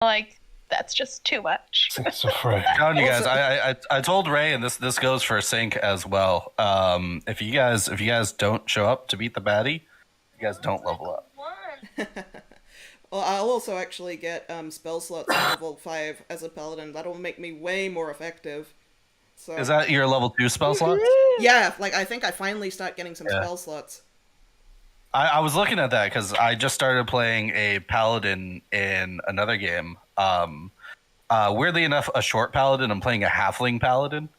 Like, that's just too much. Telling you guys, I told Ray, and this goes for Sync as well. If you guys don't show up to beat the baddie, you guys don't level up. Well, I'll also actually get spell slots at level 5 as a paladin. That'll make me way more effective. So Is that your level 2 spell slots? yeah, like I think I finally start getting some Yeah. spell slots. I was looking at that because I just started playing a paladin in another game. Weirdly enough, a short paladin. I'm playing a halfling paladin.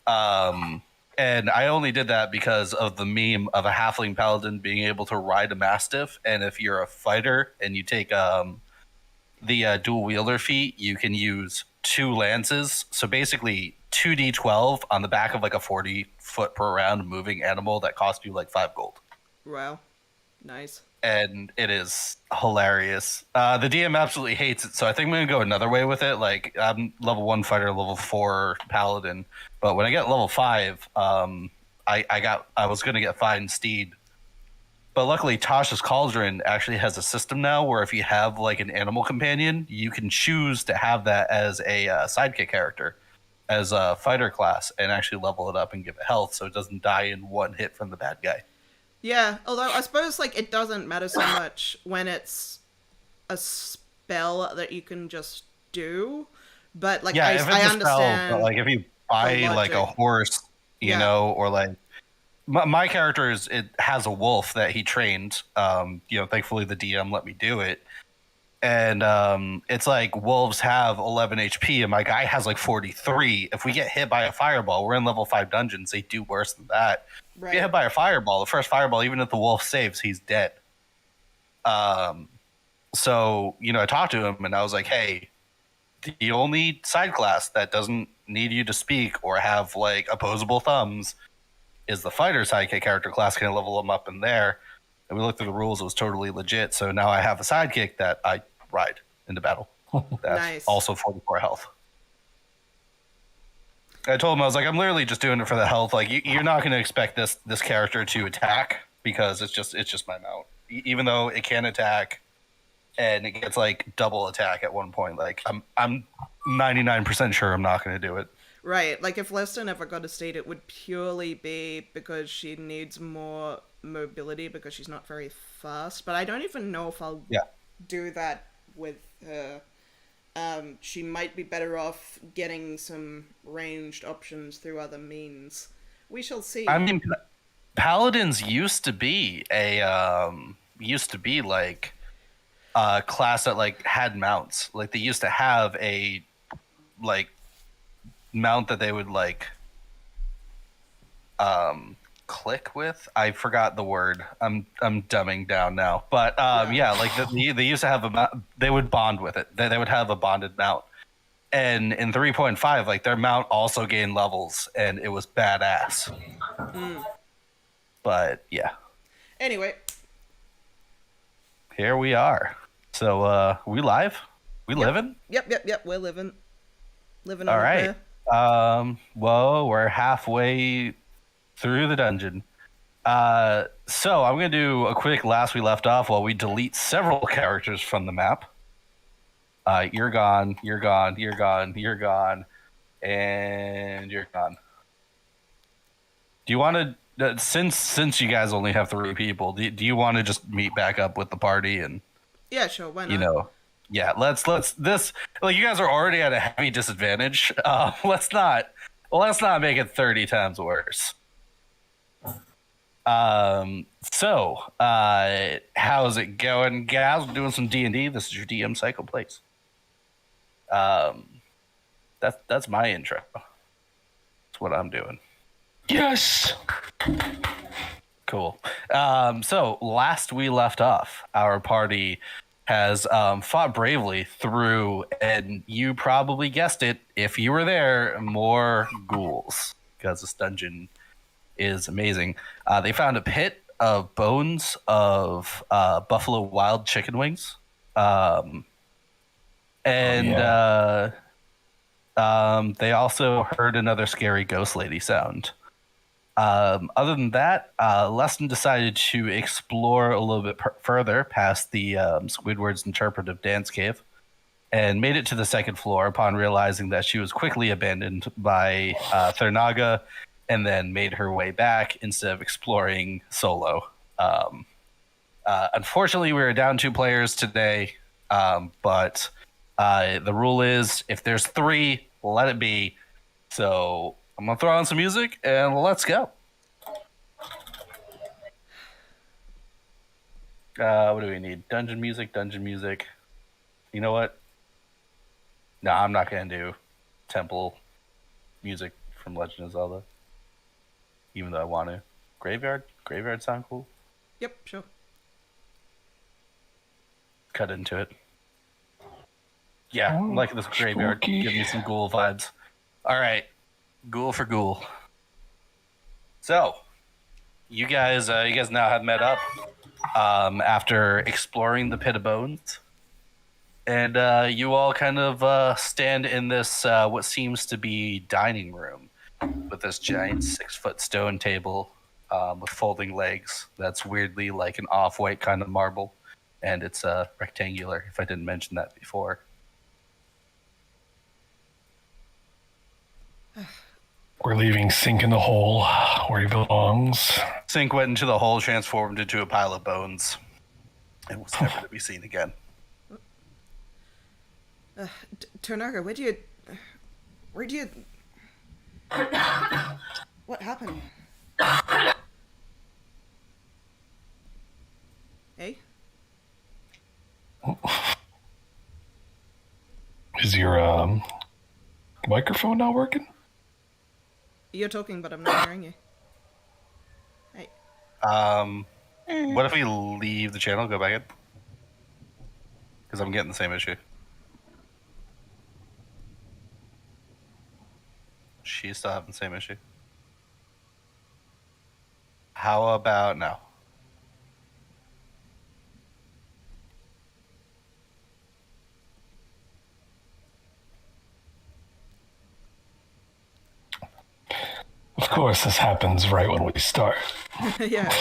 And I only did that because of the meme of a halfling paladin being able to ride a mastiff. And if you're a fighter and you take the dual wielder feat, you can use 2 lances. So basically 2d12 on the back of like a 40 foot per round moving animal that cost you like 5 gold. Wow, nice. And it is hilarious. The DM absolutely hates it, so I think I'm gonna go another way with it. Like I'm level 1 fighter, level 4 paladin, but when I get level 5, I was gonna get Fine Steed, but luckily Tasha's Cauldron actually has a system now where if you have like an animal companion, you can choose to have that as a sidekick character, as a fighter class, and actually level it up and give it health, so it doesn't die in one hit from the bad guy. Yeah, although I suppose like it doesn't matter so much when it's a spell that you can just do, but like Yeah, if it's I a understand. spell, but like if you buy like a logic. horse, Yeah. or like my character it has a wolf that he trained. Thankfully the DM let me do it, and it's like wolves have 11 HP, and my guy has like 43. If we get hit by a fireball, we're in level 5 dungeons. They do worse than that. If you get hit by a fireball, the first fireball, even if the wolf saves, he's dead. So I talked to him and I was like, hey, the only side class that doesn't need you to speak or have like opposable thumbs is the fighter sidekick character class. Can I level them up in there? And we looked at the rules; it was totally legit. So now I have a sidekick that I ride into battle. That's Nice. also 44 health. I told him, I was like, I'm literally just doing it for the health. Like you're not going to expect this character to attack because it's just my mount. Even though it can attack, and it gets like double attack at one point. Like I'm 99% sure I'm not going to do it. Right, like if Leston ever got a state, it would purely be because she needs more mobility because she's not very fast. But I don't even know if I'll Yeah. do that with her. She might be better off getting some ranged options through other means. We shall see. I mean, paladins used to be like a class that like had mounts. Like they used to have a like mount that they would like click with. I forgot the word. I'm dumbing down now. But yeah, like they used to have they would bond with it. They would have a bonded mount. And in 3.5, like their mount also gained levels and it was badass. But yeah. Anyway, Here we are. So we live? We living? yep. We're living All on right. there. Well, we're halfway through the dungeon. So I'm gonna do a quick last we left off while we delete several characters from the map. You're gone, you're gone, you're gone, you're gone, and you're gone. Do you want to, since you guys only have 3 people, do you want to just meet back up with the party and Yeah, sure. Why not? yeah, let's this like you guys are already at a heavy disadvantage. Let's not make it 30 times worse. How's it going, guys? We're doing some D&D. This is your DM Psycho Plays. That's my intro. That's what I'm doing. Yes. Cool. So last we left off, our party has fought bravely through, and you probably guessed it if you were there, more ghouls, because this dungeon is amazing. They found a pit of bones of buffalo wild chicken wings. They also heard another scary ghost lady sound. Other than that, Leston decided to explore a little bit further past the Squidward's interpretive dance cave. and made it to the second floor upon realizing that she was quickly abandoned by Thurnaga, and then made her way back instead of exploring solo. Unfortunately, we were down 2 players today, but the rule is if there's 3, let it be. So I'm going to throw on some music and let's go. What do we need? Dungeon music, dungeon music. You know what? No, I'm not going to do temple music from Legend of Zelda. Even though I want to. Graveyard sound cool. Yep, sure. Cut into it. Yeah, I'm liking this graveyard. Spooky. Give me some ghoul vibes. All right, ghoul for ghoul. So, you guys now have met up after exploring the Pit of Bones, and you all kind of stand in this what seems to be dining room with this giant 6-foot stone table with folding legs. That's weirdly like an off-white kind of marble, and it's rectangular. If I didn't mention that before. We're leaving Sink in the hole where he belongs. Sink went into the hole, transformed into a pile of bones, and was never to be seen again. Tornaga, where'd you... What happened? Hey? Is your microphone not working? You're talking, but I'm not hearing you. Hey. What if we leave the channel, go back in? Because I'm getting the same issue. She's still having the same issue. How about now? Of course, this happens right when we start. Yeah.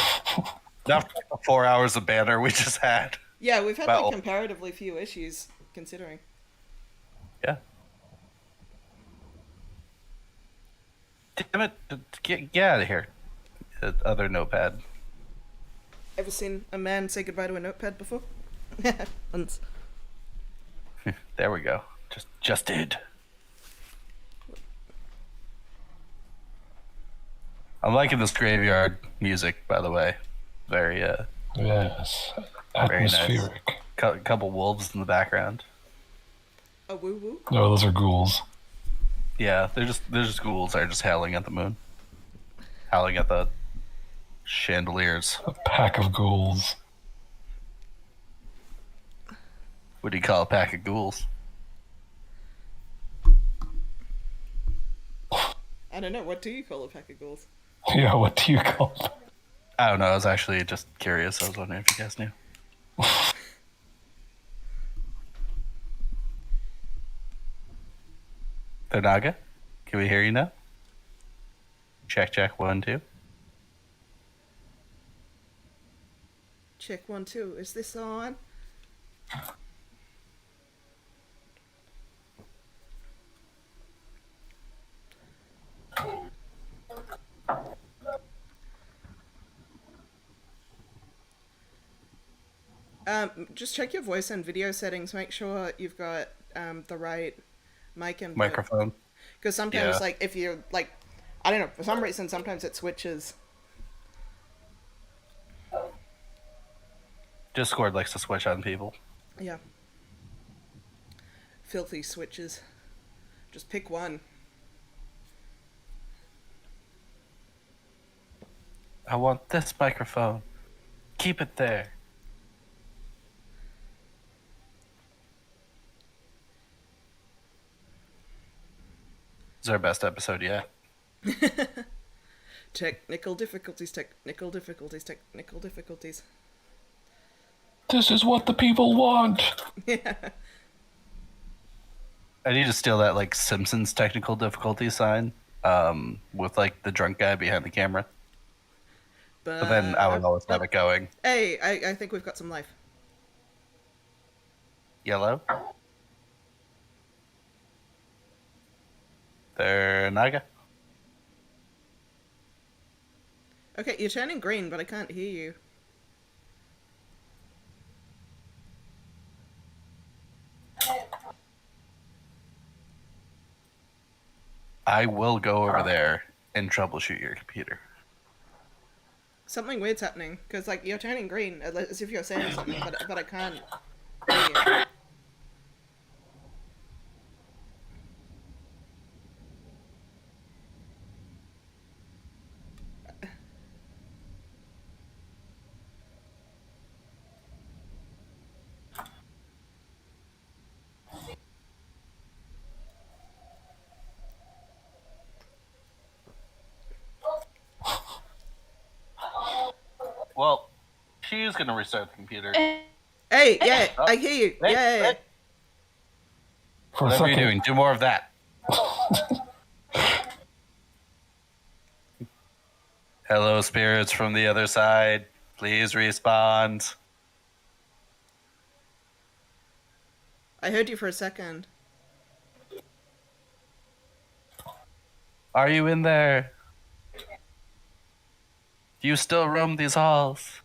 After the 4 hours of banner we just had. Yeah, we've had Well- like comparatively few issues, considering. Yeah. Damn it! Get out of here. Other notepad. Ever seen a man say goodbye to a notepad before? Once. There we go. Just did. I'm liking this graveyard music, by the way. Very Yes. Very nice. Atmospheric. couple wolves in the background. A woo woo? No, those are ghouls. Yeah, they're just ghouls. They're just howling at the moon, howling at the chandeliers. A pack of ghouls. What do you call a pack of ghouls? I don't know, what do you call a pack of ghouls? Yeah, what do you call them? I don't know. I was actually just curious. I was wondering if you guys knew. Thurnaga, can we hear you now? Check 1 2. Check 1 2. Is this on? Just check your voice and video settings. Make sure you've got the right mic and Microphone. Because sometimes, Yeah. like, if you're like, I don't know, for some reason, sometimes it switches. Discord likes to switch on people. Yeah. Filthy switches. Just pick one. I want this microphone. Keep it there. This is our best episode yet. Technical difficulties, technical difficulties, technical difficulties. This is what the people want. I need to steal that like Simpsons technical difficulty sign with like the drunk guy behind the camera. But then I would always have it going. Hey, I think we've got some life. Yellow? Ternaga. Okay, you're turning green, but I can't hear you. I will go over there and troubleshoot your computer. Something weird's happening, because, like, you're turning green, as if you're saying something, but I can't hear you. Well, she's gonna restart the computer. Hey, yeah, I hear you. Hey, Yeah. hey. For a Whatever you're second, doing, do more of that. Hello, spirits from the other side. Please respond. I heard you for a second. Are you in there? Do you still roam these halls?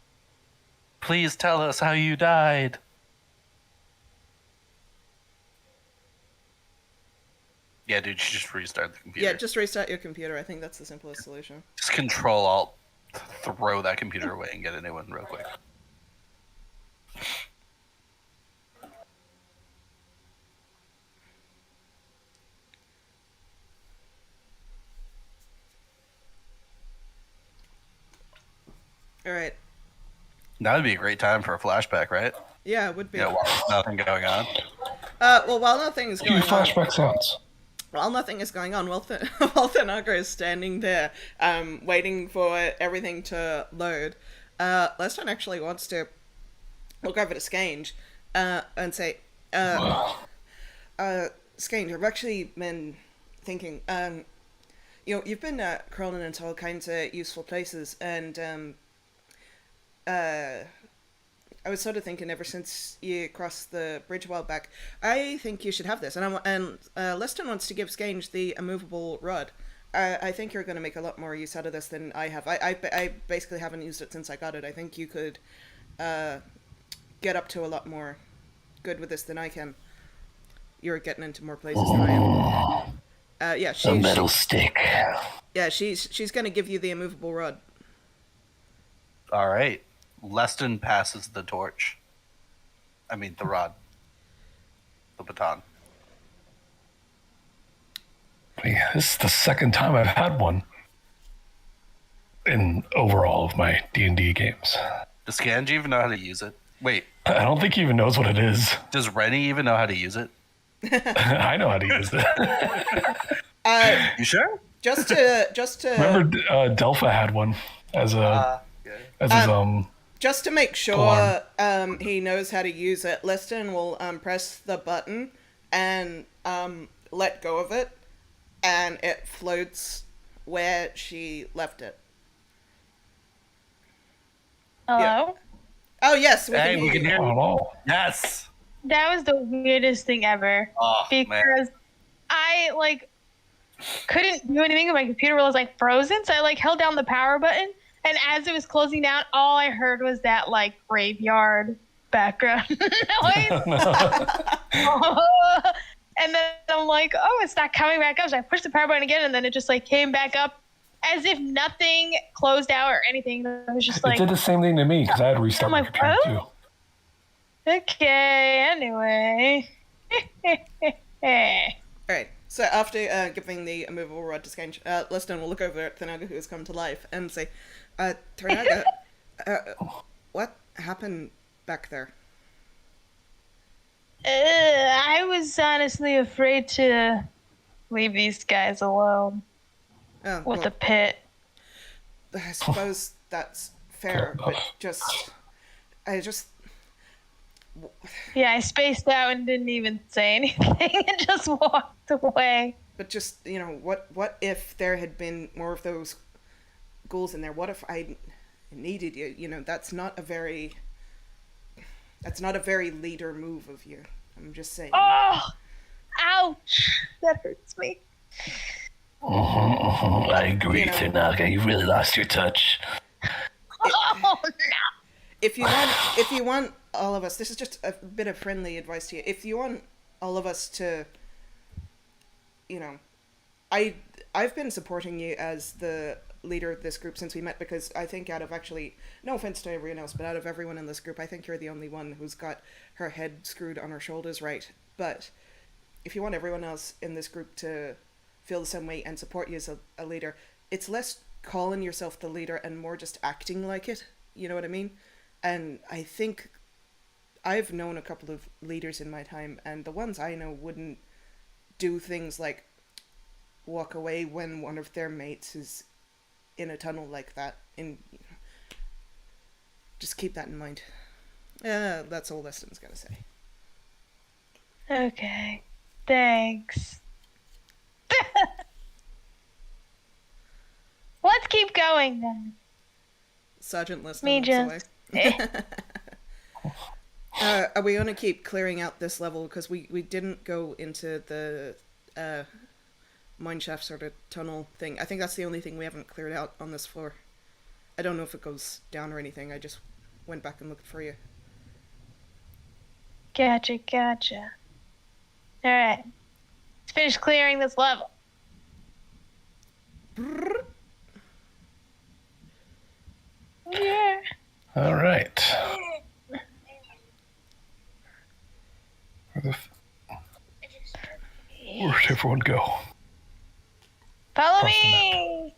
Please tell us how you died. Yeah, dude, you should just restart the computer. Yeah, just restart your computer. I think that's the simplest solution. Just Control Alt, throw that computer away and get a new one real quick. Alright. That would be a great time for a flashback, right? Yeah, it would be. Yeah, while there's nothing going on. Well, while nothing is cue going on... flashback sounds. While nothing is going on, while Thanaga is standing there, waiting for everything to load, Leston actually wants to look over to Skange, and say, Skange, I've actually been thinking, you've been crawling into all kinds of useful places, and, I was sort of thinking ever since you crossed the bridge a while back, I think you should have this. And Leston wants to give Skange the immovable rod. I think you're going to make a lot more use out of this than I have. I basically haven't used it since I got it. I think you could get up to a lot more good with this than I can. You're getting into more places than I am. Yeah, A metal stick. Yeah, she's going to give you the immovable rod. All right. Leston passes the torch. I mean, the rod. The baton. Yeah, this is the second time I've had one in overall of my D&D games. Does Skanji even know how to use it? Wait, I don't think he even knows what it is. does Rennie even know how to use it? I know how to use it. You sure? Just to Remember, Delpha had one as a as his Just to make sure he knows how to use it, Leston will press the button and let go of it, and it floats where she left it. Hello? Oh, yes, we Hey, can we hear can you. hear I don't know. Yes. That was the weirdest thing ever. Oh, man. Because I, couldn't do anything. My computer was, frozen, so I, held down the power button. And as it was closing down, all I heard was that, graveyard background noise. And then I'm like, oh, it's not coming back up. So I pushed the power button again, and then it just, came back up as if nothing closed out or anything. It was just It did the same thing to me because I had to restart my I'm like, computer oh? too. Okay, anyway. Alright, so after giving the immovable rod to Skange, Leston will look over at Thanaga, who has come to life, and say, Thanaga, what happened back there? I was honestly afraid to leave these guys alone Oh, with well, the pit. I suppose that's fair, but I just... Yeah, I spaced out and didn't even say anything and just walked away. But just, what if there had been more of those ghouls in there? What if I needed you? That's not a very leader move of you. I'm just saying. Oh! Ouch! That hurts me. I agree, You know. Tanaka. You really lost your touch. Oh no. If you want all of us, this is just a bit of friendly advice to you. If you want all of us to, you know, I've been supporting you as the leader of this group since we met, because I think out of actually, no offense to everyone else, but out of everyone in this group, I think you're the only one who's got her head screwed on her shoulders right. But if you want everyone else in this group to feel the same way and support you as a leader, it's less calling yourself the leader and more just acting like it. You know what I mean? And I think I've known a couple of leaders in my time, and the ones I know wouldn't do things like walk away when one of their mates is in a tunnel like that. Just keep that in mind. That's all Leston's gonna say. Okay. Thanks. Let's keep going then. Sergeant Leston Me looks just. away. Are we gonna keep clearing out this level, because we didn't go into the mineshaft sort of tunnel thing. I think that's the only thing we haven't cleared out on this floor. I don't know if it goes down or anything. I just went back and looked for you. Gotcha. Alright. Let's finish clearing this level. Yeah. All right. Where'd everyone go? Follow Across the me!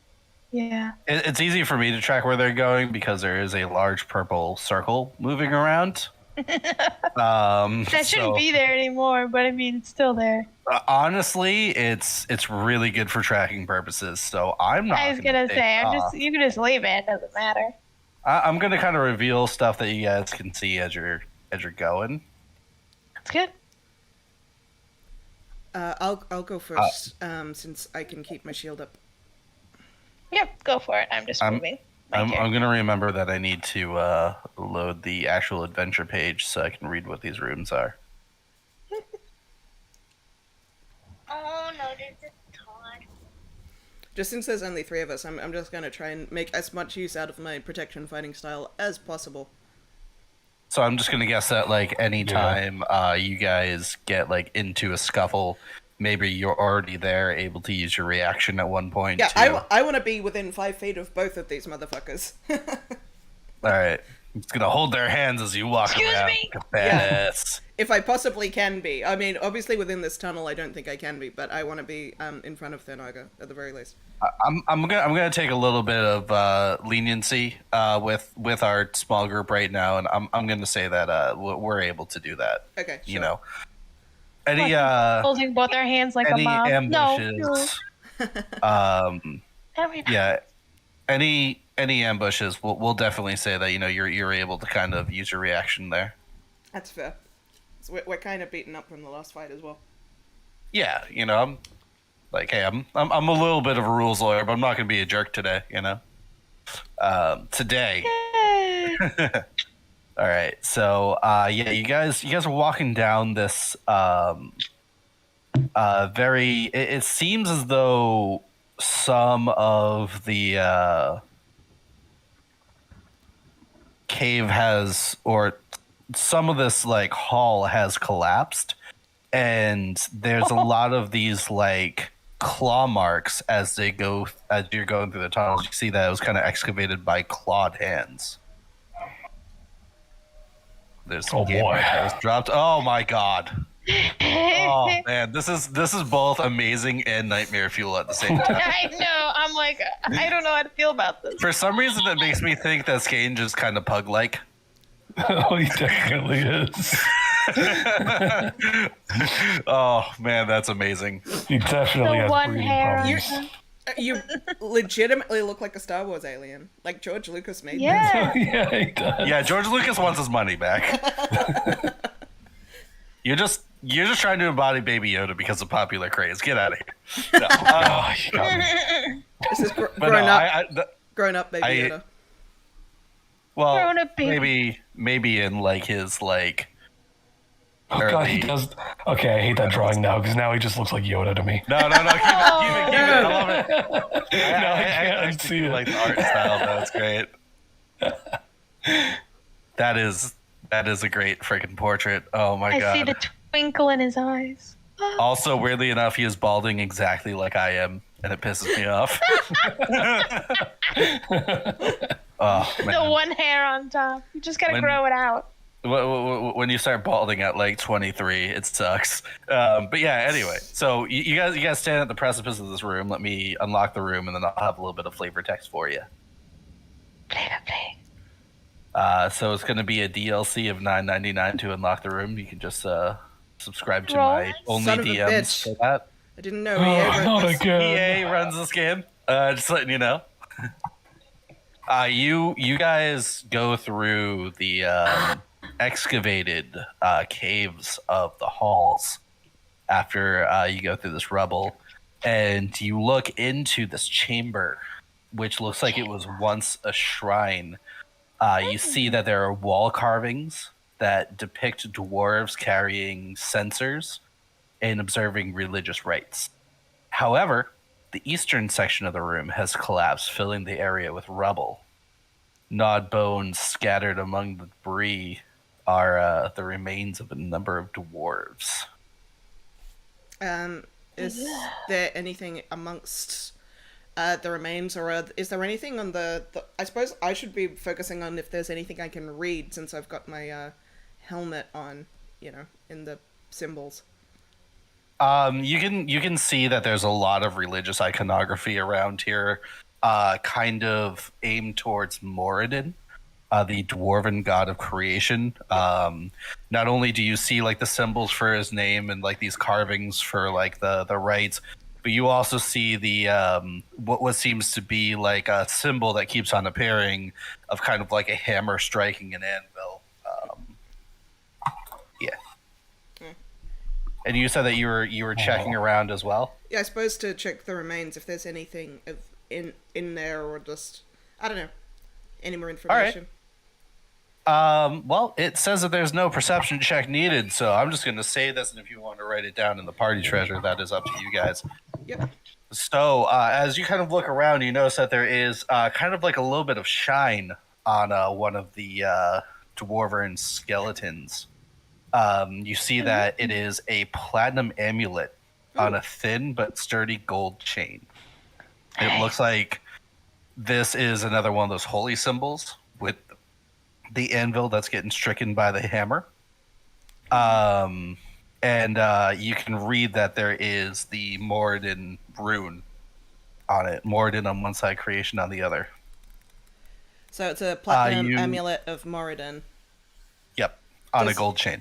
Yeah. It's easy for me to track where they're going because there is a large purple circle moving around. That shouldn't be there anymore, but I mean, it's still there. Honestly, it's really good for tracking purposes. So I'm not. I was gonna say, you can just leave it. It doesn't matter. I'm gonna kind of reveal stuff that you guys can see as you're going. That's good. I'll go first, since I can keep my shield up. Yep, go for it. I'm just moving. I'm gonna remember that I need to load the actual adventure page so I can read what these rooms are. Oh no, there's a Todd. Just since there's only 3 of us, I'm just gonna try and make as much use out of my protection fighting style as possible. So I'm just gonna guess that like anytime you guys get like into a scuffle, maybe you're already there, able to use your reaction at one point. Yeah, to... I want to be within 5 feet of both of these motherfuckers. All right, I'm just gonna hold their hands as you walk Excuse around. me? Like a badass. If I possibly can be. I mean, obviously within this tunnel, I don't think I can be, but I want to be in front of Thanaga at the very least. I'm gonna take a little bit of leniency with our small group right now, and I'm gonna say that we're able to do that. Okay, sure. You know, any Holding both our hands like any a mom. ambushes? Everybody. Yeah, any ambushes? We'll definitely say that you're able to kind of use your reaction there. That's fair. So we're kind of beaten up from the last fight as well. Yeah, I'm like, hey, I'm a little bit of a rules lawyer, but I'm not gonna be a jerk today. Today. Yay. All right, so you guys are walking down this very. It seems as though some of the cave has, or some of this like hall has collapsed, and there's a lot of these like claw marks as you're going through the tunnels. You see that it was kind of excavated by clawed hands. There's some game boy. that was dropped. Oh my god. Oh man, this is both amazing and nightmare fuel at the same time. I know. I'm like, I don't know how to feel about this. For some reason, it makes me think that Skane is kind of pug-like. Oh, he definitely is. Oh man, that's amazing. He definitely The has one breathing hair. problems. You legitimately look like a Star Wars alien. Like George Lucas made Yeah. Yeah, he does. Yeah, George Lucas wants his money back. You're just trying to embody Baby Yoda because of popular craze. Get out of here. No, Oh, you got me. This is but grown no, up. Grown up, Baby Yoda. Well, Grown-up baby. maybe in like his like Oh Or god, he the- does. Okay, I hate that drawing now because now he just looks like Yoda to me. No, keep it. I love it. Now I can't actually unsee do it. like the art style. That's great. That is a great freaking portrait. Oh my I god. see the twinkle in his eyes. Also, weirdly enough, he is balding exactly like I am, and it pisses me off. Oh The man. one hair on top. You just gotta When- grow it out. When you start balding at like 23, it sucks. But yeah, anyway, so you guys stand at the precipice of this room. Let me unlock the room, and then I'll have a little bit of flavor text for you. Play. So it's going to be a DLC of $9.99 to unlock the room. You can just subscribe to Roll. my only Son of a DMs bitch. for that. I didn't know Oh, EA wrote not this. again. EA runs this game. Just letting you know. You guys go through the excavated caves of the halls after you go through this rubble, and you look into this chamber, which looks like it was once a shrine. You see that there are wall carvings that depict dwarves carrying censers and observing religious rites. However, the eastern section of the room has collapsed, filling the area with rubble. Gnawed bones scattered among the debris are the remains of a number of dwarves. Is there anything amongst the remains, or is there anything on the? I suppose I should be focusing on if there's anything I can read since I've got my helmet on, in the symbols. You can see that there's a lot of religious iconography around here, kind of aimed towards Moradin, the dwarven god of creation. Not only do you see like the symbols for his name and like these carvings for like the rites, but you also see the what seems to be like a symbol that keeps on appearing of kind of like a hammer striking an anvil. Yeah. And you said that you were checking around as well. Yeah, I suppose to check the remains if there's anything in there, or just I don't know, any more information. Well, it says that there's no perception check needed, so I'm just going to say this, and if you want to write it down in the party treasure, that is up to you guys. Yep. So, as you kind of look around, you notice that there is kind of like a little bit of shine on one of the dwarven skeletons. You see that it is a platinum amulet on a thin but sturdy gold chain. It looks like this is another one of those holy symbols with the anvil that's getting stricken by the hammer. And you can read that there is the Moradin rune on it. Moradin on one side, creation on the other. So it's a platinum you- amulet of Moradin. Yep, on a Does- gold chain.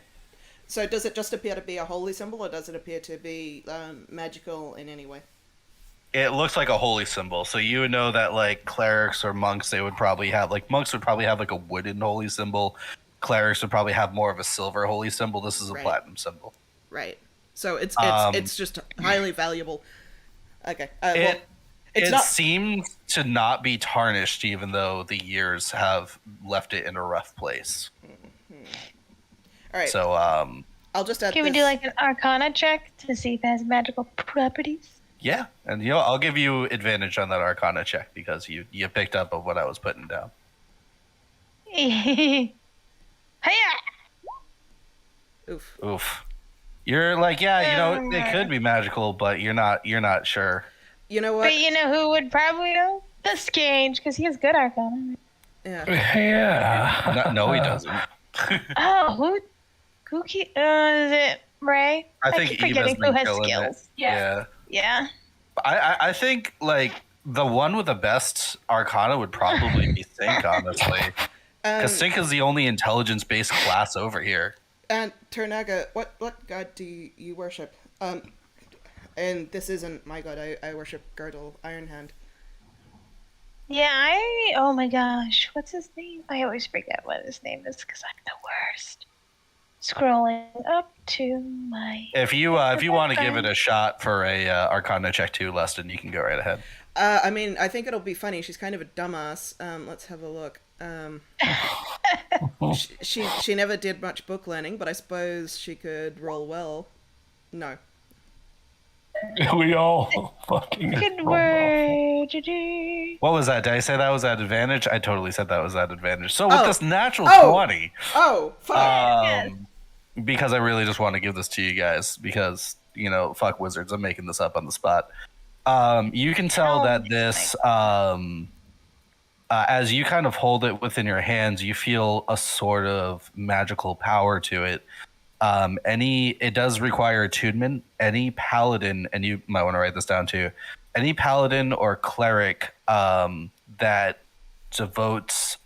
So does it just appear to be a holy symbol, or does it appear to be magical in any way? It looks like a holy symbol, so you would know that like clerics or monks, they would probably have like monks would probably have like a wooden holy symbol. Clerics would probably have more of a silver holy symbol. This is a Right. platinum symbol. Right. So it's just highly valuable. Okay. It it's it not. seems to not be tarnished, even though the years have left it in a rough place. All right. So I'll just add. Can we this. do like an Arcana check to see if it has magical properties? yeah, and I'll give you advantage on that Arcana check because you picked up of what I was putting down. Hiya! Oof. Oof. You're like, it could be magical, but you're not sure. You know what? But you know who would probably know? The Scange, because he has good Arcana. Yeah. Yeah. No, he doesn't. Oh, who is it Ray? I think keep Eva's forgetting been who has killing it. skills. Yeah. Yeah. I think like the one with the best Arcana would probably be Sync, honestly, because Sync is the only intelligence-based class over here. And Turnaga, what god do you worship? And this isn't my god. I worship Girdle Ironhand. Yeah, oh my gosh, what's his name? I always forget what his name is because I'm the worst. Scrolling up to my. If you want to give it a shot for a Arcana check too, Leston, you can go right ahead. I mean, I think it'll be funny. She's kind of a dumbass. Let's have a look. She never did much book learning, but I suppose she could roll well. No. We all fucking Good rolled off. word. What was that? Did I say that was at advantage? I totally said that was at advantage. So with Oh. this natural Oh. 20, Oh, fuck. Yes. because I really just want to give this to you guys because, you know, fuck wizards. I'm making this up on the spot. You can tell that this, as you kind of hold it within your hands, you feel a sort of magical power to it. It does require attunement. Any paladin, and you might want to write this down too, any paladin or cleric that devotes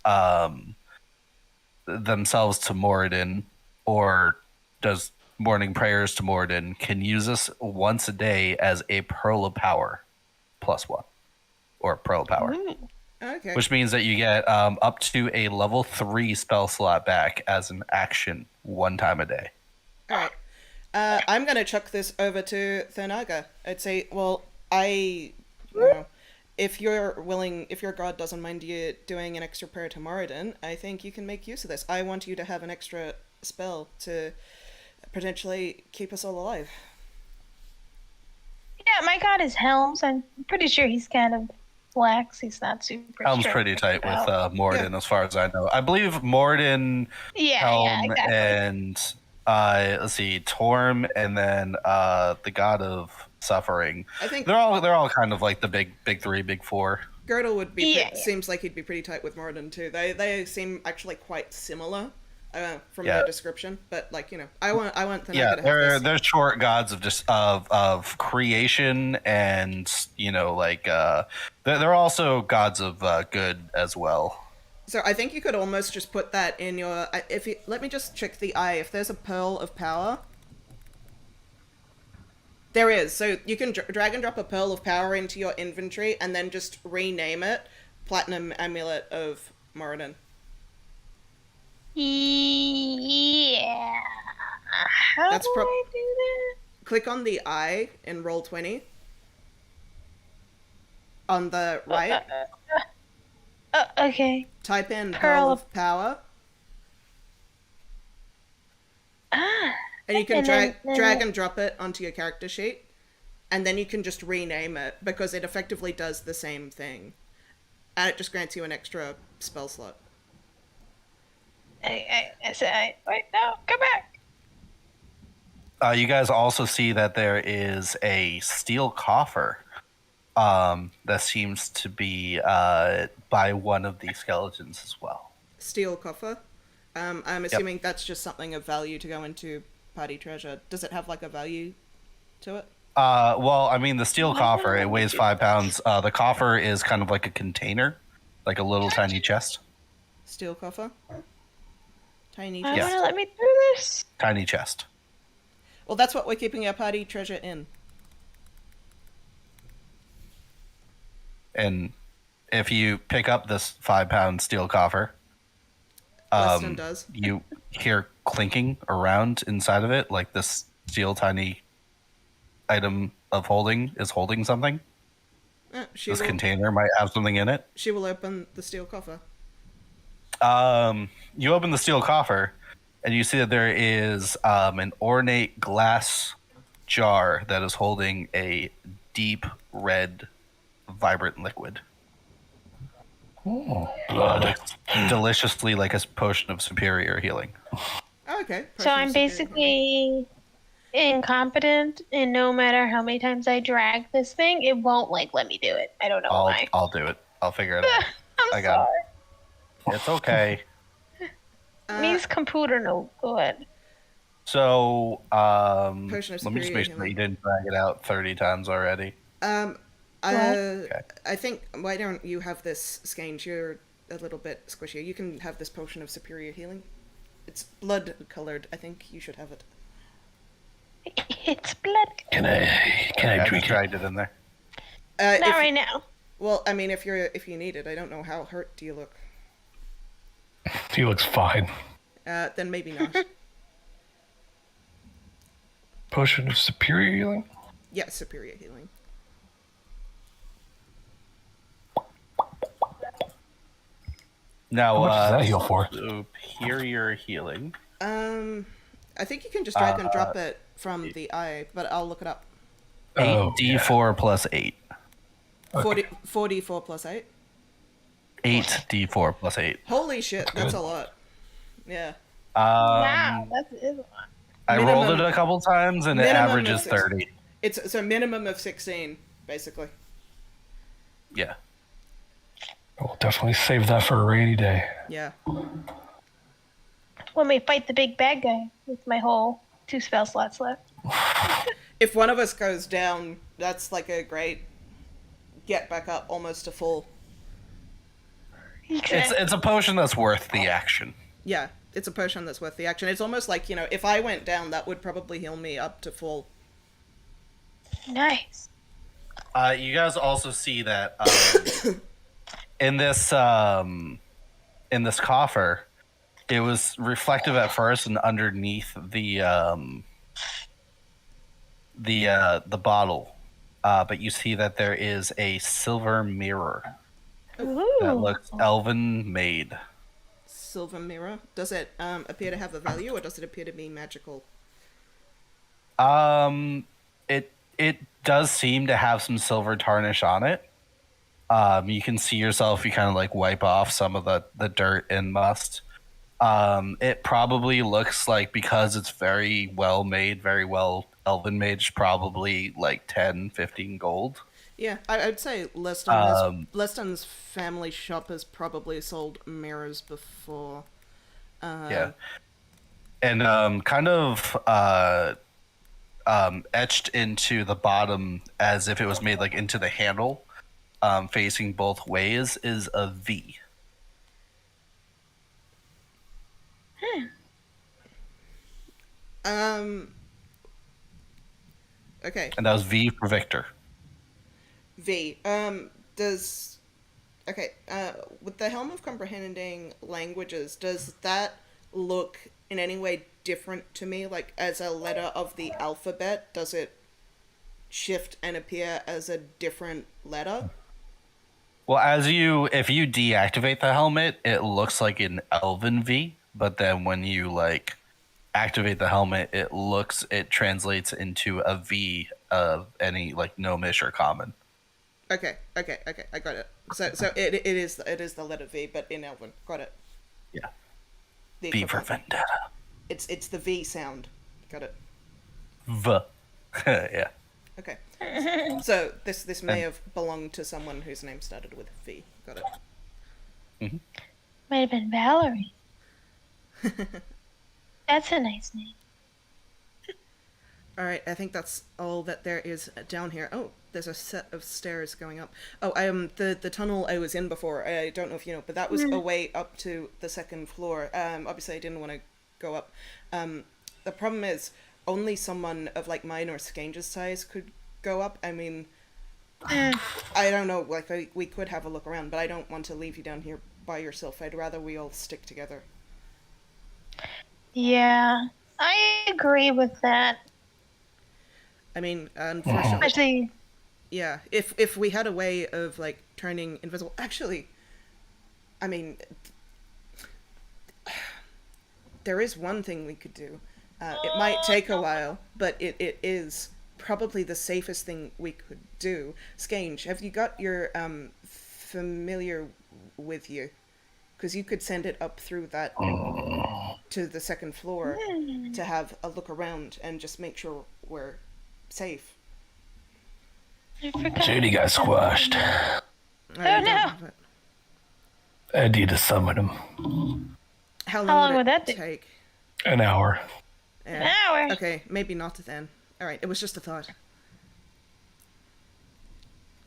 themselves to Moradin or does morning prayers to Moradin can use this once a day as a pearl of power +1 or pearl of power. Okay. Which means that you get up to a level 3 spell slot back as an action 1 time a day. All right. I'm going to chuck this over to Thanaga. I'd say, well, you know, if you're willing, if your god doesn't mind you doing an extra prayer to Moradin, I think you can make use of this. I want you to have an extra spell to potentially keep us all alive. Yeah, my god is Helms. I'm pretty sure he's kind of lax. He's not super. Helm's strict pretty tight with about- Moradin, as far as I know. I believe Moradin, Yeah, Helm, exactly. and let's see, Torm, and then the god of suffering. I think They're all kind of like the big three, big four. Girdle would be. Yeah, yeah. Seems like he'd be pretty tight with Moradin too. They seem actually quite similar from Yeah. their description. But like you know, I want Thanaga Yeah, to have this. they're short gods of just of creation, and you know, like they're also gods of good as well. So I think you could almost just put that in your. If you let me just check the eye. If there's a pearl of power, there is. So you can drag and drop a pearl of power into your inventory, and then just rename it Platinum Amulet of Moradin. Yeah. How That's do prob- I do that? Click on the eye in Roll20. On the right, Okay. type in Pearl Pearl of- of Power, Ah. and you can And then- drag and drop it onto your character sheet, and then you can just rename it because it effectively does the same thing, and it just grants you an extra spell slot. I said, wait, no, come back. You guys also see that there is a steel coffer that seems to be by one of the skeletons as well. Steel coffer. I'm assuming that's just something of value to go into party treasure. Does it have like a value to it? Well, I mean, the steel coffer, it weighs 5 pounds. The coffer is kind of like a container, like a little tiny chest. Steel coffer. Tiny. I chest. want to let me through this. Tiny chest. Well, that's what we're keeping our party treasure in. And if you pick up this 5-pound steel coffer, Weston does. you hear clinking around inside of it, like this steel tiny item of holding is holding something. She This will. container might have something in it. She will open the steel coffer. You open the steel coffer, and you see that there is an ornate glass jar that is holding a deep red, vibrant liquid. Oh, blood. Deliciously like a potion of superior healing. Oh, okay. So I'm basically incompetent, and no matter how many times I drag this thing, it won't like let me do it. I don't know why. I'll do it. I'll figure it out. I'm I got sorry. It's okay. Means computer no good. So, Potion of let me just superior make sure healing. you didn't drag it out 30 times already. I think, why don't you have this, Skange? You're a little bit squishy. You can have this potion of superior healing. It's blood colored. I think you should have it. It's blood. Can I I just drink it? dragged it in there. Not If- right now. Well, I mean, if you need it, I don't know how hurt do you look. He looks fine. Then maybe not. Potion of superior healing? Yeah, superior healing. Now, How much does that heal for? superior healing. I think you can just drag and drop it from the eye, but I'll look it up. 8d4 plus 8. 44 plus 8. 8d4 plus 8. Holy shit, that's a lot. Yeah. Wow, that is a lot. I rolled it Minimum- a couple times and it minimum averages of 6. 30. It's a minimum of 16, basically. Yeah. We'll definitely save that for a rainy day. Yeah. When we fight the big bad guy with my whole 2 spell slots left. If one of us goes down, that's like a great get back up almost to full. It's a potion that's worth the action. Yeah, it's a potion that's worth the action. It's almost like, you know, if I went down, that would probably heal me up to full. Nice. You guys also see that in this coffer, it was reflective at first, and underneath the bottle, but you see that there is a silver mirror Ooh. that looks elven made. Silver mirror. Does it appear to have a value, or does it appear to be magical? It does seem to have some silver tarnish on it. You can see yourself. You kind of like wipe off some of the dirt and must. It probably looks like, because it's very well made, very well elven made, it's probably like 10, 15 gold. Yeah, I'd say Leston's family shop has probably sold mirrors before. Yeah. And kind of etched into the bottom as if it was made like into the handle, facing both ways, is a V. Okay. And that was V for Victor. V. With the Helm of Comprehending Languages, does that look in any way different to me? Like, as a letter of the alphabet, does it shift and appear as a different letter? Well, if you deactivate the helmet, it looks like an Elven V, but then when you like activate the helmet, it translates into a V of any like Gnomish or Common. Okay, I got it. So it is the letter V, but in Elven. Got it. Yeah. The V for equivalent. Vendetta. It's the V sound. Got it. V. Yeah. Okay. So this may have belonged to someone whose name started with V. Got it. Might have been Valerie. That's a nice name. All right, I think that's all that there is down here. Oh, there's a set of stairs going up. Oh, the tunnel I was in before. I don't know if you know, but that was a way up to the second floor. Obviously, I didn't want to go up. The problem is only someone of like mine or Skange's size could go up. I mean, I don't know. Like we could have a look around, but I don't want to leave you down here by yourself. I'd rather we all stick together. Yeah, I agree with that. I mean, unfortunately, Especially, yeah. If we had a way of like turning invisible, actually, I mean, there is one thing we could do. It might take a while, but it is probably the safest thing we could do. Skange, have you got your familiar with you? Because you could send it up through that to the second floor to have a look around and just make sure we're safe. I forgot. Judy got squashed. I no. don't have it. I need to summon him. How long, How long would would that it be? take? An hour. Yeah. An hour. Okay, maybe not then. All right, it was just a thought.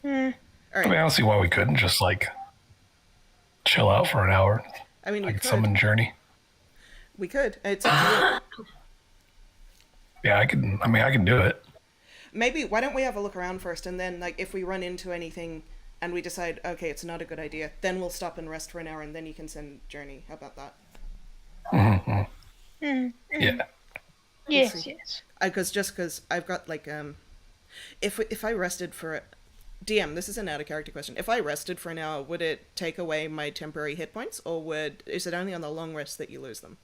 All I mean, I right. don't see why we couldn't just like chill out for an hour. I mean, we Like could. summon Journey. We could. It's up to you. Yeah, I can do it. Maybe why don't we have a look around first, and then like if we run into anything and we decide okay it's not a good idea, then we'll stop and rest for an hour, and then you can send Journey. How about that? Yeah. Yes, see. yes. Because I've got like if I rested for DM, this is an out of character question. If I rested for an hour, would it take away my temporary hit points, or is it only on the long rest that you lose them?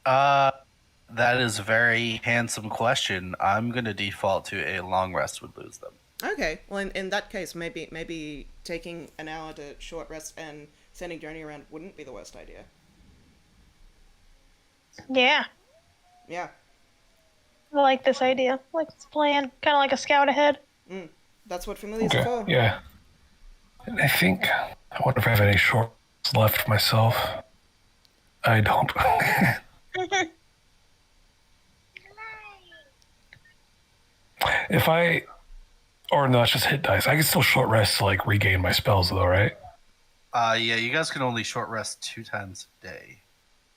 That is a very handsome question. I'm gonna default to a long rest would lose them. Okay, well in that case, maybe taking an hour to short rest and sending Journey around wouldn't be the worst idea. Yeah, Yeah, I like this idea. I like this plan. Kind of like a scout ahead. that's what familiars are Okay. for. Yeah. And I think I wonder if I have any shorts left myself. I don't. If I, or no, it's just hit dice. I can still short rest to like regain my spells though, right? Yeah, you guys can only short rest 2 times a day.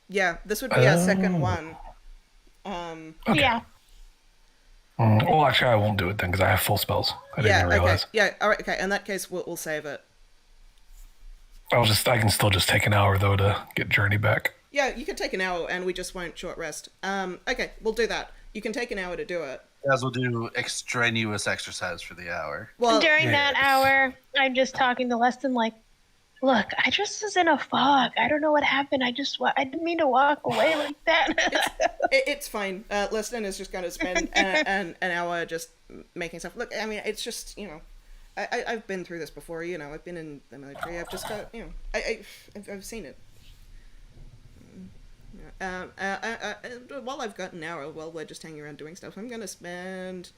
Yeah, this would be our second Oh. one. Okay. Yeah. Well, actually, I won't do it then because I have full spells. I didn't Yeah, even okay. realize. Yeah, alright, okay. In that case, we'll save it. I can still just take an hour though to get Journey back. Yeah, you can take an hour and we just won't short rest. Okay, we'll do that. You can take an hour to do it. You guys will do extraneous exercise for the hour. Well, During yeah. that hour, I'm just talking to Leston like, look, I just was in a fog. I don't know what happened. I didn't mean to walk away like that. it's fine. Leston is just going to spend an hour just making stuff. Look, I mean, it's just, I've been through this before, I've been in the military. I've just got, I've seen it. While I've got an hour, while we're just hanging around doing stuff, I'm going to spend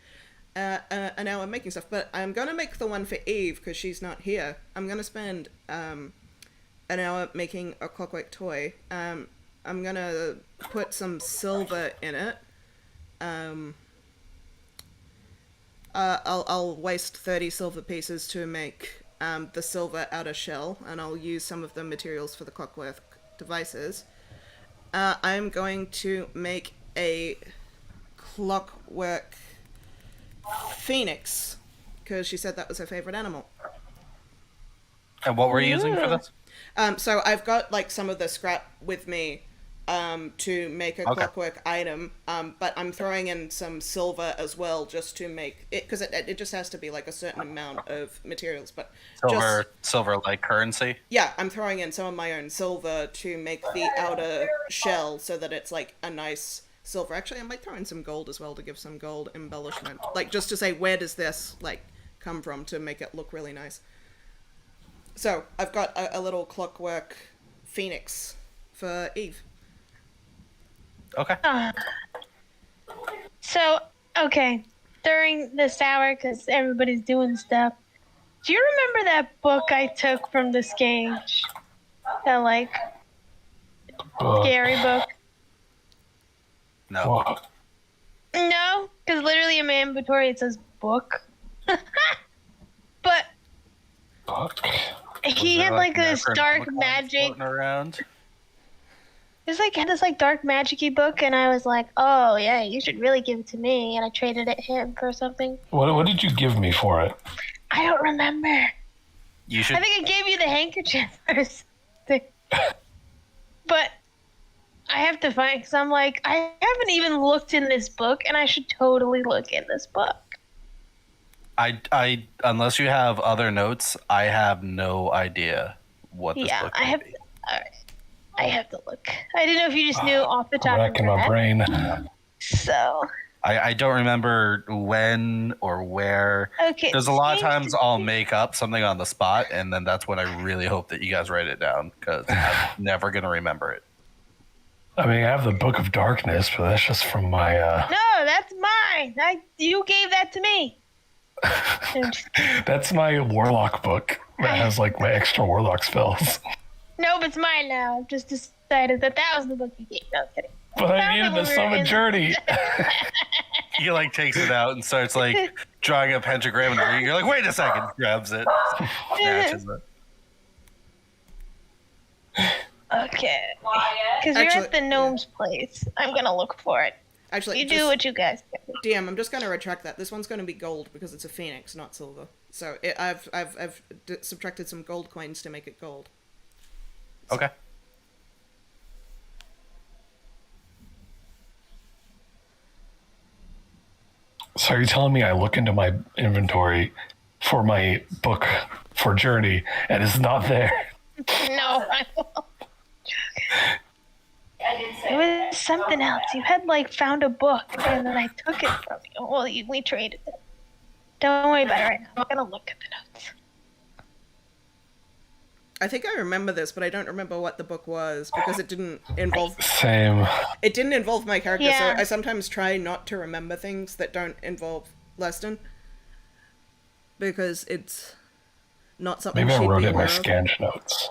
an hour making stuff. But I'm going to make the one for Eve because she's not here. I'm going to spend an hour making a clockwork toy. I'm going to put some silver in it. I'll waste 30 silver pieces to make the silver outer shell, and I'll use some of the materials for the clockwork devices. I'm going to make a clockwork phoenix because she said that was her favorite animal. And what were you using for this? So I've got like some of the scrap with me to make a clockwork item, but I'm throwing in some silver as well just to make it because it just has to be like a certain amount of materials. But Silver like currency? yeah, I'm throwing in some of my own silver to make the outer shell so that it's like a nice silver. Actually, I might throw in some gold as well to give some gold embellishment, like just to say where does this like come from to make it look really nice. So I've got a little clockwork phoenix for Eve. Okay. So, okay, during this hour, because everybody's doing stuff, do you remember that book I took from the Scange? That, like, scary book? No. Well, No, because literally in my inventory it says book. But fuck. he Was had, there, like, this different dark book magic. floating around? It was like had this like dark magic-y book, and I was like, "Oh yeah, you should really give it to me." And I traded it him for something. What did you give me for it? I don't remember. You should. I think I gave you the handkerchief or something. But I have to find because I'm like, I haven't even looked in this book, and I should totally look in this book. I unless you have other notes, I have no idea what this Yeah, book I might have. be. Alright. I have to look. I didn't know if you just knew off the top of Racking your my head. brain. So I don't remember when or where. okay. There's a lot of Scange times I'll make up something on the spot, and then that's when I really hope that you guys write it down because I'm never gonna remember it. I mean, I have the Book of Darkness, but that's just from my. No, that's mine. You gave that to me. I'm just- That's my Warlock book that has like my extra Warlock spells. Nope, it's mine now. I've just decided that was the book you gave. No, I'm kidding. But I Found it needed when to we were summon in- Journey. He like takes it out and starts like drawing a pentagram, and you're like, "Wait a second!" Grabs it, snatches it. Okay. Because you're Actually, at the gnome's place. I'm gonna look for it. Actually, You just, do what you guys do. DM, I'm just going to retract that. This one's going to be gold because it's a phoenix, not silver. So I've subtracted some gold coins to make it gold. Okay. So are you telling me I look into my inventory for my book for Journey and it's not there? No, I won't. It was something else. You had like found a book, and then I took it from you. Well, we traded it. Don't worry about it right now. I'm gonna look at the notes. I think I remember this, but I don't remember what the book was because it didn't involve Same. my character. Yeah. So I sometimes try not to remember things that don't involve Leston because it's not something Maybe I she'd wrote be it in my aware of. scanned notes.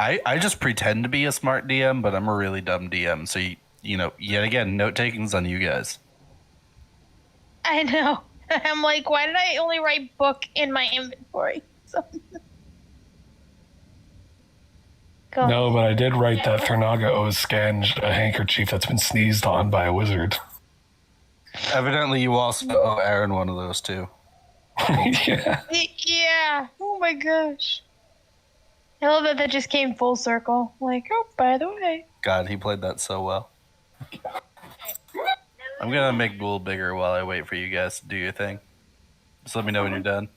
I just pretend to be a smart DM, but I'm a really dumb DM. So you know, yet again, note taking's on you guys. I know. I'm like, why did I only write book in my inventory? So... Go. No, but I did write that Thurnaga owes Scange a handkerchief that's been sneezed on by a wizard. Evidently, you also owe Aaron one of those too. Yeah. Yeah. Oh my gosh. I love that that just came full circle. Like, oh, by the way. God, he played that so well. I'm gonna make Ghoul bigger while I wait for you guys to do your thing. Just let me know when you're done.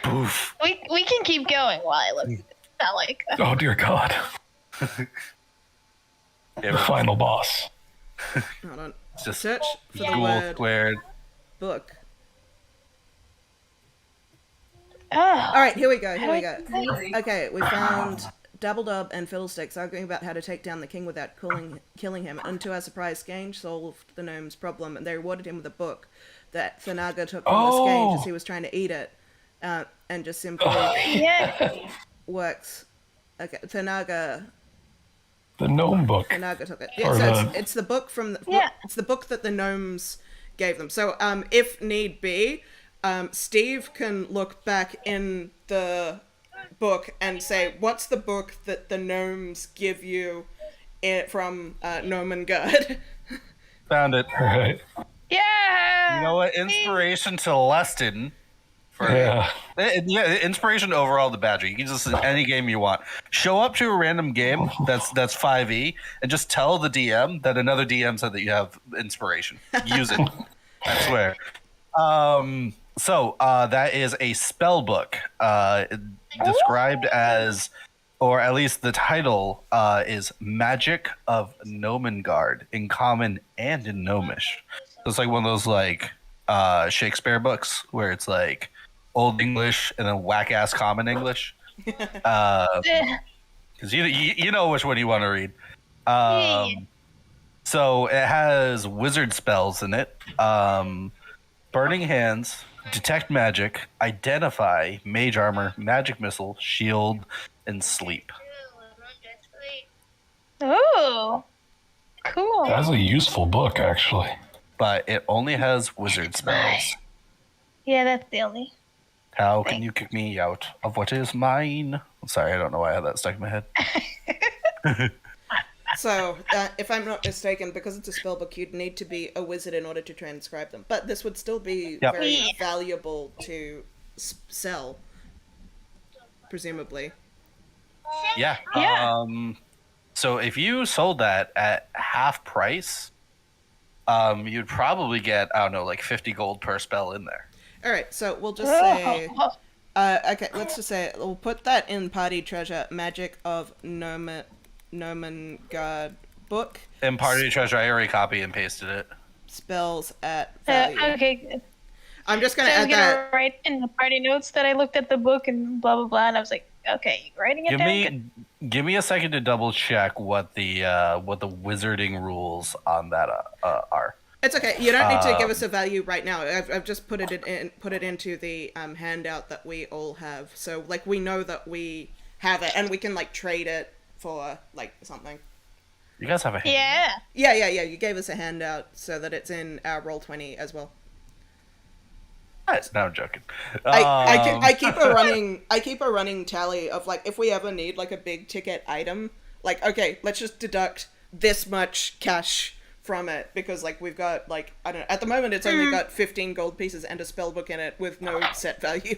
Poof. We can keep going while I look at it. Not like Oh dear God. Yeah, The final boss. Hold on. Just Search for the Ghoul word squared. book. oh. All right, here we go. Okay, we found Dabbledub and Fiddlesticks arguing about how to take down the king without killing him. And to our surprise, Scange solved the gnome's problem, and they rewarded him with a book that Thanaga took from the Scange as he was trying to eat it, and just simply Yeah. works. Okay, Thanaga The gnome book. took it. Yeah, Or so it's the book from the, Yeah. it's the book that the gnomes gave them. So if need be, Steve can look back in the book and say, what's the book that the gnomes give you from Gnomengard? Found it. Right. Yeah. You know what? Inspiration to Leston. For Yeah. Yeah, inspiration to overall the Badger. You can just any game you want. Show up to a random game that's 5e and just tell the DM that another DM said that you have inspiration. Use it. I swear. So that is a spell book described as, or at least the title is Magic of Gnomengard in Common and in Gnomish. So it's like one of those like Shakespeare books where it's like Old English and then whack ass Common English. Because you know which one you want to read. So it has wizard spells in it. Burning Hands, Detect Magic, Identify, Mage Armor, Magic Missile, Shield, and Sleep. Oh. Cool. That's a useful book, actually. But it only has wizard spells. Yeah, that's the only. How can you kick me out of what is mine? Sorry, I don't know why I had that stuck in my head. So, if I'm not mistaken, because it's a spellbook, you'd need to be a wizard in order to transcribe them. But this would still be Yep. very Yeah. valuable to sell, presumably. Yeah. Yeah. So if you sold that at half price, you'd probably get, I don't know, like 50 gold per spell in there. All right, so we'll just say... Oh. okay, let's just say we'll put that in party treasure. Magic of Gnomengard book. In Party Treasure, I already copy and pasted it. Spells at value. Okay, good. I'm just gonna So I was add gonna that. write in the party notes that I looked at the book and blah blah blah, and I was like, okay, you writing it Give down? me Give me a second to double check what the wizarding rules on that are. It's okay. You don't need to give us a value right now. I've just put it into the handout that we all have. So like we know that we have it and we can like trade it for like something. You guys have a hand. Yeah. Yeah. You gave us a handout so that it's in our Roll20 as well. Nice. No, I'm joking. I keep a running tally of like if we ever need like a big ticket item, like okay, let's just deduct this much cash from it because like we've got like I don't know, at the moment it's only got 15 gold pieces and a spell book in it with no set value.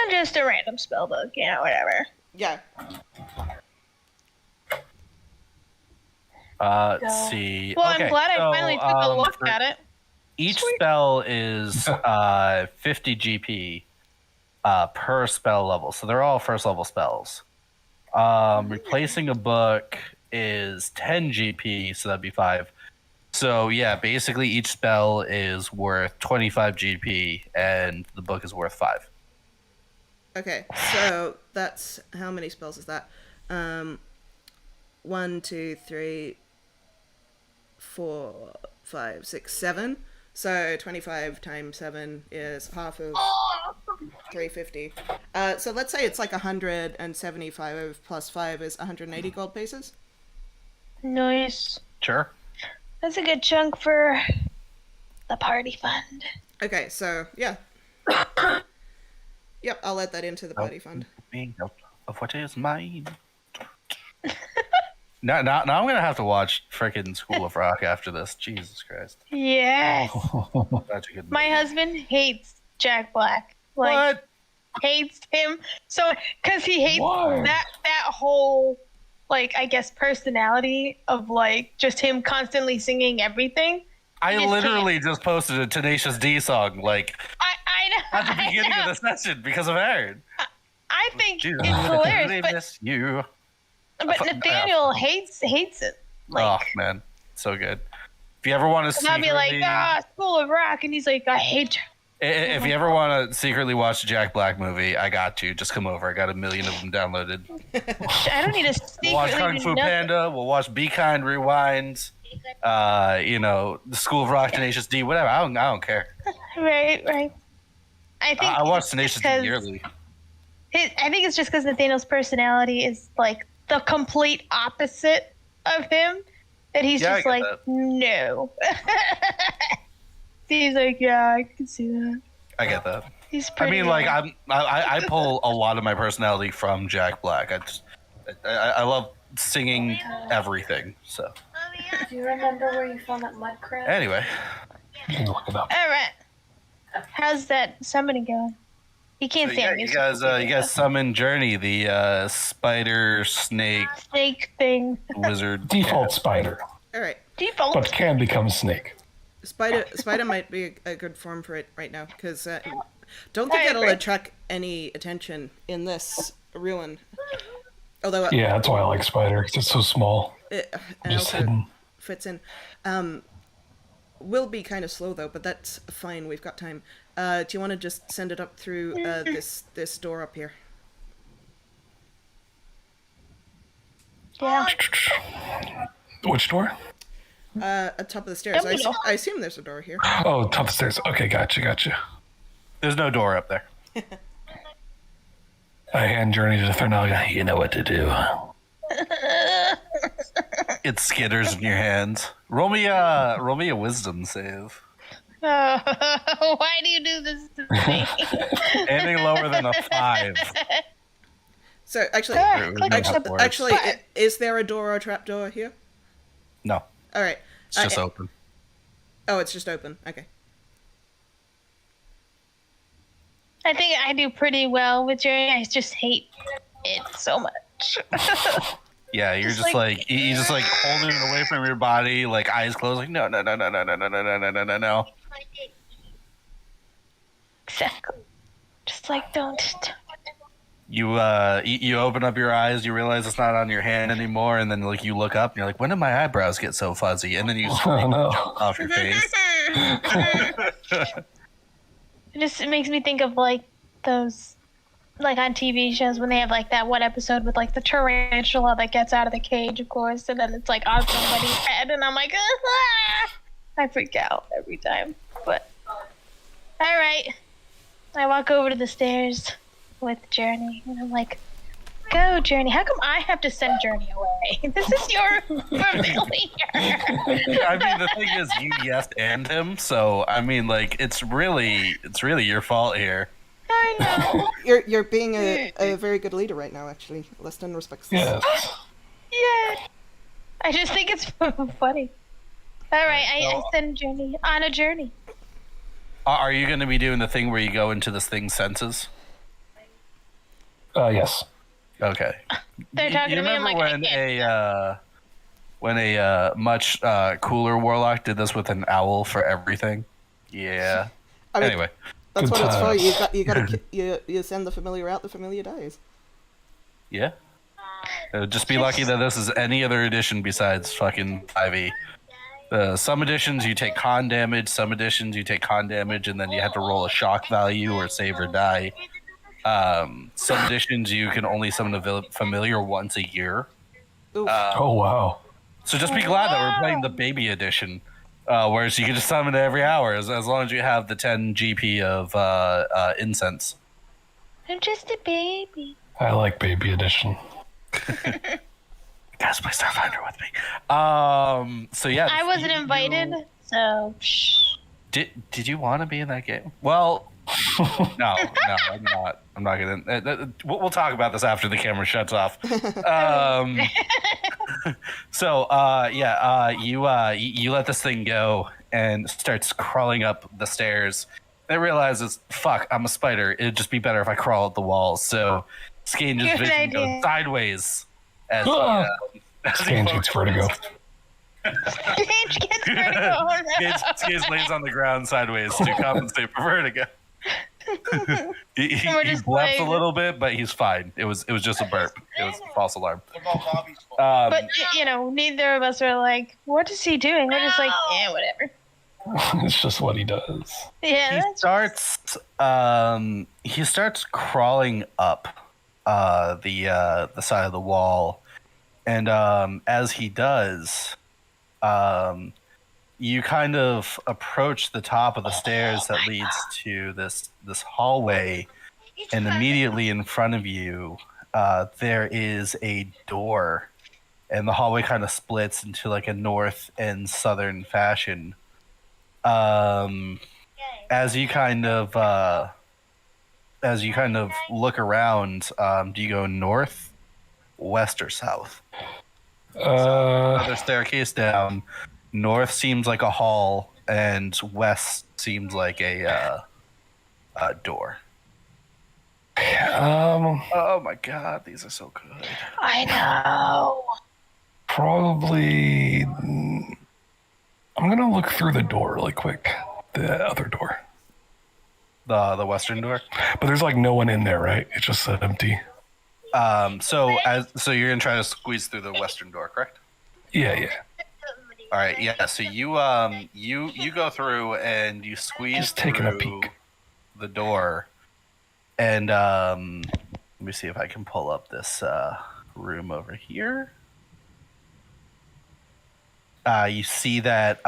Just a random spell book, whatever. Yeah. Let's see. Well, Okay, I'm glad I so, finally took a look for at it. Each spell is 50 GP per spell level, so they're all first level spells. Replacing a book is 10 GP, so that'd be 5. So yeah, basically each spell is worth 25 GP, and the book is worth 5. Okay, so that's how many spells is that? 1, 2, 3, 4, 5, 6, 7. So 25 times 7 is half of 350. So let's say it's like 175 plus 5 is 180 gold pieces. Nice. Sure. That's a good chunk for the party fund. Okay, so yeah. Yep, I'll add that into the party fund. Of what is mine. Now I'm gonna have to watch frickin' School of Rock after this. Jesus Christ. Yes. Such a good My movie. husband hates Jack Black. Like, What? hates him. So, because he hates Why? that whole, like, I guess, personality of, like, just him constantly singing everything. I just literally just posted a Tenacious D song, like, I know. at the I beginning know. of the session because of Aaron. I think Jesus, it's hilarious, I but miss you. Nathaniel hates it. Like, Oh, man. So good. If you ever want to and I'll be like, School of Rock, and he's like, I hate you. If you ever want to secretly watch a Jack Black movie, I got you. Just come over. I got 1 million of them downloaded. I don't need to We'll watch secretly Kung do Fu nothing. Panda. We'll watch Be Kind Rewind. The School of Rock, Tenacious D, whatever. I don't care. Right. I think I watch Tenacious D because yearly. I think it's just because Nathaniel's personality is like the complete opposite of him, that he's Yeah, I just get like, that. no. He's like, yeah, I can see that. I get that. He's I pretty. mean, like, I pull a lot of my personality from Jack Black. I love singing everything. So Do you remember where you found that mud crab? anyway, You can look it up. all right. How's that summoning going? He can't so say yeah, it. you guys summon Journey, the spider snake Snake thing. wizard. Default spider, All right, Default. but can become snake. Spider might be a good form for it right now because don't think I it'll agree. attract any attention in this ruin. Although Yeah, that's why I like spider, 'cause it's so small, it and just also hidden. fits in. Will be kind of slow though, but that's fine. We've got time. Do you want to just send it up through this door up here? Yeah. Which door? At top of the stairs. Dumbledore. I assume there's a door here. Oh, top of the stairs. Okay, gotcha. There's no door up there. I hand Journey to Thernalia. You know what to do. It skitters in your hands. Roll me a wisdom save. Why do you do this to me? Anything lower than a 5. So actually, Ah, click Actually- on the actually, button. is there a door or a trap door here? No, All right. it's just open. Oh, it's just open. Okay. I think I do pretty well with Journey. I just hate it so much. Yeah, you're Just just like- like you just like holding it away from your body, like eyes closed, like no. Exactly. Just like don't. You you open up your eyes, you realize it's not on your hand anymore, and then like you look up and you're like, when did my eyebrows get so fuzzy? And then you Oh scream no. off your face. It makes me think of like those, like on TV shows when they have like that one episode with like the tarantula that gets out of the cage, of course, and then it's like on somebody's head, and I'm like, ah! I freak out every time. But all right, I walk over to the stairs with Journey, and I'm like, go Journey. How come I have to send Journey away? This is your familiar. I mean, the thing is, you yesed and him, so I mean, like, it's really your fault here. I know. You're being a very good leader right now. Actually, Leston respects this. Yes. Yeah. I just think it's funny. All right, I send Journey on a journey. Are you going to be doing the thing where you go into this thing's senses? Yes. Okay. They're talking you to me. I'm remember like, I when can't. when a much cooler warlock did this with an owl for everything. Yeah. I mean, Anyway, that's Good what it's for. times. You gotta you send the familiar out, the familiar dies. yeah. Just be lucky that this is any other edition besides fucking 5e. Some editions you take con damage, some editions you take con damage, and then you have to roll a shock value or save or die. Some editions you can only summon a familiar once a year. Oof. Oh wow. So just be glad that we're playing the baby edition, whereas you can just summon it every hour as long as you have the 10 GP of incense. I'm just a baby. I like baby edition. Guys, play Starfinder with me. So yeah, I wasn't invited, so. Did you want to be in that game? Well, no, I'm not. I'm not gonna. We'll talk about this after the camera shuts off. You let this thing go and starts crawling up the stairs. It realizes, fuck, I'm a spider. It'd just be better if I crawl up the walls. So Skange's Good vision idea. goes sideways as Skange gets vertigo. Skange gets vertigo. Oh, no. Skange lays on the ground sideways to compensate for vertigo. he We're just bleps a playing. little bit, but he's fine. It was just a burp. It was a false alarm. But, neither of us are like, what is he doing? We're just like, yeah, whatever. It's just what he does. Yeah, He starts crawling up the side of the wall, and as he does, you kind of approach the top of the stairs that leads to this hallway, and immediately in front of you there is a door, and the hallway kind of splits into like a north and southern fashion. As you kind of look around, do you go north, west, or south? Another staircase down. North seems like a hall, and west seems like a door. Oh my god, these are so good. I know. Probably. I'm gonna look through the door really quick. The other door. The western door. But there's like no one in there, right? It's just empty. So you're gonna try to squeeze through the western door, correct? Yeah. All right, yeah. So you go through and you squeeze Just taking a through peek. the door, and let me see if I can pull up this room over here. You see that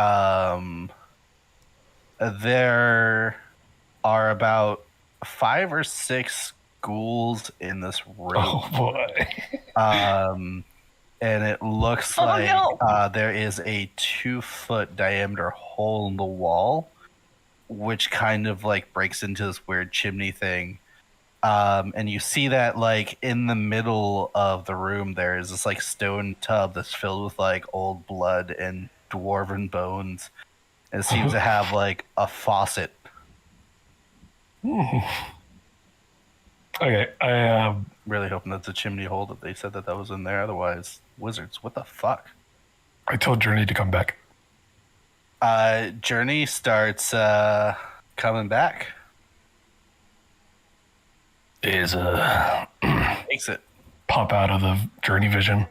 there are about 5 or 6 ghouls in this room. Oh boy. And it looks Oh, like no. there is a 2-foot diameter hole in the wall, which kind of like breaks into this weird chimney thing. And you see that like in the middle of the room there is this like stone tub that's filled with like old blood and dwarven bones. It seems to have like a faucet. Okay, I Really hoping that's a chimney hole that they said that was in there. Otherwise, wizards, what the fuck? told Journey to come back. Journey starts coming back. Is Makes it. pop out of the Journey vision,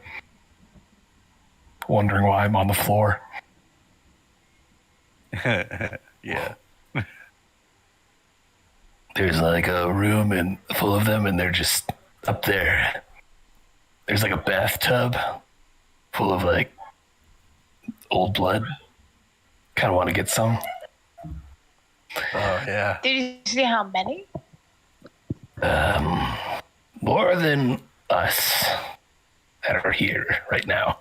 wondering why I'm on the floor. Yeah. There's like a room and full of them, and they're just up there. There's like a bathtub full of like old blood. Kind of want to get some. Oh yeah. Did you see how many? More than us that are here right now.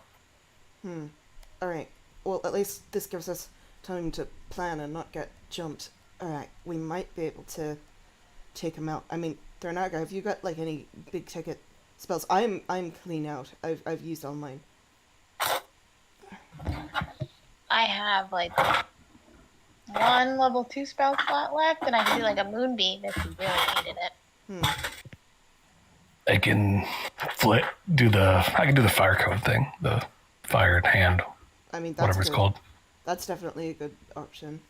All right. Well, at least this gives us time to plan and not get jumped. All right. We might be able to take them out. I mean, Thornaga, have you got like any big ticket spells? I'm clean out. I've used all mine. I have like one level 2 spell slot left, and I can do like a moonbeam if you really needed it. I can do the fire code thing, the fire in hand, I mean, that's whatever it's good. called. That's definitely a good option.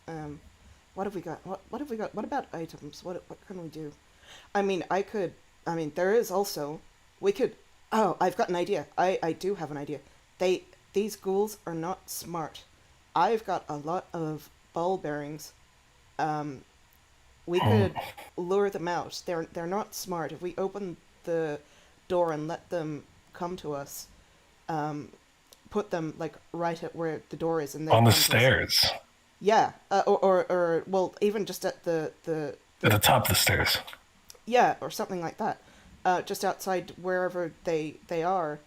What have we got? What have we got? What about items? What can we do? I mean, there is also. We could. Oh, I've got an idea. I do have an idea. These ghouls are not smart. I've got a lot of ball bearings. We could lure them out. They're not smart. If we open the door and let them come to us, put them like right at where the door is, and they On the come to us. stairs. Yeah, or well, even just at the At the top of the stairs. yeah, or something like that. Just outside wherever they are,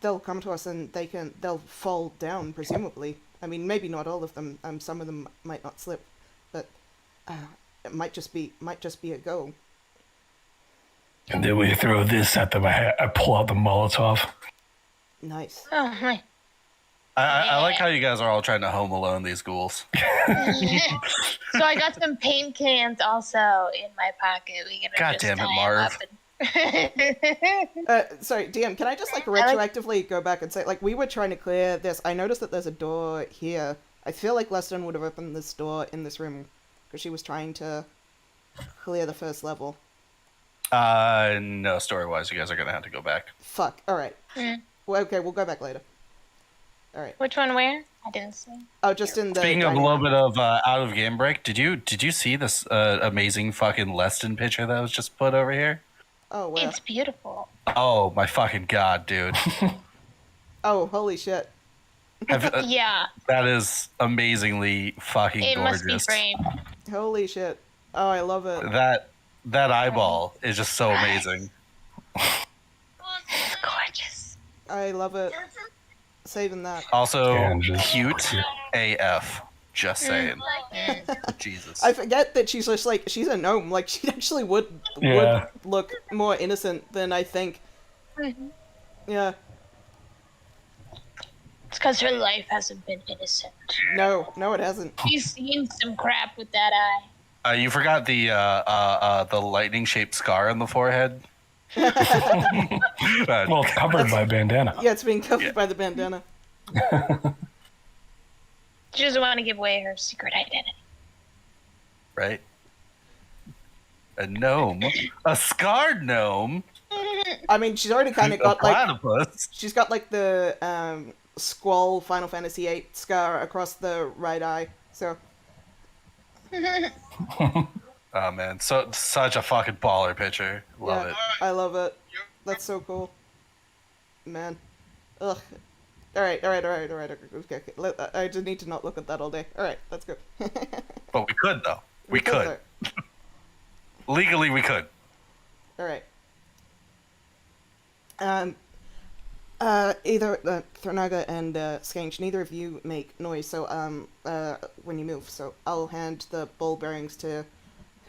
they'll come to us and they'll fall down presumably. I mean, maybe not all of them. Some of them might not slip, but it might just be a go. And then we throw this at them. I pull out the Molotov. Nice. Oh my. I like how you guys are all trying to home alone these ghouls. So I got some paint cans also in my pocket. We can God just damn it, tie 'em Marv. up and- Sorry, DM, can I just like retroactively go back and say, like, we were trying to clear this. I noticed that there's a door here. I feel like Leston would have opened this door in this room because she was trying to clear the first level. No, story-wise, you guys are gonna have to go back. Fuck. All right. Mm. Well, okay, we'll go back later. All right. Which one? Where? I didn't see. Oh, just in the. Speaking of a dining little room. bit of out of game break, did you see this amazing fucking Leston picture that was just put over here? Oh wow. It's beautiful. Oh my fucking god, dude! Oh, holy shit. Yeah, That is amazingly fucking it gorgeous. must be framed. Holy shit. Oh, I love it. That eyeball is just so amazing. It's gorgeous. I love it. Saving that. Also And just- cute AF. Just saying. Jesus. I forget that she's just like, she's a gnome. Like, she actually would Yeah. look more innocent than I think. Mhm. Yeah. It's because her life hasn't been innocent. No, it hasn't. She's seen some crap with that eye. You forgot the lightning shaped scar on the forehead. Well, covered by a bandana. Yeah, it's being covered Yeah. by the bandana. She doesn't want to give away her secret identity. Right? A gnome, a scarred gnome, I mean, she's already kind of a got like, platypus. she's got like the Squall Final Fantasy VIII scar across the right eye. So Oh man, so such a fucking baller picture. Love yeah, it. I love it. That's so cool, man. Ugh. All right. Okay. I just need to not look at that all day. All right, let's go. But we could though. We could. Legally, we could. All right. Either Thornaga and Skange, neither of you make noise. So when you move, so I'll hand the ball bearings to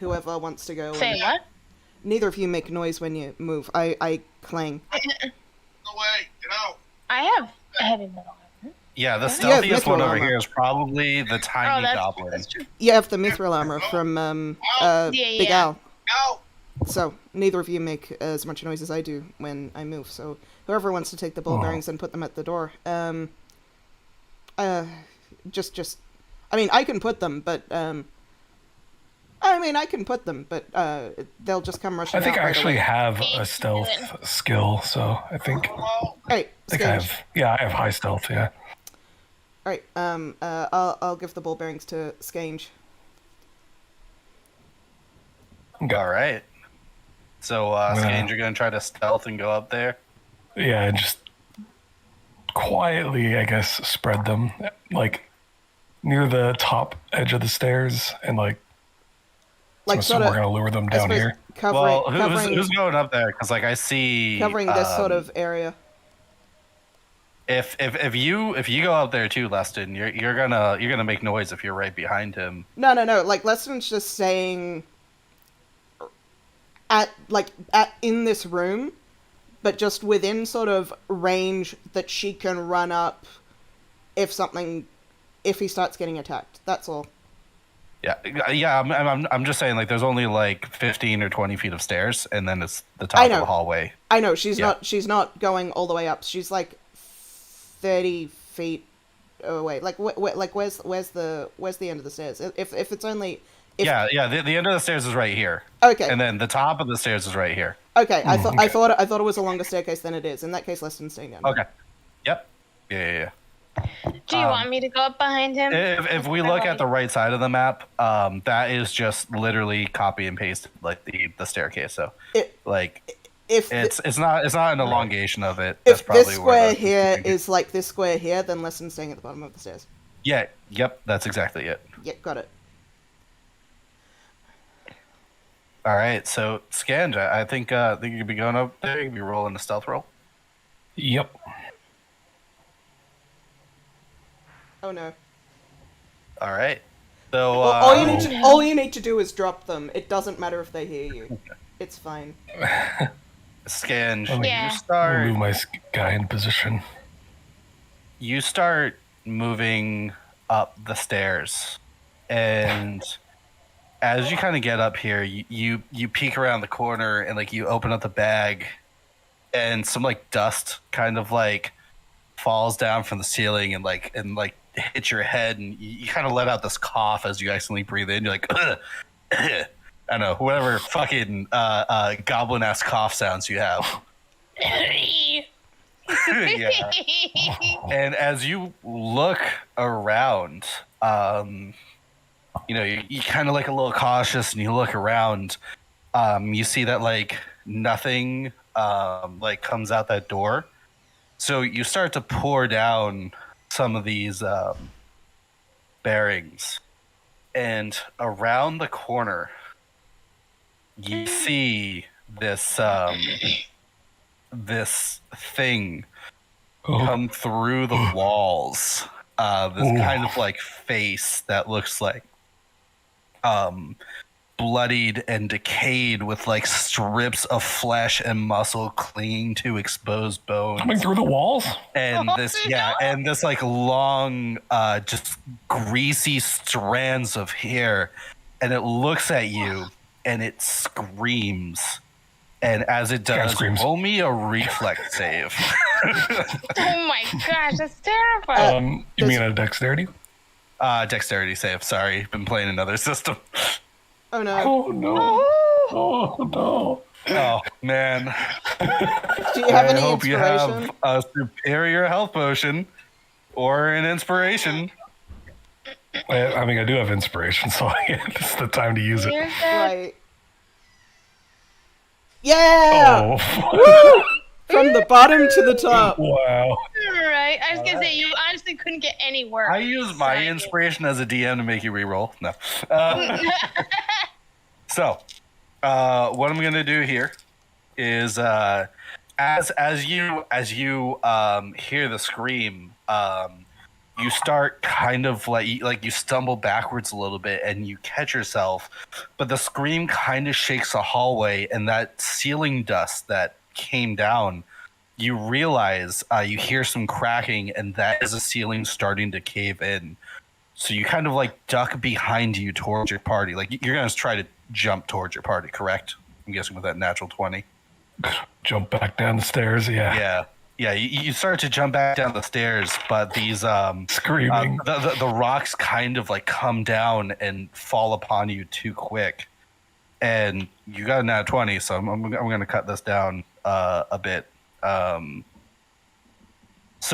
whoever wants to go. Say and- what? Neither of you make noise when you move. I clang. No way, get out. I have heavy metal. Yeah, the Yeah, stealthiest one mithril over armor. here is probably the Oh, tiny that's goblin. That's true. You have the mithril armor from Big Yeah. Al. Out. So neither of you make as much noise as I do when I move. So whoever wants to take the ball Oh. bearings and put them at the door, just, I mean, I can put them, but they'll just come rushing I think out I right actually away. have Yeah, a stealth skill, so I think Right, I have. Yeah, I have high stealth. Yeah. Right, I'll give the ball bearings to Skange. All right. So, Yeah. Skange, you're gonna try to stealth and go up there. Yeah, and just quietly, I guess, spread them like near the top edge of the stairs, and like Like so sort we're of, gonna lure them I down suppose, here. covering, Well, who's going up there? Because like I see covering this sort of area. If you go up there too, Leston, you're gonna make noise if you're right behind him. No. Like Leston's just saying, at in this room, but just within sort of range that she can run up if he starts getting attacked. That's all. Yeah. I'm just saying, like, there's only like 15 or 20 feet of stairs, and then it's the top I of know. the hallway. I know she's Yeah. not going all the way up. She's like 30 feet away. Like, where's the end of the stairs? If it's only... Yeah, the end of the stairs is right here. Okay. And then the top of the stairs is right here. Okay, I thought it was a longer staircase than it is. In that case, Leston's staying down. Okay. Yep. Yeah. Do you want me to go up behind him? If we look at the right side of the map, that is just literally copy and paste like the staircase. So it's not an elongation of it. That's If probably this square where here is like this square here, then Leston's staying at the bottom of the stairs. Yeah. Yep. That's exactly it. Yep, got it. All right. So Scanja, I think you could be going up there. You could be rolling a stealth roll. Yep. Oh no. All right. So All you need to do is drop them. It doesn't matter if they hear you. It's fine. Scange, Yeah. you start. Move my guy in position. You start moving up the stairs, and as you kind of get up here, you peek around the corner and like you open up the bag, and some like dust kind of like falls down from the ceiling and hits your head, and you kind of let out this cough as you accidentally breathe in. You're like, ugh. I don't know, whatever fucking goblin-ass cough sounds you have. Yeah. And as you look around, you kind of like a little cautious, and you look around. You see that like nothing like comes out that door. So you start to pour down some of these bearings, and around the corner, you see this this thing come through the walls. This kind of like face that looks like bloodied and decayed, with like strips of flesh and muscle clinging to exposed bones. Coming through the walls? And this like long, just greasy strands of hair, and it looks at you and it screams. And as it does, roll me a reflex save. Oh my gosh, that's terrifying. You mean a dexterity? Dexterity save. Sorry, been playing another system. Oh no. Oh no. Oh no. Oh man. Do you have any I hope you inspiration? have a superior health potion or an inspiration. I mean, I do have inspiration, so it's the time to use it. Here's that. Right. Yeah! Oh. From the bottom to the top. Wow. Right. I was gonna say you honestly couldn't get any worse. I use my inspiration as a DM to make you reroll. No. So, what I'm gonna do here is, as you hear the scream, you start kind of like you stumble backwards a little bit and you catch yourself, but the scream kind of shakes the hallway, and that ceiling dust that came down, you realize you hear some cracking, and that is the ceiling starting to cave in. So you kind of like duck behind you towards your party. Like you're gonna try to jump towards your party, correct? I'm guessing with that natural 20. Jump back down the stairs, yeah. Yeah, you start to jump back down the stairs, but these Screaming. the rocks kind of like come down and fall upon you too quick, and you got a nat 20, so I'm going to cut this down a bit.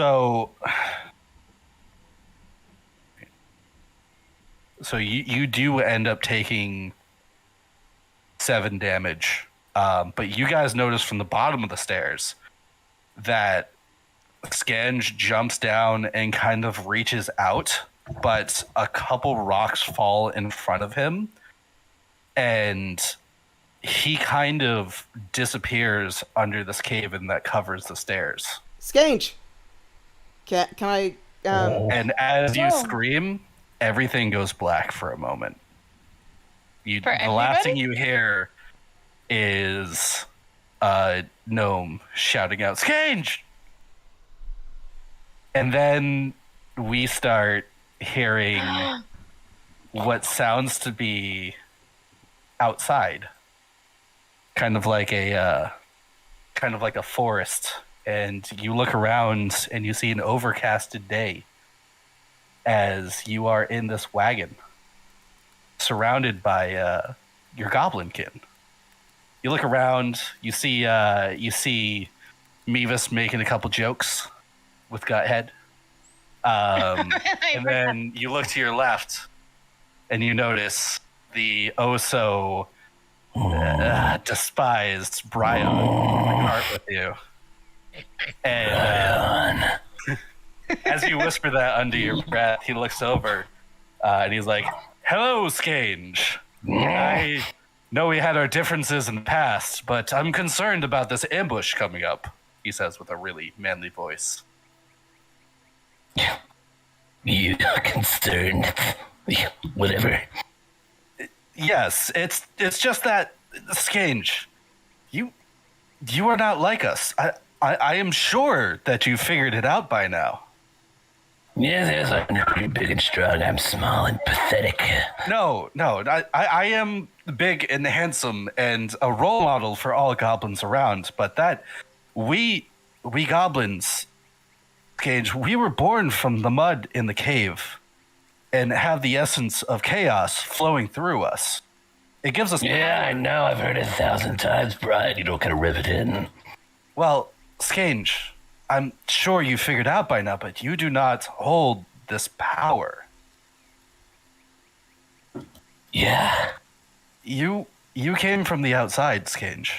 So you do end up taking 7 damage, but you guys notice from the bottom of the stairs that Scange jumps down and kind of reaches out, but a couple rocks fall in front of him, and he kind of disappears under this cave-in that covers the stairs. Scange! Can I... And as you scream, everything goes black for a moment. The last thing you hear is gnome shouting out, "Scange!" And then we start hearing what sounds to be outside, kind of like a forest and you look around and you see an overcasted day as you are in this wagon surrounded by your goblin kin. You look around, you see Mevis making a couple jokes with Guthead. And then you look to your left and you notice the despised Brian in the cart with you. And as you whisper that under your breath, he looks over and he's like, "Hello, Skange. I know we had our differences in the past, but I'm concerned about this ambush coming up," he says with a really manly voice. You are concerned? Whatever. Yes, it's just that, Skange, you are not like us. I am sure that you figured it out by now. Yes, I'm pretty big and strong. I'm small and pathetic. No, I am big and handsome and a role model for all goblins around, but that we goblins, Skange, we were born from the mud in the cave and have the essence of chaos flowing through us. It gives us Yeah, power. I know. I've heard it 1,000 times, Brian. You don't kind of rip it in. Well, Skange, I'm sure you figured out by now, but you do not hold this power. Yeah. You came from the outside, Skange.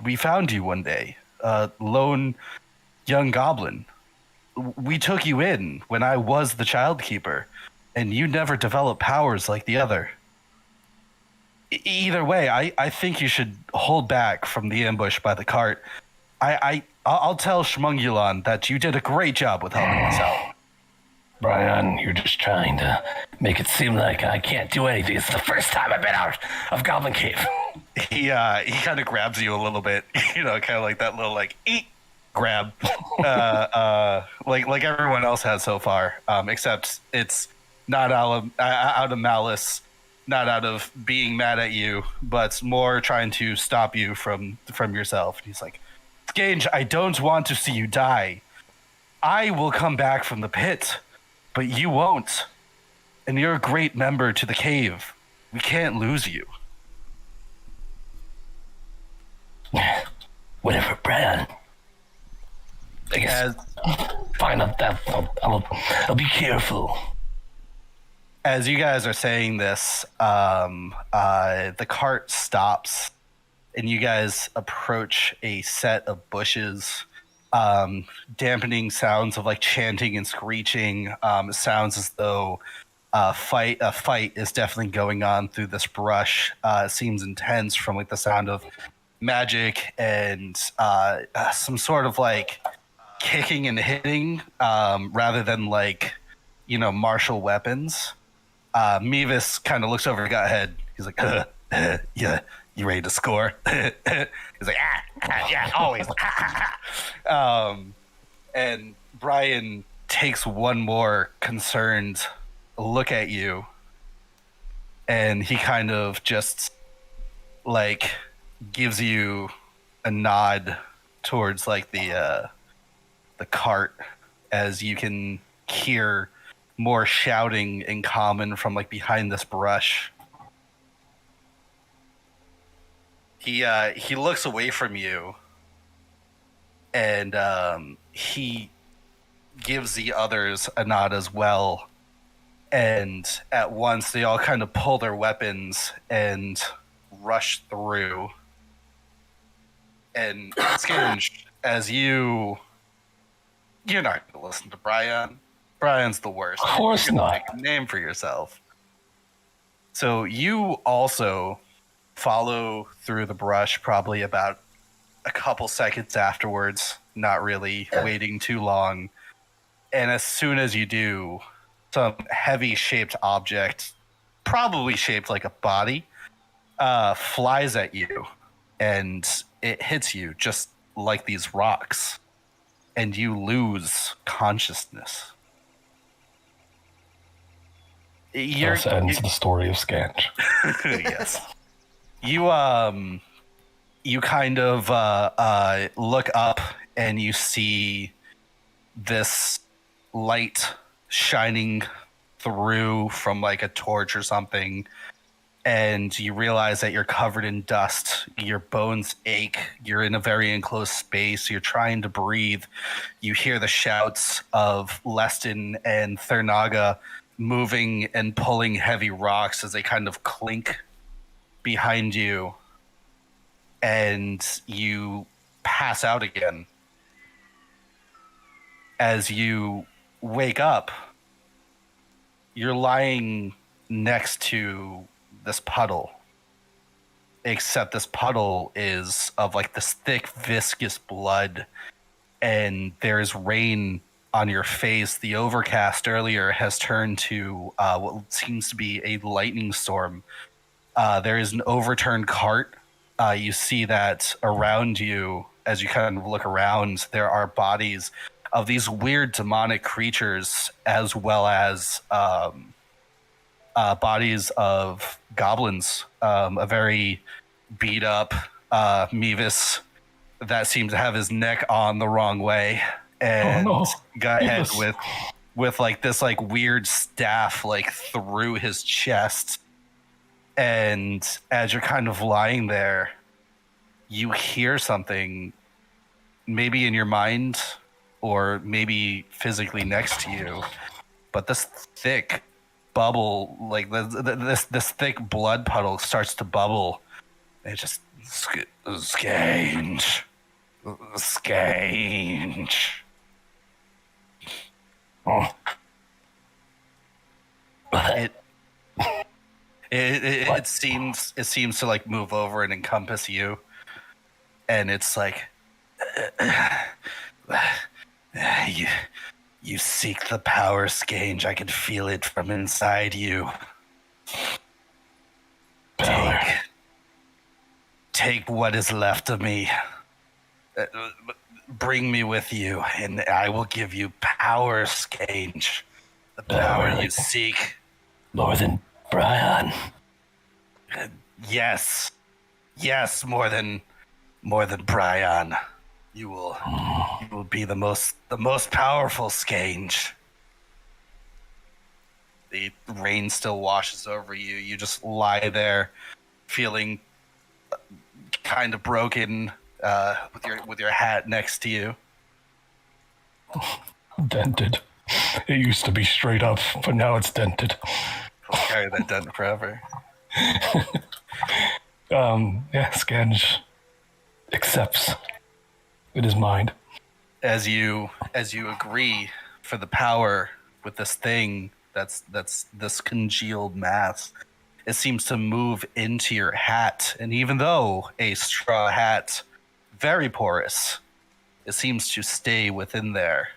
We found you one day, a lone young goblin. We took you in when I was the child keeper, and you never developed powers like the other. Either way, I think you should hold back from the ambush by the cart. I'll tell Shmungulon that you did a great job with helping us out. Brian, you're just trying to make it seem like I can't do anything. It's the first time I've been out of Goblin Cave. He kind of grabs you a little bit, kind of like that little eat grab, like everyone else has so far, except it's not out of malice, not out of being mad at you, but more trying to stop you from yourself. He's like, "Skange, I don't want to see you die. I will come back from the pit, but you won't. And you're a great member to the cave. We can't lose you." Whatever, Brian. I guess fine. I'll be careful. As you guys are saying this, the cart stops, and you guys approach a set of bushes, dampening sounds of chanting and screeching. Sounds as though a fight is definitely going on through this brush. It seems intense from the sound of magic and some sort of kicking and hitting, rather than martial weapons. Mevis kind of looks over at Guthead. He's like, "Yeah, you ready to score?" He's like, "Yeah, always." And Brian takes one more concerned look at you, and he kind of just gives you a nod towards the cart, as you can hear more shouting in common from behind this brush. He looks away from you, and he gives the others a nod as well. And at once, they all kind of pull their weapons and rush through. And Skinge, as you're not going to listen to Brian. Brian's the worst. Of course You're gonna not. make a name for yourself. So you also follow through the brush, probably about a couple seconds afterwards, not really waiting too long. And as soon as you do, some heavy shaped object, probably shaped like a body, flies at you, and it hits you just like these rocks, and you lose consciousness. This ends the story of Skange. Yes. You kind of look up and you see this light shining through from like a torch or something, and you realize that you're covered in dust. Your bones ache. You're in a very enclosed space. You're trying to breathe. You hear the shouts of Leston and Thurnaga moving and pulling heavy rocks as they kind of clink behind you, and you pass out again. As you wake up, you're lying next to this puddle, except this puddle is of like this thick viscous blood, and there's rain on your face. The overcast earlier has turned to what seems to be a lightning storm. There is an overturned cart. You see that around you, as you kind of look around, there are bodies of these weird demonic creatures, as well as bodies of goblins. A very beat up Mevis that seems to have his neck on the wrong way, and got hit with like this like weird staff like through his chest. And as you're kind of lying there, you hear something, maybe in your mind or maybe physically next to you, but this thick bubble, like this thick blood puddle starts to bubble. It's just strange. Oh. It seems to like move over and encompass you, and it's like you seek the power, Skange. I can feel it from inside you. Take what is left of me. Bring me with you, and I will give you power, Skange. The power you seek. More than Brian. Yes, more than Brian. You will be the most powerful, Skange. The rain still washes over you. You just lie there, feeling kind of broken, with your hat next to you. Dented. It used to be straight up, but now it's dented. I'll carry that dent forever. Skange accepts. It is mine. As you agree for the power with this thing that's this congealed mass, it seems to move into your hat, and even though a straw hat, very porous, it seems to stay within there.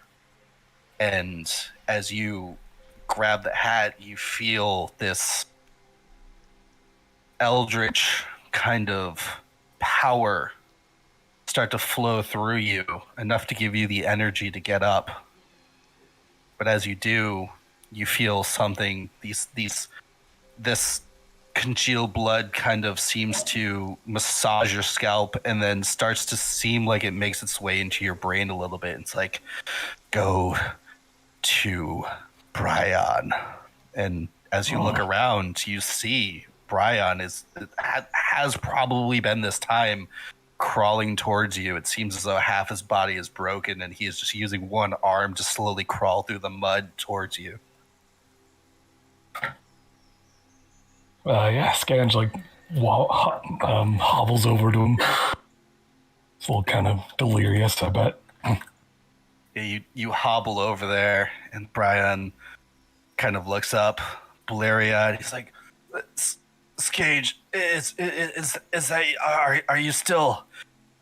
And as you grab the hat, you feel this eldritch kind of power start to flow through you, enough to give you the energy to get up. But as you do, you feel something, this congealed blood kind of seems to massage your scalp, and then starts to seem like it makes its way into your brain a little bit. It's like, go to Brian. And as you look around, you see Brian has probably been this time crawling towards you. It seems as though half his body is broken, and he is just using one arm to slowly crawl through the mud towards you. Skange like hobbles over to him. It's a little kind of delirious, I bet. Yeah, you hobble over there, and Brian kind of looks up, bleary-eyed. He's like, "Skange, is that? Are you still?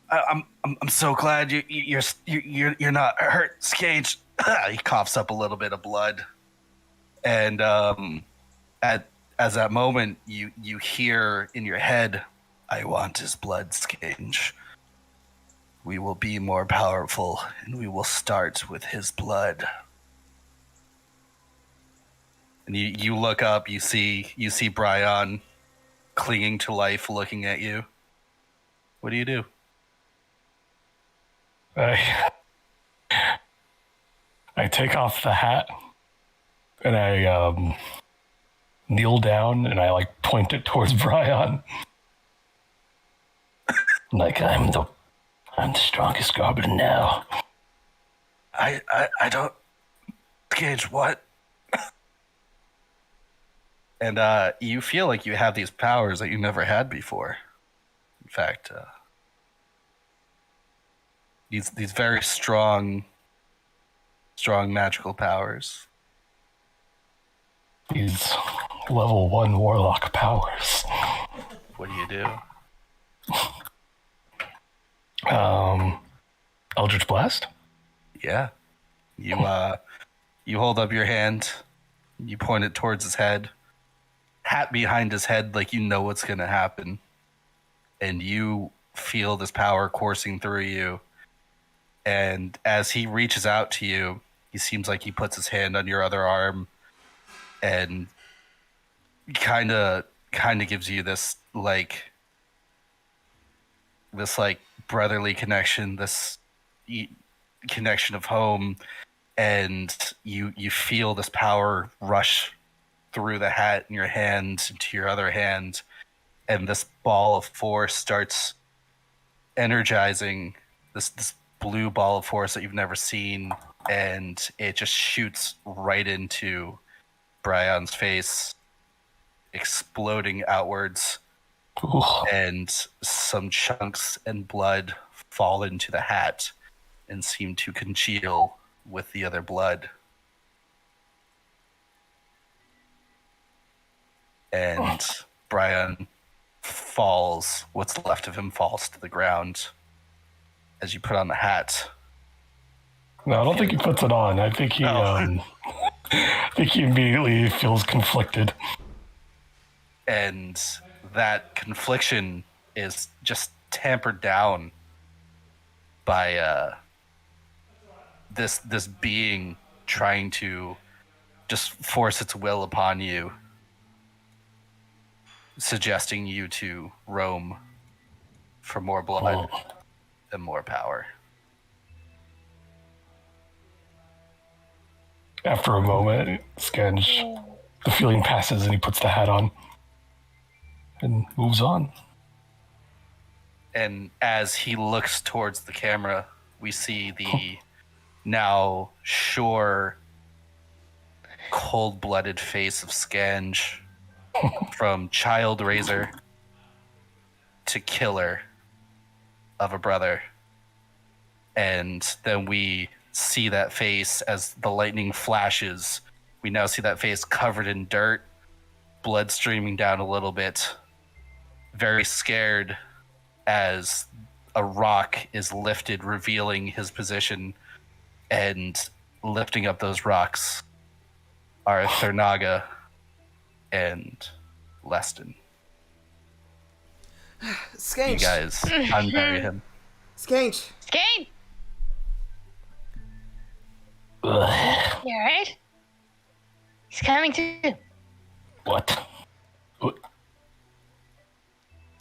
I'm so glad you're not hurt, Skange." He coughs up a little bit of blood, and as that moment, you hear in your head, "I want his blood, Skange. We will be more powerful, and we will start with his blood." And you look up, you see Brian clinging to life, looking at you. What do you do? I take off the hat and I kneel down and I like point it towards Brian. Like I'm the strongest goblin now. I don't gauge what. And you feel like you have these powers that you never had before. In fact, these very strong magical powers. These level 1 warlock powers. What do you do? Eldritch Blast? Yeah, you hold up your hand, you point it towards his head, hat behind his head, like you know what's gonna happen, and you feel this power coursing through you. And as he reaches out to you, he seems like he puts his hand on your other arm, and kind of gives you this brotherly connection, this connection of home, and you feel this power rush through the hat in your hand into your other hand, and this ball of force starts energizing, this blue ball of force that you've never seen, and it just shoots right into Brian's face, exploding outwards. Ooh. And some chunks and blood fall into the hat and seem to congeal with the other blood. And Brian falls, what's left of him falls to the ground as you put on the hat. No, I don't think he puts it on. I think he I think he immediately feels conflicted. And that confliction is just tampered down by this being trying to just force its will upon you, suggesting you to roam for more blood and more power. After a moment, Skenge, the feeling passes and he puts the hat on and moves on. And as he looks towards the camera, we see the now sure, cold-blooded face of Skenge, from child raiser to killer of a brother. And then we see that face as the lightning flashes. We now see that face covered in dirt, blood streaming down a little bit, very scared as a rock is lifted, revealing his position, and lifting up those rocks are Thurnaga and Leston. Skange. You guys unbury him. Skange. Skane! Ugh. You alright? He's coming too. What?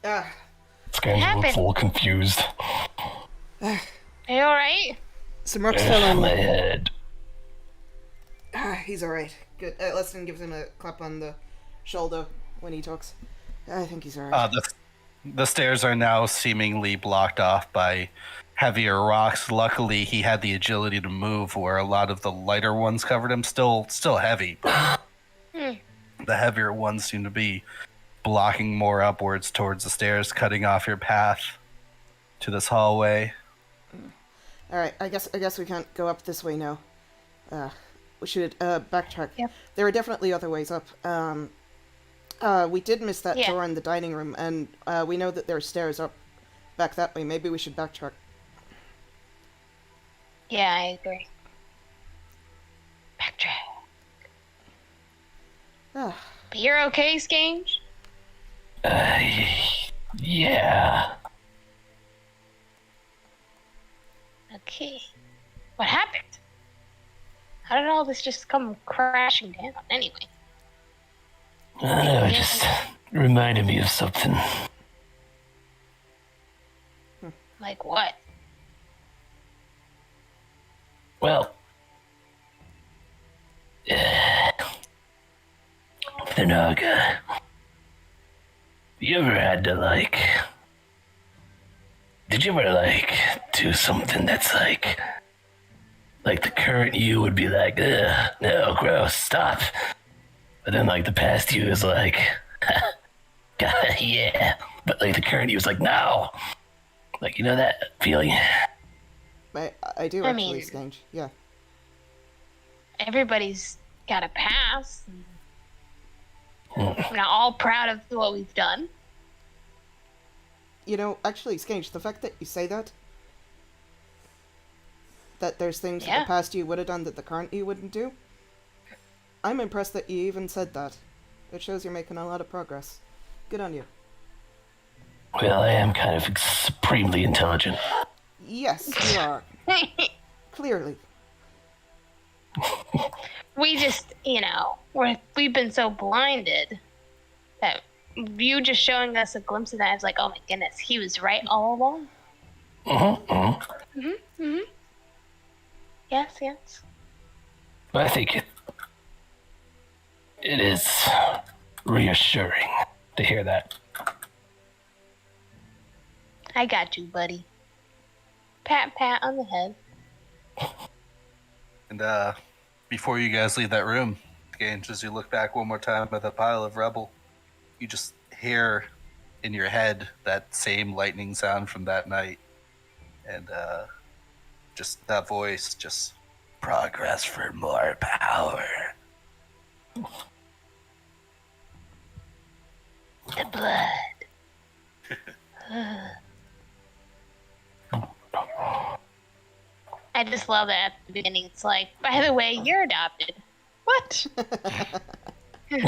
Ah, Skenge looks happened? a little confused. Are you alright? some rocks fell on My me. head. Ah, he's alright. Good. Leston gives him a clap on the shoulder when he talks. I think he's alright. The stairs are now seemingly blocked off by heavier rocks. Luckily, he had the agility to move, where a lot of the lighter ones covered him. Still heavy, but the heavier ones seem to be blocking more upwards towards the stairs, cutting off your path to this hallway. Alright, I guess we can't go up this way now. We should backtrack. Yep. There are definitely other ways up. We did miss that Yeah. door in the dining room, and we know that there are stairs up back that way. Maybe we should backtrack. Yeah, I agree. Backtrack. Ah, But you're okay, Skange? Yeah. Okay. What happened? How did all this just come crashing down anyway? I don't know, it just reminded me of something. Like what? the Naga, you ever had to, like... Did you ever, like, do something that's, like the current you would be like, ugh, no, gross, stop. But then, like, the past you is like, God, yeah. But, like, the current you is like, no. Like, you know that feeling? I do I actually, mean- Skange. Yeah. Everybody's got a pass. We're not all proud of what we've done. You know, actually, Skange, the fact that you say that there's things that Yeah. the past you would have done that the current you wouldn't do, I'm impressed that you even said that. It shows you're making a lot of progress. Good on you. Well, I am kind of supremely intelligent. Yes, you are. Clearly. We just, we've been so blinded that you just showing us a glimpse of that is like, oh my goodness, he was right all along. Yes. But I think it is reassuring to hear that. I got you, buddy. Pat on the head. And before you guys leave that room, Gange, as you look back one more time at the pile of rubble, you just hear in your head that same lightning sound from that night. And just that voice, just progress for more power. The blood. I just love that at the beginning. It's like, by the way, you're adopted. What? This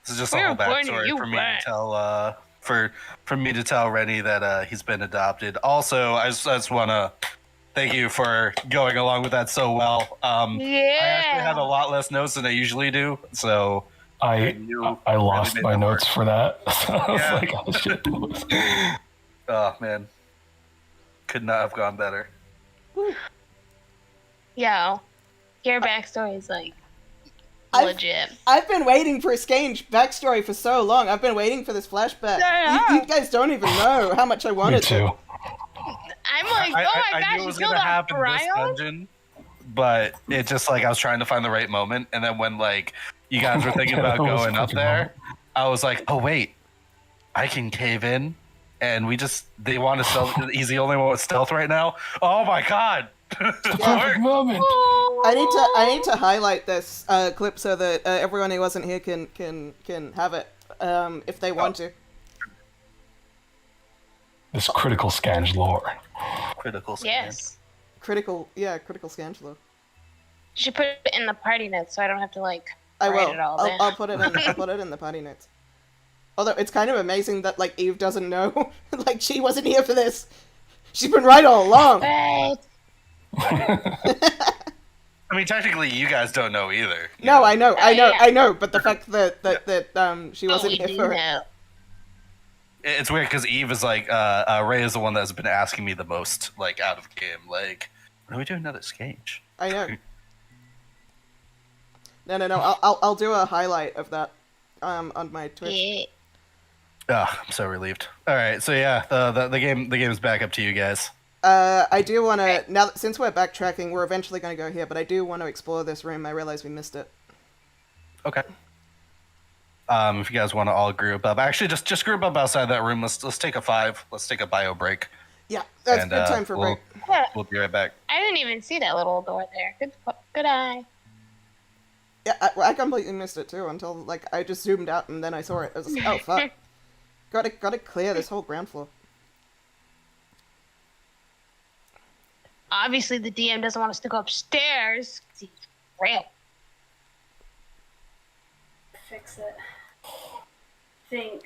is just a We whole were born here, backstory you for me weren't. to tell for me to tell Rennie that he's been adopted. Also, I just want to thank you for going along with that so well. I actually had a Yeah. lot less notes than I usually do, so I lost made my that notes work. for that. So I was Yeah. like, oh shit. oh man, could not have gone better. Yo, your backstory is like I've- legit. I've been waiting for Skange backstory for so long. I've been waiting for this flashback. Yeah. You guys don't even know how much I Me wanted too. to. I'm like, oh my I gosh, knew it you was killed gonna off happen this Brian? dungeon, but it just like I was trying to find the right moment, and then when like you guys were thinking Yeah, about that was going up fucking there, I was like, oh wait, I can cave in, and they want to stealth. He's the only one with stealth right now. Oh my god! Perfect moment. I need to highlight this clip so that everyone who wasn't here can have it if they want to. This critical Skange lore. Critical scan. Yes. Critical Scangelo. You should put it in the party notes so I don't have to like I write will. it all down. I'll put it in. I'll put it in the party notes. Although it's kind of amazing that like Eve doesn't know, like she wasn't here for this. She's been right all along. But I mean, technically, you guys don't know either. you No, know? I know. yeah. I know. But the fact that she but wasn't we here do for. know. It's weird because Eve is like Ray is the one that's been asking me the most, like out of game. Like, when are we doing another Skange? I know. No. I'll do a highlight of that on my Twitch. Yeah. Oh, I'm so relieved. All right, so yeah, the game's back up to you guys. I do want to now since we're backtracking, we're eventually going to go here, but I do want to explore this room. I realize we missed it. Okay. If you guys want to all group up, actually, just group up outside that room. Let's take a 5. Let's take a bio break. Yeah, that's And, good time for a break. Yeah. We'll be right back. I didn't even see that little door there. Good eye. Yeah, I completely missed it too until like I just zoomed out and then I saw it. I was like, oh fuck. Gotta clear this whole ground floor. Obviously, the DM doesn't want us to go upstairs 'cause he's real. Fix it. Think,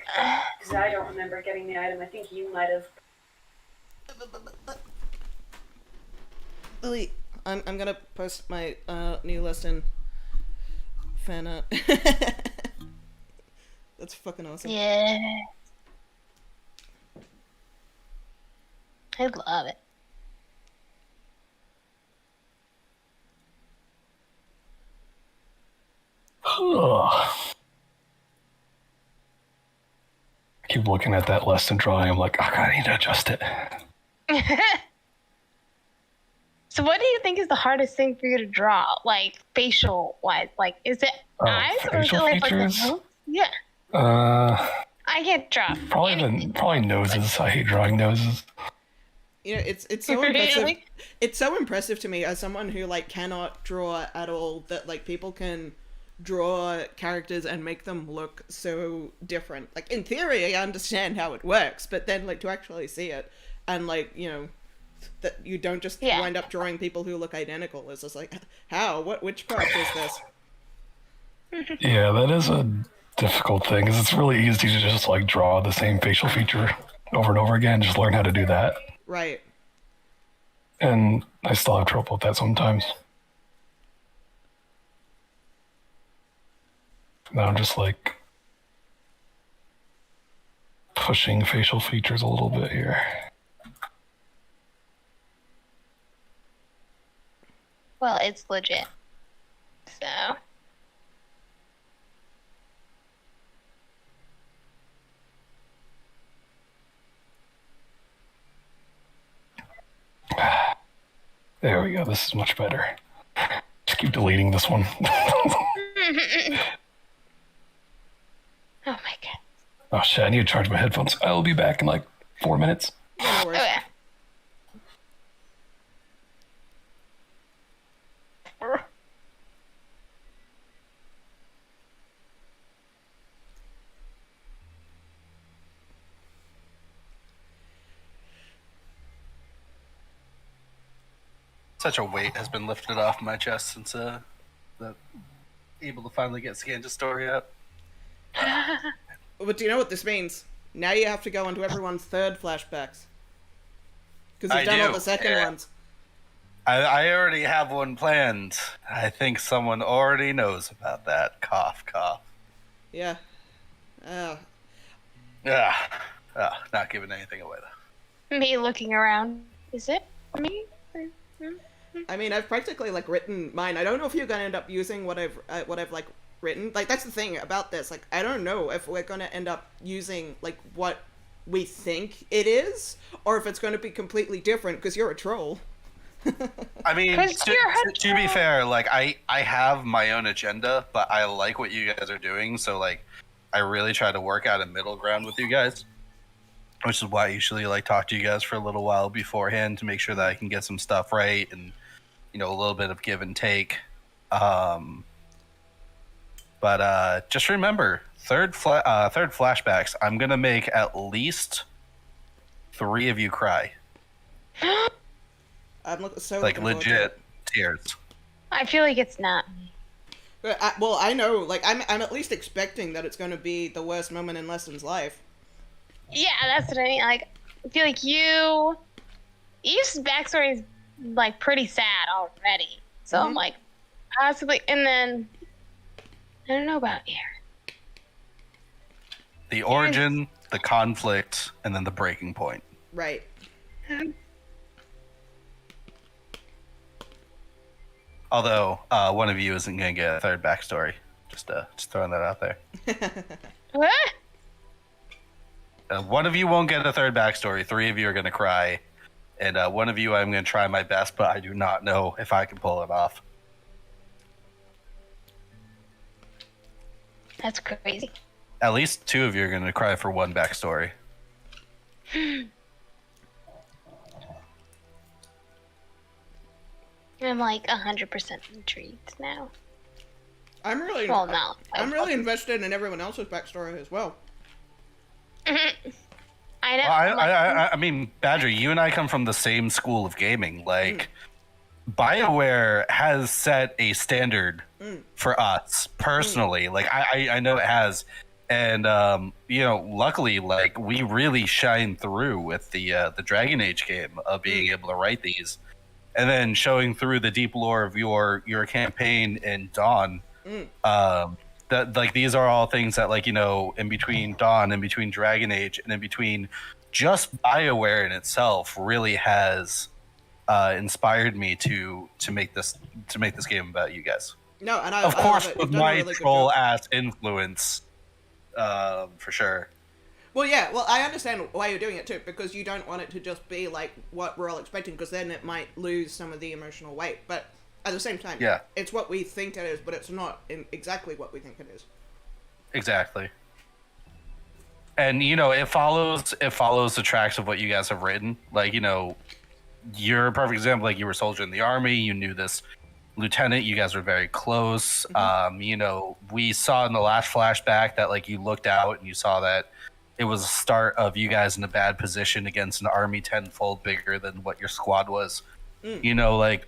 because I don't remember getting the item. I think you might have. Lily, I'm gonna post my new lesson fan art. That's fucking awesome. Yeah. I love it. Ugh. I keep looking at that lesson drawing. I'm like, oh god, I need to adjust it. So what do you think is the hardest thing for you to draw, like facial wise? Like, is it eyes or is it facial like the features? nose? Yeah, I can't draw. Probably noses. I hate drawing noses. You know, it's so Really? impressive. It's so impressive to me as someone who like cannot draw at all that like people can draw characters and make them look so different. Like in theory, I understand how it works, but then like to actually see it and like that you don't just Yeah. wind up drawing people who look identical is just like how which part is this? Yeah, that is a difficult thing because it's really easy to just like draw the same facial feature over and over again. Just learn how to do that, Right. and I still have trouble with that sometimes. Now I'm just like pushing facial features a little bit here. Well, it's legit. So. There we go. This is much better. Just keep deleting this one. Oh my god. Oh shit, I need to charge my headphones. I'll be back in like 4 minutes. Yeah, no worries. Okay. Such a weight has been lifted off my chest since able to finally get Scanda's story out. But do you know what this means? Now you have to go into everyone's third flashbacks. Because you've I done all do, the second yeah. ones. I already have one planned. I think someone already knows about that. Cough, cough. Yeah. Yeah. Not giving anything away though. Me looking around. Is it me? I mean, I've practically like written mine. I don't know if you're gonna end up using what I've like written. Like that's the thing about this. Like I don't know if we're gonna end up using like what we think it is, or if it's gonna be completely different because you're a troll. I mean, 'Cause you're a to be fair, like I have my own agenda, but I like what you guys are doing, so like I really try to work out a middle ground with you guys, which is why I usually like talk to you guys for a little while beforehand to make sure that I can get some stuff right and a little bit of give and take. But just remember, third flashbacks. I'm gonna make at least 3 of you cry, I'm so like looking forward to it. legit tears. I feel like it's not. But well, I know. Like I'm at least expecting that it's gonna be the worst moment in Leston's life. Yeah, that's what I mean. Like, I feel like Eve's backstory is like pretty sad already. So I'm like, possibly, and then I don't know about here. The origin, the conflict, and then the breaking point. Right. Although one of you isn't going to get a third backstory. Just throwing that out there. What? One of you won't get a third backstory. 3 of you are going to cry. And one of you, I'm going to try my best, but I do not know if I can pull it off. That's crazy. At least 2 of you are going to cry for one backstory. I'm like 100% intrigued now. I'm really. Well, no. I'm really invested in everyone else's backstory as well. I know. Well, I mean, Badger, you and I come from the same school of gaming. Like, BioWare has set a standard for us personally. Like, I know it has. And, luckily, like, we really shine through with the Dragon Age game of being able to write these. And then showing through the deep lore of your campaign in Dawn. That like these are all things that like in between Dawn, in between Dragon Age, and in between just BioWare in itself really has inspired me to make this game about you guys. No, and Of I course, love it. with You've done a my really good job. troll ass influence, for sure. Well, yeah, well, I understand why you're doing it too, because you don't want it to just be like what we're all expecting, because then it might lose some of the emotional weight. But at the same time, Yeah. it's what we think it is, but it's not exactly what we think it is. Exactly. And it follows the tracks of what you guys have written. Like, you're a perfect example. Like, you were a soldier in the army, you knew this lieutenant, you guys were very close. We saw in the last flashback that like you looked out and you saw that it was the start of you guys in a bad position against an army tenfold bigger than what your squad was. Like,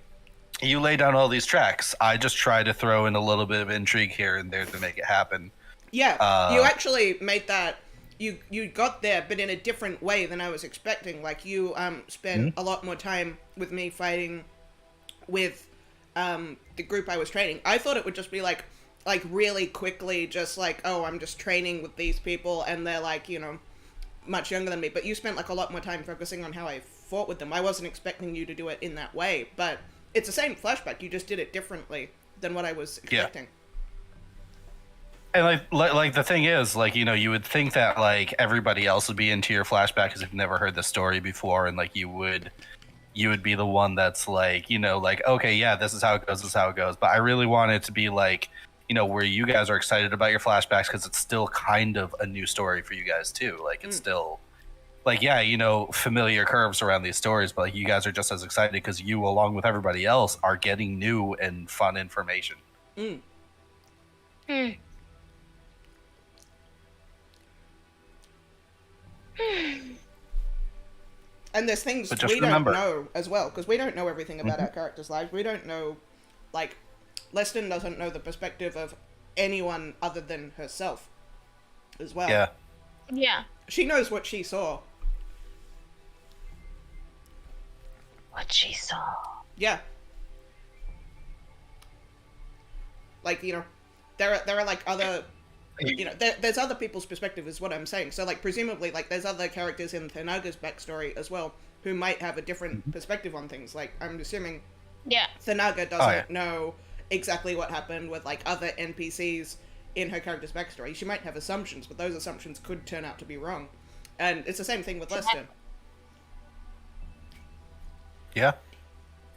you lay down all these tracks. I just try to throw in a little bit of intrigue here and there to make it happen. Yeah, you actually made that. You got there, but in a different way than I was expecting. Like, you spent a lot more time with me fighting with the group I was training. I thought it would just be like really quickly, just like, oh, I'm just training with these people, and they're like, much younger than me. But you spent like a lot more time focusing on how I fought with them. I wasn't expecting you to do it in that way, but it's the same flashback. You just did it differently than what I was expecting. And like the thing is, like, you would think that like everybody else would be into your flashback because they've never heard the story before, and like you would be the one that's like, like, okay, yeah, this is how it goes, this is how it goes. But I really want it to be like, where you guys are excited about your flashbacks because it's still kind of a new story for you guys too. Like, it's still like, yeah, familiar curves around these stories, but like you guys are just as excited because you, along with everybody else, are getting new and fun information. And there's things we don't know as well, because we don't know everything about our characters' lives. We don't know, like, Leston doesn't know the perspective of anyone other than herself as well. Yeah. Yeah. She knows what she saw. What she saw. Yeah. Like, there are like other, there's other people's perspective is what I'm saying. So like, presumably, like, there's other characters in Thanaga's backstory as well who might have a different perspective on things. Like, I'm assuming Thanaga doesn't know exactly what happened with like other NPCs in her character's backstory. She might have assumptions, but those assumptions could turn out to be wrong. And it's the same thing with Leston. Yeah.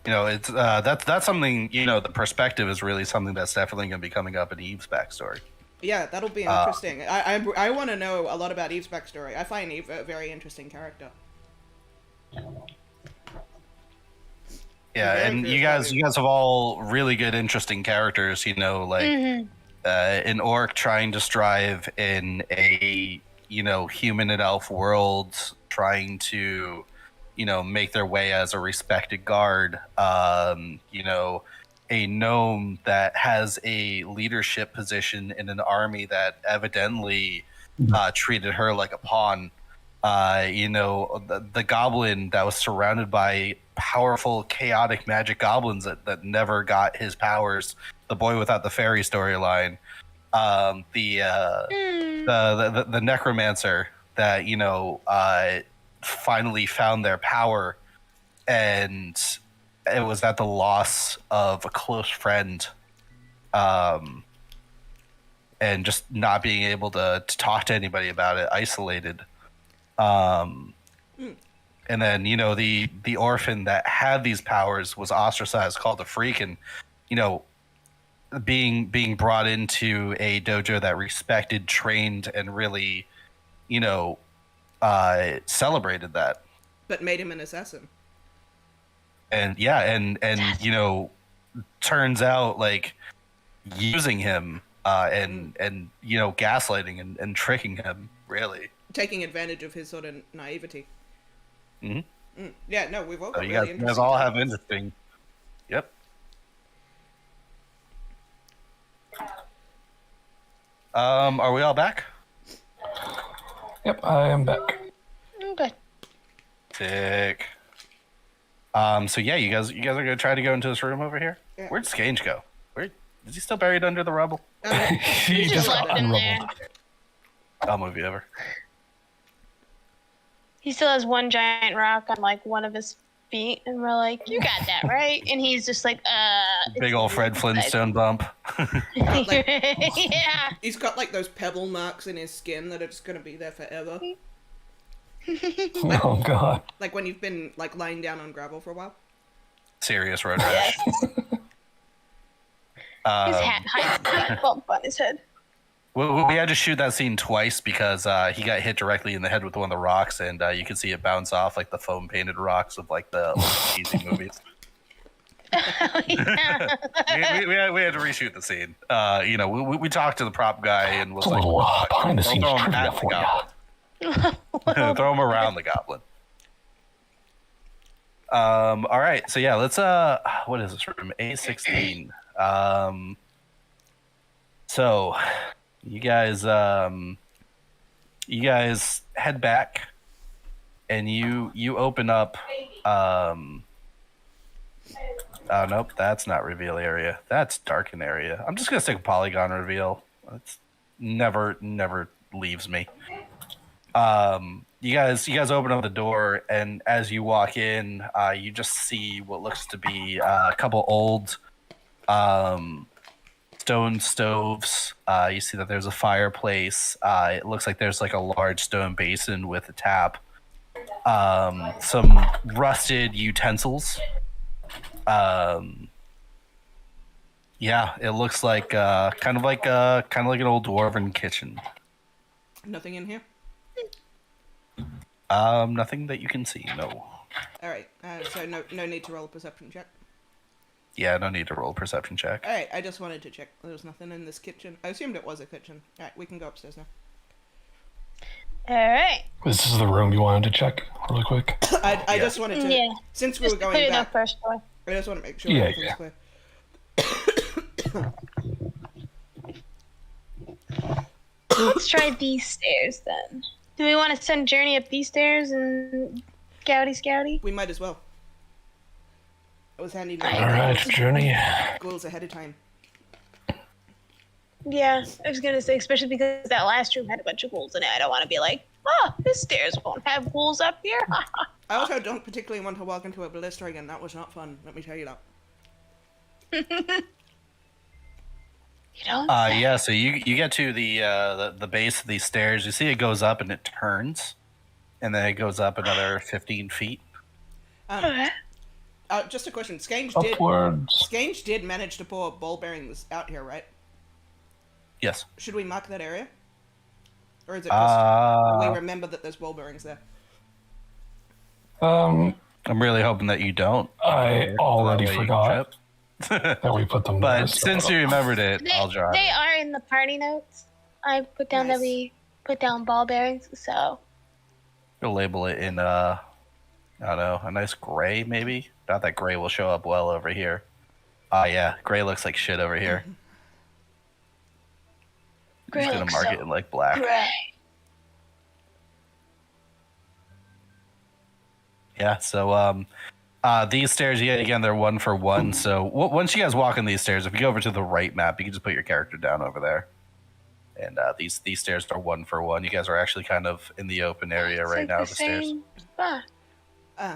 It's that's something, the perspective is really something that's definitely going to be coming up in Eve's backstory. Yeah, that'll be interesting. I want to know a lot about Eve's backstory. I find Eve a very interesting character. Yeah, and you guys have all really good, interesting characters. An orc trying to strive in a human and elf world, trying to make their way as a respected guard. A gnome that has a leadership position in an army that evidently treated her like a pawn. The goblin that was surrounded by powerful, chaotic magic goblins that never got his powers. The boy without the fairy storyline. The necromancer that finally found their power, and it was at the loss of a close friend, and just not being able to talk to anybody about it, isolated. And then the orphan that had these powers was ostracized, called a freak, and being brought into a dojo that respected, trained, and really celebrated that, but made him an assassin. And turns out like using him and gaslighting and tricking him, really taking advantage of his sort of naivety. Yeah, no, we've all got you really guys interesting all have characters. interesting. Yep. Are we all back? Yep, I am back. Okay. Sick. So yeah, you guys are gonna try to go into this room over here. Yeah. Where'd Skange go? Is he still buried under the rubble? He just left him there. unrubbled. I'll move you over. He still has one giant rock on like one of his feet, and we're like, "You got that right?" And he's just like, Big old Fred Flintstone bump. yeah. He's got like those pebble marks in his skin that are just gonna be there forever. Oh god. Like when you've been like lying down on gravel for a while. Serious road rash. His hat hides a bump on his head. We had to shoot that scene twice because he got hit directly in the head with one of the rocks, and you could see it bounce off like the foam painted rocks of like the easy movies. Yeah. we had to reshoot the scene. You know, we talked to the prop guy and was It's a like, little behind the "Don't scenes throw him trivia at the for ya. goblin. Throw him around the goblin." All right, so yeah, let's what is this room? A16. So you guys head back and you open up oh nope, that's not reveal area. That's darken area. I'm just gonna stick a polygon reveal. It's never leaves me. You guys open up the door, and as you walk in, you just see what looks to be a couple old stone stoves. You see that there's a fireplace. It looks like there's like a large stone basin with a tap. Some rusted utensils. Yeah, it looks like kind of like an old dwarven kitchen. Nothing in here. Nothing that you can see. No. All right. So no need to roll a perception check. Yeah, no need to roll a perception check. All right. I just wanted to check. There was nothing in this kitchen. I assumed it was a kitchen. All right. We can go upstairs now. All right. This is the room you wanted to check really quick. I just wanted to. Yeah. Since we were Just going clear back, that first door. I just want to make sure Yeah, everything's yeah. clear. Let's try these stairs then. Do we want to send Journey up these stairs and Scouty? We might as well. It was handy to All right, Journey. ghouls ahead of time. Yeah, I was gonna say, especially because that last room had a bunch of ghouls in it. I don't want to be like, oh, this stairs won't have ghouls up here. I also don't particularly want to walk into a ballista again. That was not fun. Let me tell you that. You don't? Yeah, so you get to the base of these stairs. You see it goes up and it turns, and then it goes up another 15 feet. Okay. Just a question. Upwards. Skange did manage to pull ball bearings out here, right? Yes. Should we mark that area? Or is it just we Uh, remember that there's ball bearings there? I'm really hoping that you don't. I already That way you can forgot trip. that we put them there. But since you remembered it, I'll draw They it. are in the party notes. I put down Nice. that we put down ball bearings, so You'll label it in I don't know, a nice gray maybe. Not that gray will show up well over here. Yeah, gray looks like shit over here. Gray Just gonna looks mark so it in like black. gray. Yeah, so these stairs, yeah, again, they're 1 for 1. So once you guys walk on these stairs, if you go over to the right map, you can just put your character down over there. And these stairs are 1 for 1. You guys are actually kind of in the open area It's right like now. the The stairs. same spot.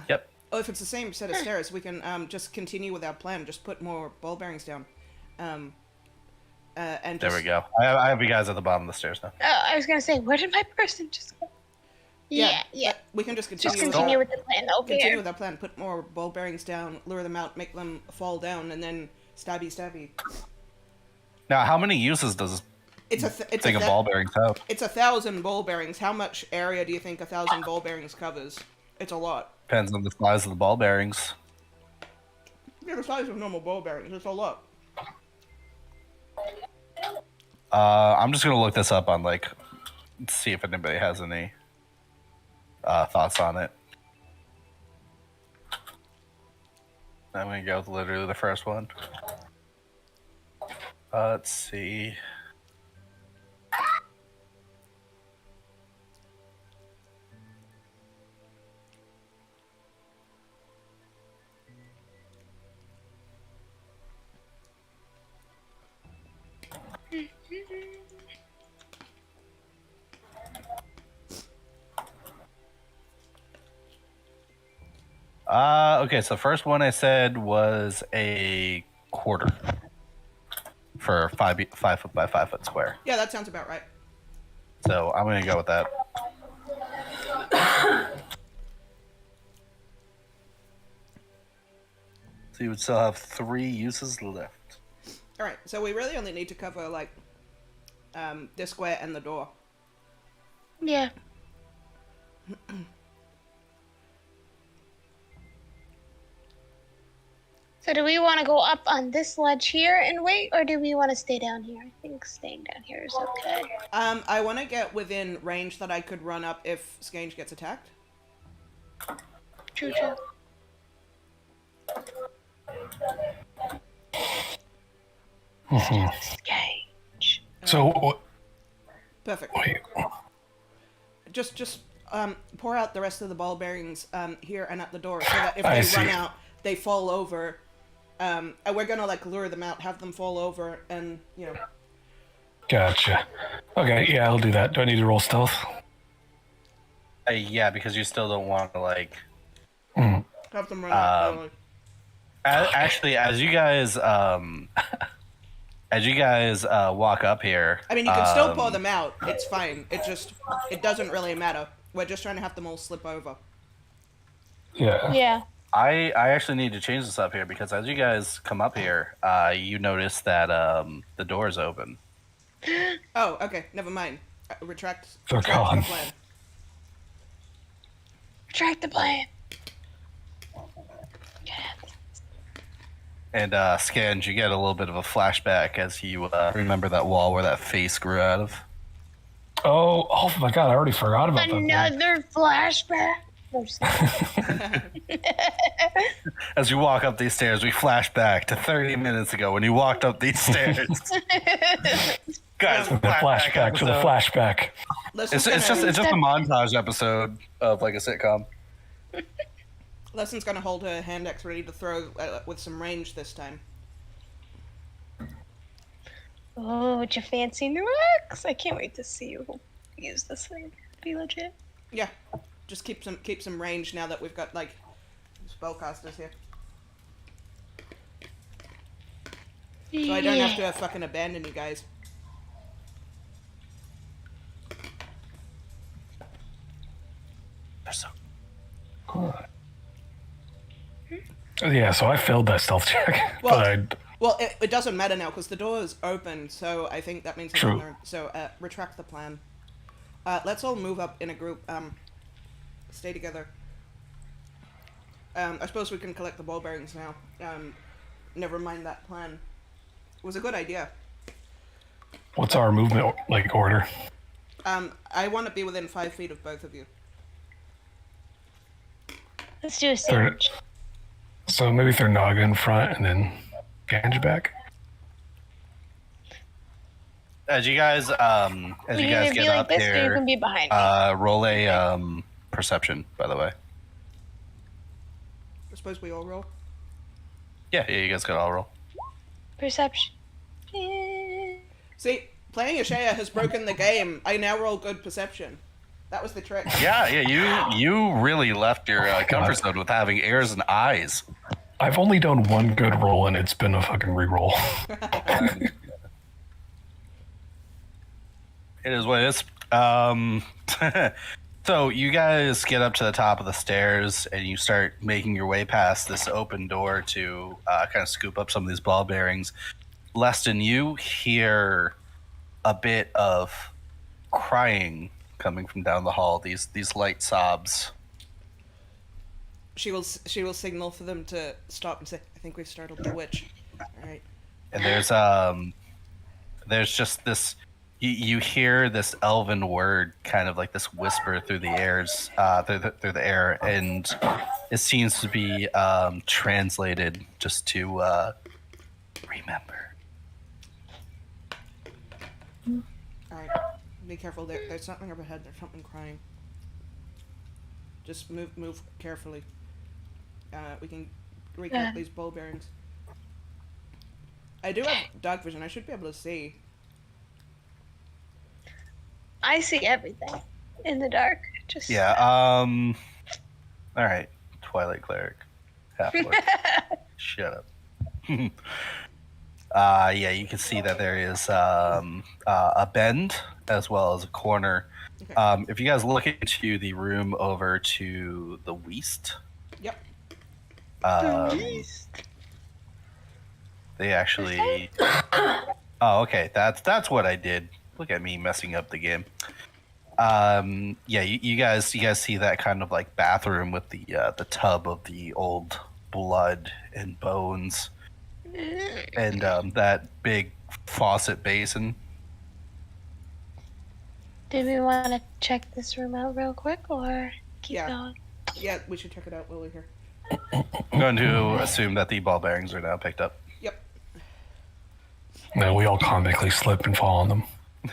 Yep. Oh, if it's the same set of stairs, we can just continue with our plan. Just put more ball bearings down. And There just, we go. I have you guys at the bottom of the stairs now. Oh, I was gonna say, where did my person just go? Yeah. We can just Just continue. continue with the plan over Continue here. with our plan. Put more ball bearings down, lure them out, make them fall down, and then stabby. Now, how many uses does It's a this thing of ball bearings have? It's 1,000 ball bearings. How much area do you think 1,000 ball bearings covers? It's a lot. Depends on the size of the ball bearings. Yeah, the size of normal ball bearings. It's a lot. I'm just gonna look this up on see if anybody has any thoughts on it. I'm gonna go with literally the first one. Let's see. Okay, so first one I said was a quarter for 5 foot by 5 foot square. Yeah, that sounds about right. So I'm gonna go with that. So you would still have 3 uses left. All right, so we really only need to cover like this square and the door. Yeah. So do we want to go up on this ledge here and wait, or do we want to stay down here? I think staying down here is okay. I want to get within range that I could run up if Skange gets attacked. True. Skage. So, Perfect. wait. Just pour out the rest of the ball bearings here and at the door so that if I they see. run out, they fall over. And we're gonna like lure them out, have them fall over, and Gotcha. Okay, yeah, I'll do that. Do I need to roll stealth? Yeah, because you still don't want to like. have them run out. Actually, as you guys walk up here. I mean, you can still pour them out. It's fine. It doesn't really matter. We're just trying to have them all slip over. Yeah. Yeah. I actually need to change this up here because as you guys come up here, you notice that the door is open. Oh, okay. Never mind. Retract They're the gone. plan. Track the plan. And Scange, you get a little bit of a flashback as you remember that wall where that face grew out of. Oh my god, I already forgot about that. Another flashback. No, just kidding. As you walk up these stairs, we flash back to 30 minutes ago when you walked up these stairs. Guys, The flashback to the flashback. Lesson's It's gonna, just a montage episode of like a sitcom. Lesson's gonna hold her hand axe ready to throw with some range this time. Oh, with your fancy new axe! I can't wait to see you use this thing. Be legit. Yeah, just keep some range now that we've got like spellcasters here. So I don't have to fucking abandon you guys. They're so Yeah, so I failed that stealth check. Well- but I. Well, it doesn't matter now because the door is open, so I think that means we True. can learn. So retract the plan. Let's all move up in a group. Stay together. I suppose we can collect the ball bearings now. Never mind that plan. It was a good idea. What's our movement like order? I want to be within 5 feet of both of you. Let's do a sandwich. So maybe throw Naga in front and then Ganj back. As you guys You can either get be like up this, or you here, can be behind me. roll a perception. By the way, I suppose we all roll. yeah, you guys got all roll. Perception. Yeah. See, playing Ashaya has broken the game. I now roll good perception. That was the trick. Yeah, you really left your comfort zone with having ears and eyes. I've only done one good roll and it's been a fucking reroll. It is what it is. So you guys get up to the top of the stairs and you start making your way past this open door to kind of scoop up some of these ball bearings. Leston, you hear a bit of crying coming from down the hall. These light sobs. She will signal for them to stop and say, "I think we've startled the witch." All right. And there's just this. You hear this elven word, kind of like this whisper through the airs, through the air, and it seems to be translated just to remember. All right. Be careful. There's something overhead. There's something crying. Just move carefully. We can recap these ball bearings. I do have dark vision. I should be able to see. I see everything in the dark. Just Yeah. All right. Twilight Cleric. Half orc. Shut up. Yeah, you can see that there is a bend as well as a corner. Okay. If you guys look into the room over to the west, Yep. they actually. Oh, okay. That's what I did. Look at me messing up the game. Yeah, you guys see that kind of like bathroom with the tub of the old blood and bones, and that big faucet basin. Do we want to check this room out real quick or keep Yeah. going? Yeah, we should check it out while we're here. I'm going to assume that the ball bearings are now picked up. Yep. No, we all comically slip and fall on them.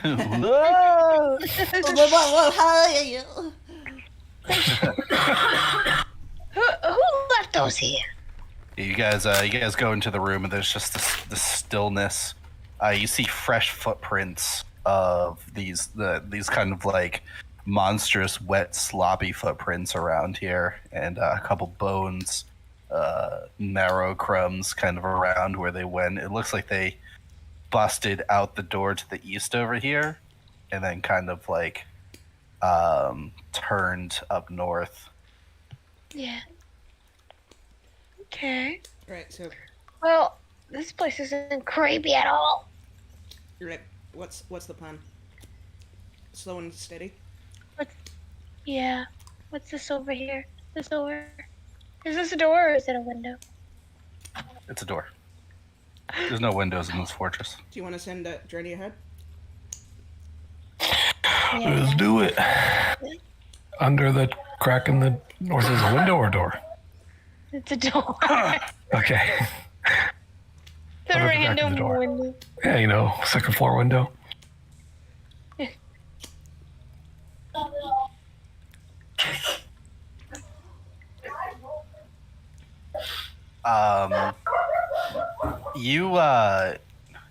Whoa, how are you? Who left those here? You guys go into the room and there's just this stillness. You see fresh footprints of these kind of like monstrous, wet, sloppy footprints around here, and a couple bones, marrow crumbs kind of around where they went. It looks like they busted out the door to the east over here, and then kind of like turned up north. Yeah. Okay. Right, so Well, this place isn't creepy at all. you're right. What's the plan? Slow and steady. Yeah. What's this over here? This door? Is this a door or is it a window? It's a door. There's no windows in this fortress. Do you want to send Journey ahead? Yeah. Let's do it. Under the crack in the... Or is this a window or door? It's a door. Okay. The Under the crack in random the door. window. Yeah, you know, second floor window.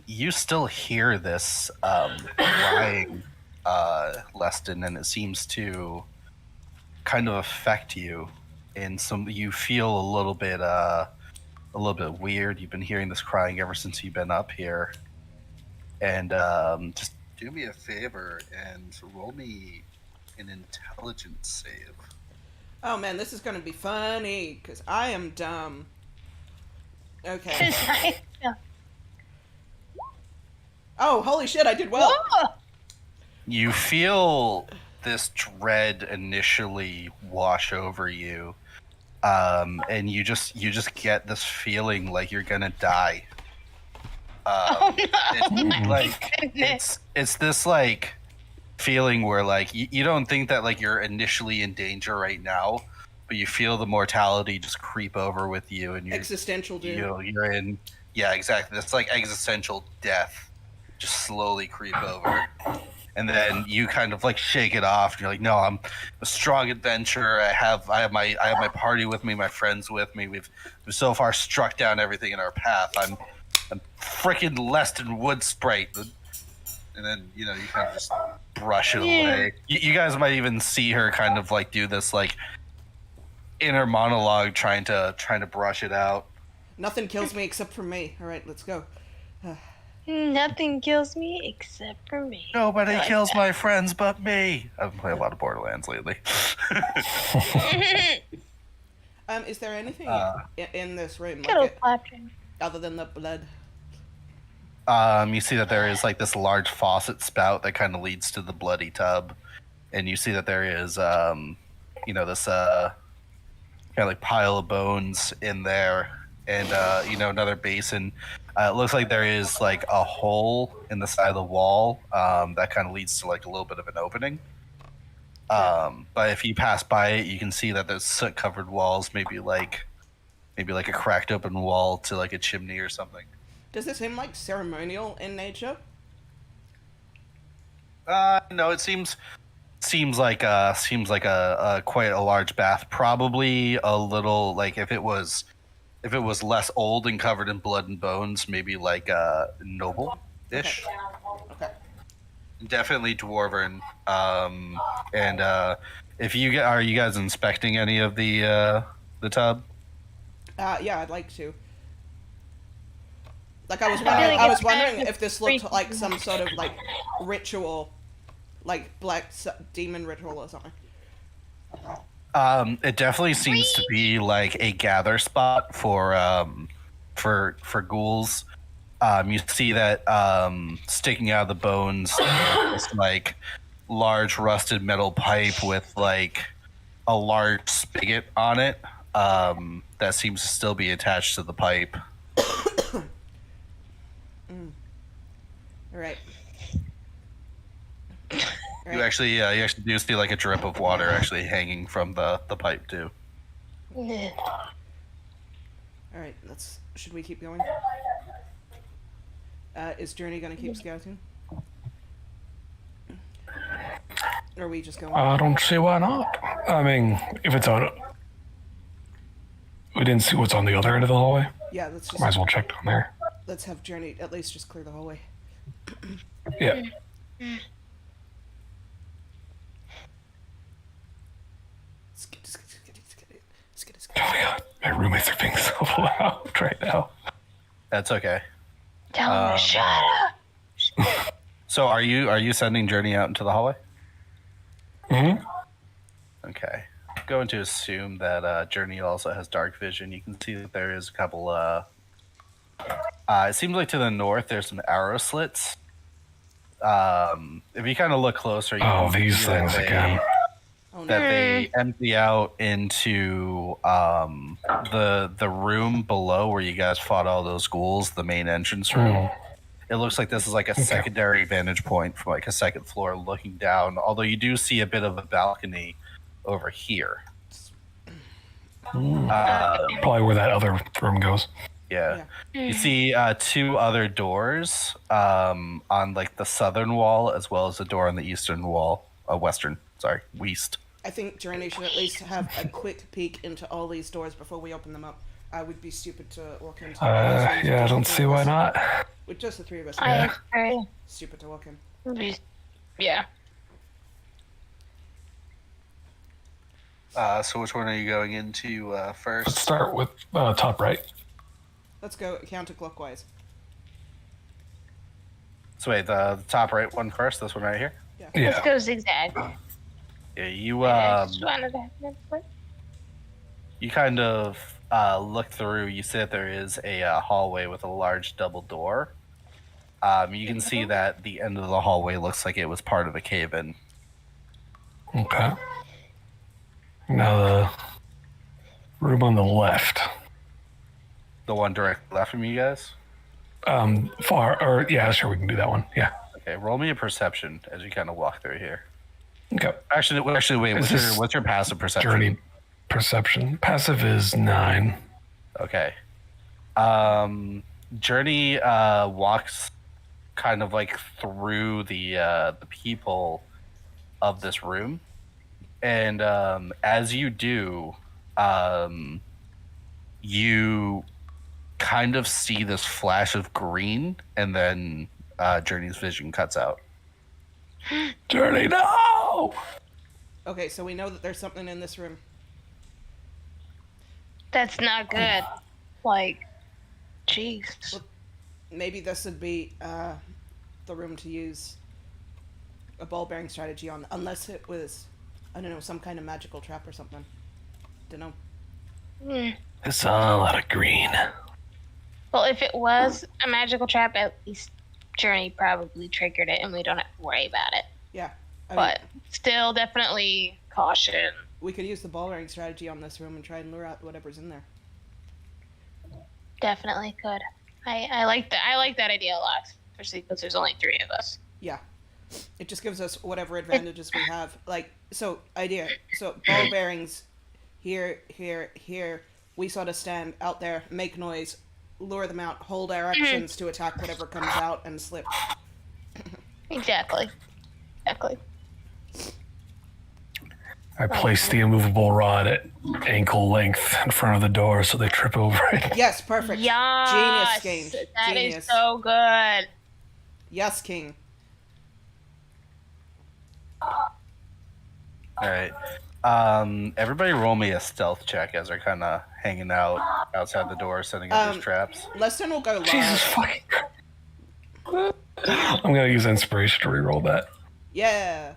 You still hear this crying, Leston, and it seems to kind of affect you. And you feel a little bit weird. You've been hearing this crying ever since you've been up here. And just do me a favor and roll me an intelligence save. Oh man, this is gonna be funny because I am dumb. Okay. Oh, holy shit! I did well. Whoa! You feel this dread initially wash over you, and you just get this feeling like you're gonna die. Oh no! It's like Goodness. it's this like feeling where like you don't think that like you're initially in danger right now, but you feel the mortality just creep over with you, and Existential dude. you're in, yeah, exactly. It's like existential death just slowly creep over. And then you kind of like shake it off. And you're like, no, I'm a strong adventurer. I have my party with me, my friends with me. We've so far struck down everything in our path. I'm freaking Leston Woodsprite. And then you kind of just brush it away. You guys might even see her kind of like do this like inner monologue, trying to brush it out. Nothing kills me except for me. All right, let's go. Nothing kills me except for me. Nobody Like kills my friends but me. I've been playing a lot of Borderlands lately. Is there anything in this room Good old like claptrap. other than the blood? You see that there is like this large faucet spout that kind of leads to the bloody tub, and you see that there is this kind of like pile of bones in there, and another basin. It looks like there is like a hole in the side of the wall that kind of leads to like a little bit of an opening. But if you pass by it, you can see that there's soot-covered walls, maybe like a cracked open wall to like a chimney or something. Does this seem like ceremonial in nature? No, it seems like a quite a large bath. Probably a little like if it was less old and covered in blood and bones, maybe like noble-ish. Okay. Definitely dwarven. And if are you guys inspecting any of the the tub? Yeah, I'd like to. Like I was feel wondering, like I was it's wondering kind of if this looked freaky. like some sort of like ritual, like demon ritual or something. It definitely seems to be like a gather spot for ghouls. You see that sticking out of the bones, this like large rusted metal pipe with like a large spigot on it. That seems to still be attached to the pipe. All right. You actually do see like a drip of water actually hanging from the pipe too. All right. Should we keep going? Is Journey gonna keep scouting? Or are we just going? I don't see why not. I mean, if it's on... We didn't see what's on the other end of the hallway. Yeah, let's Might as just well check down there. let's have Journey at least just clear the hallway. Yeah. Oh my god, my roommates are being so loud right now. That's okay. Tell him to shut up. So are you sending Journey out into the hallway? Mm-hmm. Okay. I'm going to assume that Journey also has dark vision. You can see that there is a couple. It seems like to the north there's some arrow slits. If you kind of look closer, you Oh, can these see that things again. Oh no. that they empty out into the room below where you guys fought all those ghouls, the main entrance room. It looks like this is like a secondary vantage point from like a second floor looking down, although you do see a bit of a balcony over here. Probably where that other room goes. Yeah. You see two other doors on like the southern wall as well as a door on the eastern wall, west. I think Journey should at least have a quick peek into all these doors before we open them up. I would be stupid to walk into. Yeah, I don't see why not. With just the three of us. I agree. Stupid to walk in. Yeah. So which one are you going into Let's first? start with top right. Let's go counterclockwise. So wait, the top right one first. This one right here. Let's Yeah. go zigzag. Yeah, you I just wanted to have that quick. you kind of look through. You see that there is a hallway with a large double door. You can see that the end of the hallway looks like it was part of a cave-in. Okay. Now the room on the left. The one directly left from you guys. Yeah, sure, we can do that one. Yeah. Okay, roll me a perception as you kind of walk through here. Okay. Actually, wait. Is this What's your passive perception? Journey perception. Passive is 9. Okay. Journey walks kind of like through the people of this room, and as you do, you kind of see this flash of green, and then Journey's vision cuts out. Journey, no! Okay, so we know that there's something in this room. That's not good. Like, jeez. Maybe this would be the room to use a ball bearing strategy on, unless it was, I don't know, some kind of magical trap or something. Don't know. It's all a lot of green. Well, if it was a magical trap, at least Journey probably triggered it, and we don't have to worry about it. Yeah. I mean, But still, definitely caution. we could use the ball bearing strategy on this room and try and lure out whatever's in there. Definitely could. I like that. I like that idea a lot, especially because there's only 3 of us. Yeah. It just gives us whatever advantages we have. Like, so, idea. So, ball bearings here, here, here. We sort of stand out there, make noise, lure them out, hold our actions to attack whatever comes out, and slip. Exactly. Exactly. I placed the immovable rod at ankle length in front of the door so they trip over it. Yes, perfect. Yes, Genius, Game. that Genius. is so good. Yes, King. All right. Everybody roll me a stealth check as they're kind of hanging out outside the door, setting up these traps. Leston will go Jesus last. fucking. I'm gonna use inspiration to reroll that. Yeah.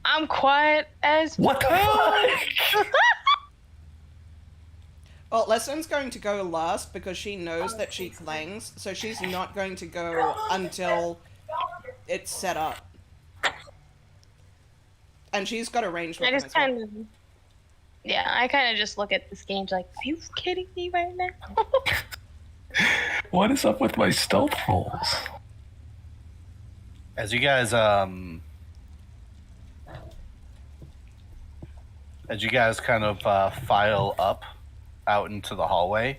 I'm quiet as What the fuck? Well, Leston's going to go last because she knows that she clangs, so she's not going to go until it's set up. And she's got a ranged I weapon just as well. kind of, yeah, I kind of just look at this game like, are you kidding me right now? What is up with my stealth rolls? As you guys kind of file up out into the hallway,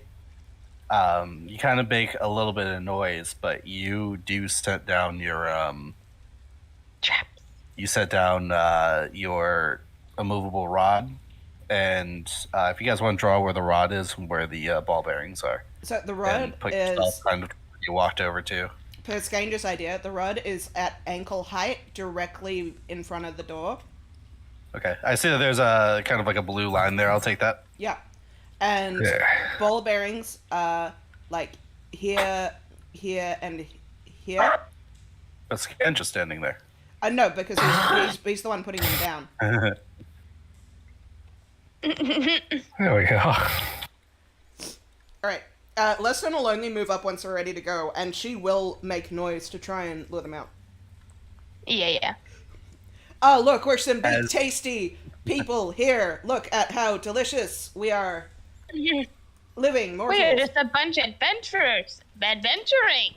you kind of make a little bit of noise, but you do set down your Traps. you set down your immovable rod, and if you guys want to draw where the rod is and where the ball bearings are, So the rod and put is, yourself kind of where you walked over to. per Skanger's idea, the rod is at ankle height, directly in front of the door. Okay, I see that there's a kind of like a blue line there. I'll take that. Yeah. And Yeah. ball bearings are like here, here, and here. But Scan just standing there. No, because he's the one putting them down. There we go. Alright. Leston will only move up once we're ready to go, and she will make noise to try and lure them out. Yeah. Oh, look, we're some big, As- tasty people here. Look at how delicious we are living. More We're just a bunch of adventurers. Adventuring.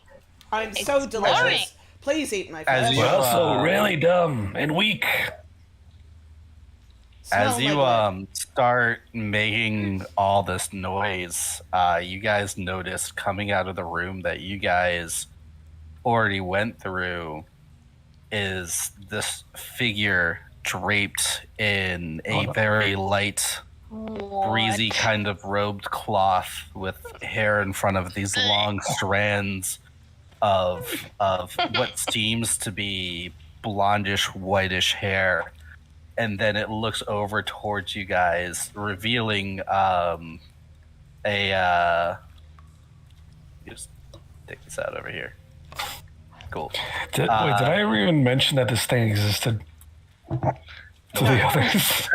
I'm so exploring. delicious. Please eat my As flesh. you- We're also really dumb and weak. As Smell you my blood. start making all this noise, you guys notice coming out of the room that you guys already went through is this figure draped in a very light, breezy kind of robed cloth with hair in front of these long strands of what seems to be blondish whitish hair, and then it looks over towards you guys, revealing just take this out over here. Cool. Wait, did I ever even mention that this thing existed to the others?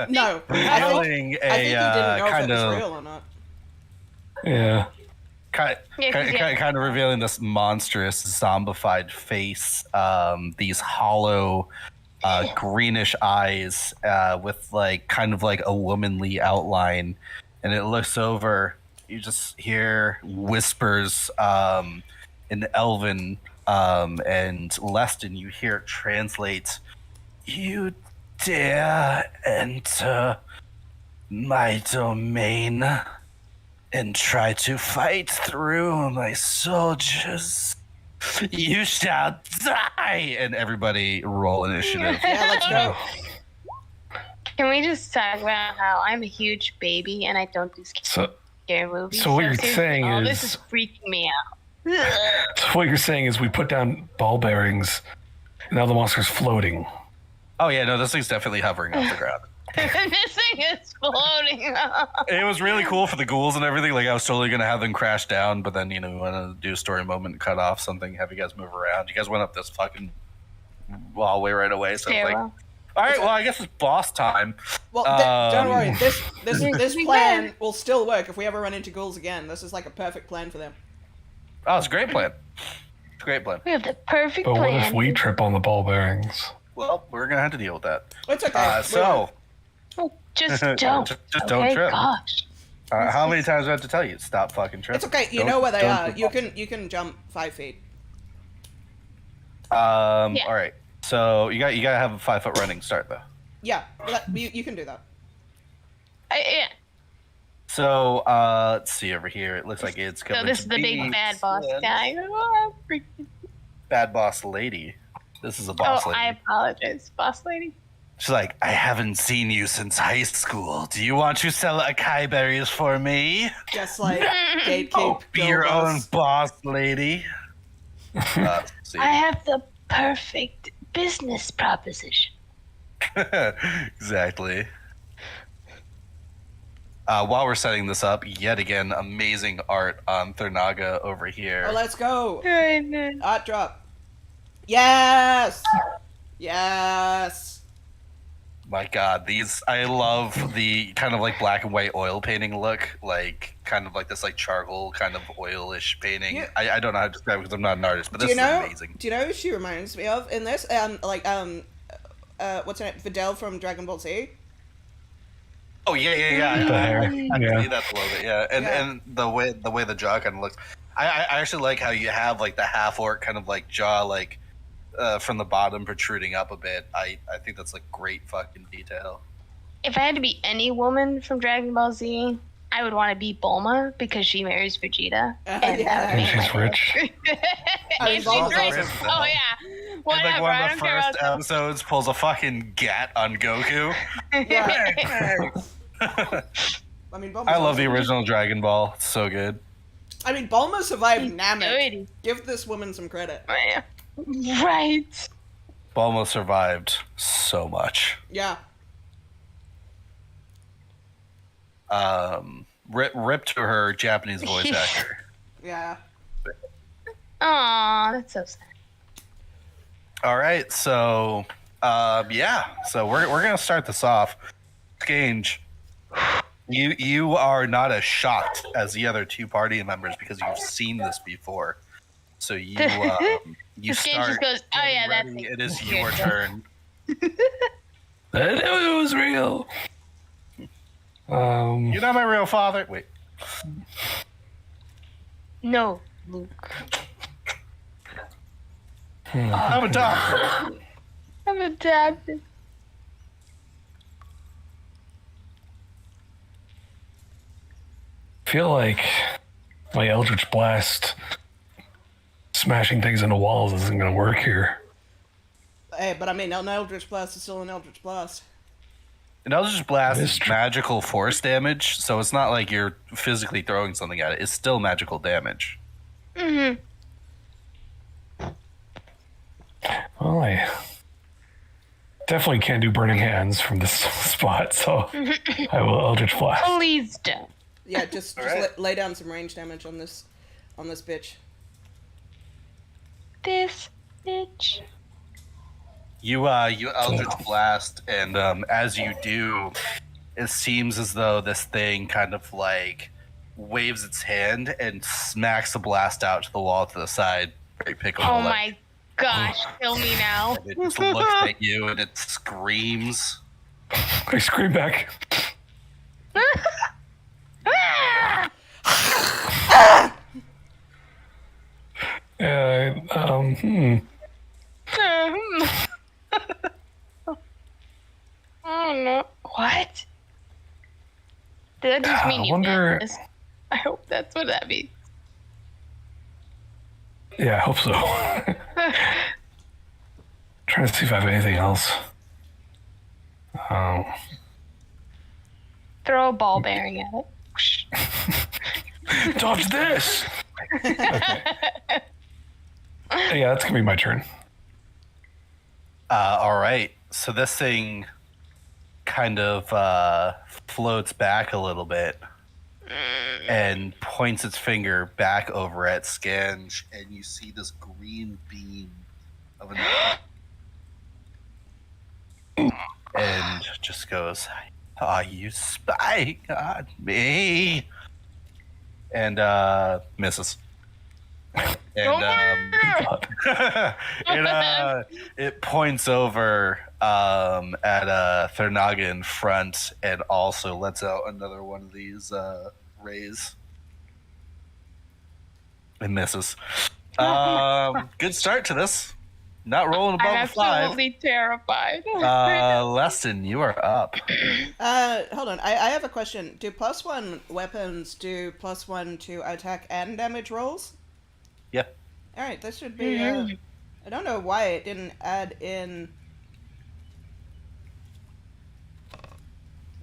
No, Revealing I think he didn't know if kind it was of real or not. Yeah. kind of revealing this monstrous zombified face, these hollow greenish eyes with like kind of like a womanly outline, and it looks over. You just hear whispers in Elven, and Leston, you hear it translate, "You dare enter my domain and try to fight through my soldiers. You shall die!" And everybody roll initiative. Yeah, let's go. Can we just talk about how I'm a huge baby and I don't do So, scary movies? So what you're seriously, saying all is- this is freaking me out. so what you're saying is we put down ball bearings, and now the monster's floating. Oh yeah, no, this thing's definitely hovering off the ground. This thing is floating. It was really cool for the ghouls and everything. Like I was totally gonna have them crash down, but then we wanted to do a story moment, cut off something, have you guys move around. You guys went up this fucking hallway right away, so it's like, Stairwell. all right, well, I guess it's boss time. Well, don't worry. This We plan win. will still work if we ever run into ghouls again. This is like a perfect plan for them. Oh, it's a great plan. It's a great plan. We have the perfect But what plan. if we trip on the ball bearings? Well, we're gonna have to deal with that. It's okay. So, Oh, just don't. just don't okay? trip. Gosh. How many times do I have to tell you? Stop fucking tripping. It's okay. You Don't- know where they don't are. trip. You can jump 5 feet. Yeah. Yeah. All right. So you gotta have a 5-foot running start though. Yeah, you can do that. Yeah. So let's see over here. It looks like it's going So this to is the be big bad boss guy. Oh, freaking- Bad boss lady. This is a boss oh lady. I apologize, boss lady. She's like, I haven't seen you since high school. Do you want to sell acai berries for me? Just like gatekeep. Oh, be your girl own boss. boss lady. Let's see. I have the perfect business proposition. Exactly. While we're setting this up, yet again, amazing art on Thurnaga over here. Oh, let's go. Goodness. Hot drop. Yes. Yes. My God, I love the kind of like black and white oil painting look, like kind of like this like charcoal kind of oilish painting. Yeah. I don't know how to describe it because I'm not an artist, but Do this you is know? amazing. Do you know who she reminds me of in this? What's her name? Videl from Dragon Ball Z. Oh yeah. The hair. I can Yeah. see that a little bit, yeah. And the way the jaw kind of looks. I actually like how you have like the half orc kind of like jaw like from the bottom protruding up a bit. I think that's like great fucking detail. If I had to be any woman from Dragon Ball Z, I would want to be Bulma because she marries Vegeta. And Yeah. that would make She's my rich. day. I mean, And Bulma's she's rich. awesome. Oh yeah. In Whatever. like one I of don't the care first about episodes, pulls a fucking gat on Goku. I mean, Bulma's I love the awesome. original Dragon Ball. It's so good. I mean, Bulma survived Namek. Good. Give this woman some credit. Right. Bulma survived so much. Yeah. Rip to her Japanese voice actor. Yeah. Aw, that's so sad. All right, so so we're gonna start this off. Skange, you are not as shocked as the other two party members because you've seen this before. So you Skange start. just goes, oh yeah, that's ready. it. It is your turn. It was real. You're not my real father. Wait. No, Luke. I'm a doctor. I'm adopted. I feel like my Eldritch Blast smashing things into walls isn't going to work here. Hey, but I mean, an Eldritch Blast is still an Eldritch Blast. An Eldritch Blast That is is true. magical force damage, so it's not like you're physically throwing something at it. It's still magical damage. Mm-hmm. Well, I definitely can't do Burning Hands from this spot, so I will Eldritch Blast. Please don't. Yeah, just Alright. lay down some range damage on this bitch. This bitch. You Eldritch Blast, and as you do, it seems as though this thing kind of like waves its hand and smacks the blast out to the wall to the side. Very pickle. Oh my gosh, kill me now. It just looks at you and it screams. I scream back. Oh no. What? Did that just mean I you wonder- did this? I hope that's what that means. Yeah, I hope so. Trying to see if I have anything else. Throw a ball bearing at it. Dodge this! Okay. Yeah, that's gonna be my turn. All right. So this thing kind of floats back a little bit and points its finger back over at Skange, and you see this green beam of an and just goes, "Are you spying on me?" And misses. And God. it points over at Thurnaga in front and also lets out another one of these rays. It misses. Good start to this. Not rolling above I'm a 5. absolutely terrified. Leston, you are up. Hold on. I have a question. Do +1 weapons do +1 to attack and damage rolls? Yeah. All right, that should be. I don't know why it didn't add in.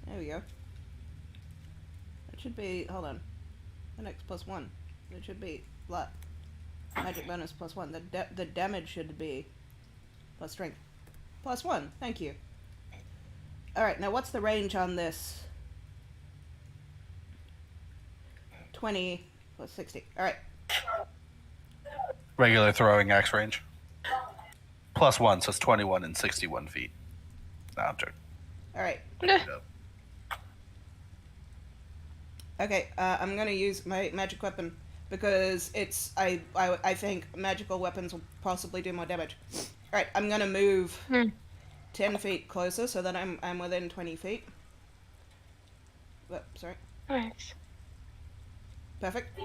There we go. It should be. Hold on. The next +1. It should be flat. Magic bonus +1. The damage should be plus strength +1. Thank you. Alright, now what's the range on this? 20 plus 60. Alright. Regular throwing axe range. +1, so it's 21 and 61 feet. No, I'm joking. Alright. Eh. Okay, I'm gonna use my magic weapon because it's I think magical weapons will possibly do more damage. Alright, I'm gonna move 10 feet closer so that I'm within 20 feet. Sorry. Nice. Perfect.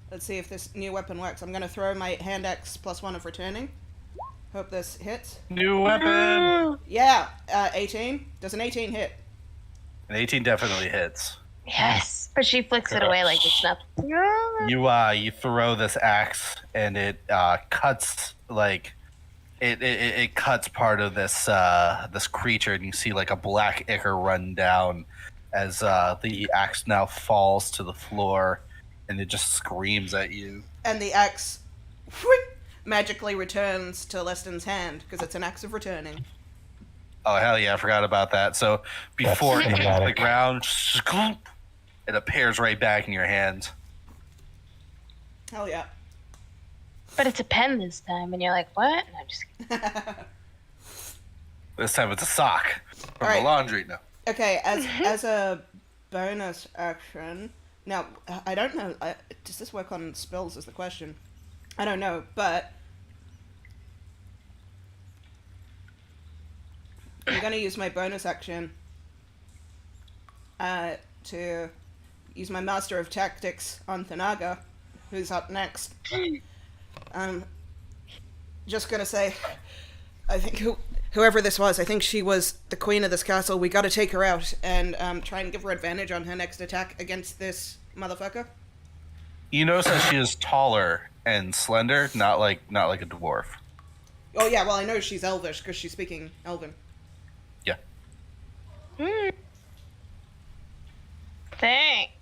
Let's see if this new weapon works. I'm gonna throw my hand axe +1 of returning. Hope this hits. New weapon! Yeah, 18. Does an 18 hit? An 18 definitely hits. Yes, but she flicks it away like it's nothing. You throw this axe and it cuts like it cuts part of this this creature, and you see like a black ichor run down as the axe now falls to the floor, and it just screams at you. And the axe whoop, magically returns to Leston's hand because it's an axe of returning. Oh hell yeah! I forgot about that. So before it hits the cinematic. ground, it appears right back in your hand. Hell yeah. But it's a pen this time, and you're like, what? No, I'm just kidding. This time it's a sock from Alright. the laundry. No. Okay, as a bonus action. Now, I don't know. Does this work on spells? Is the question. I don't know, but I'm gonna use my bonus action to use my Master of Tactics on Thanaga, who's up next. Just gonna say, I think whoever this was, I think she was the queen of this castle. We gotta take her out and try and give her advantage on her next attack against this motherfucker. You notice that she is taller and slender, not like a dwarf. Oh yeah, well I know she's Elvish because she's speaking Elven. Yeah. Thanks.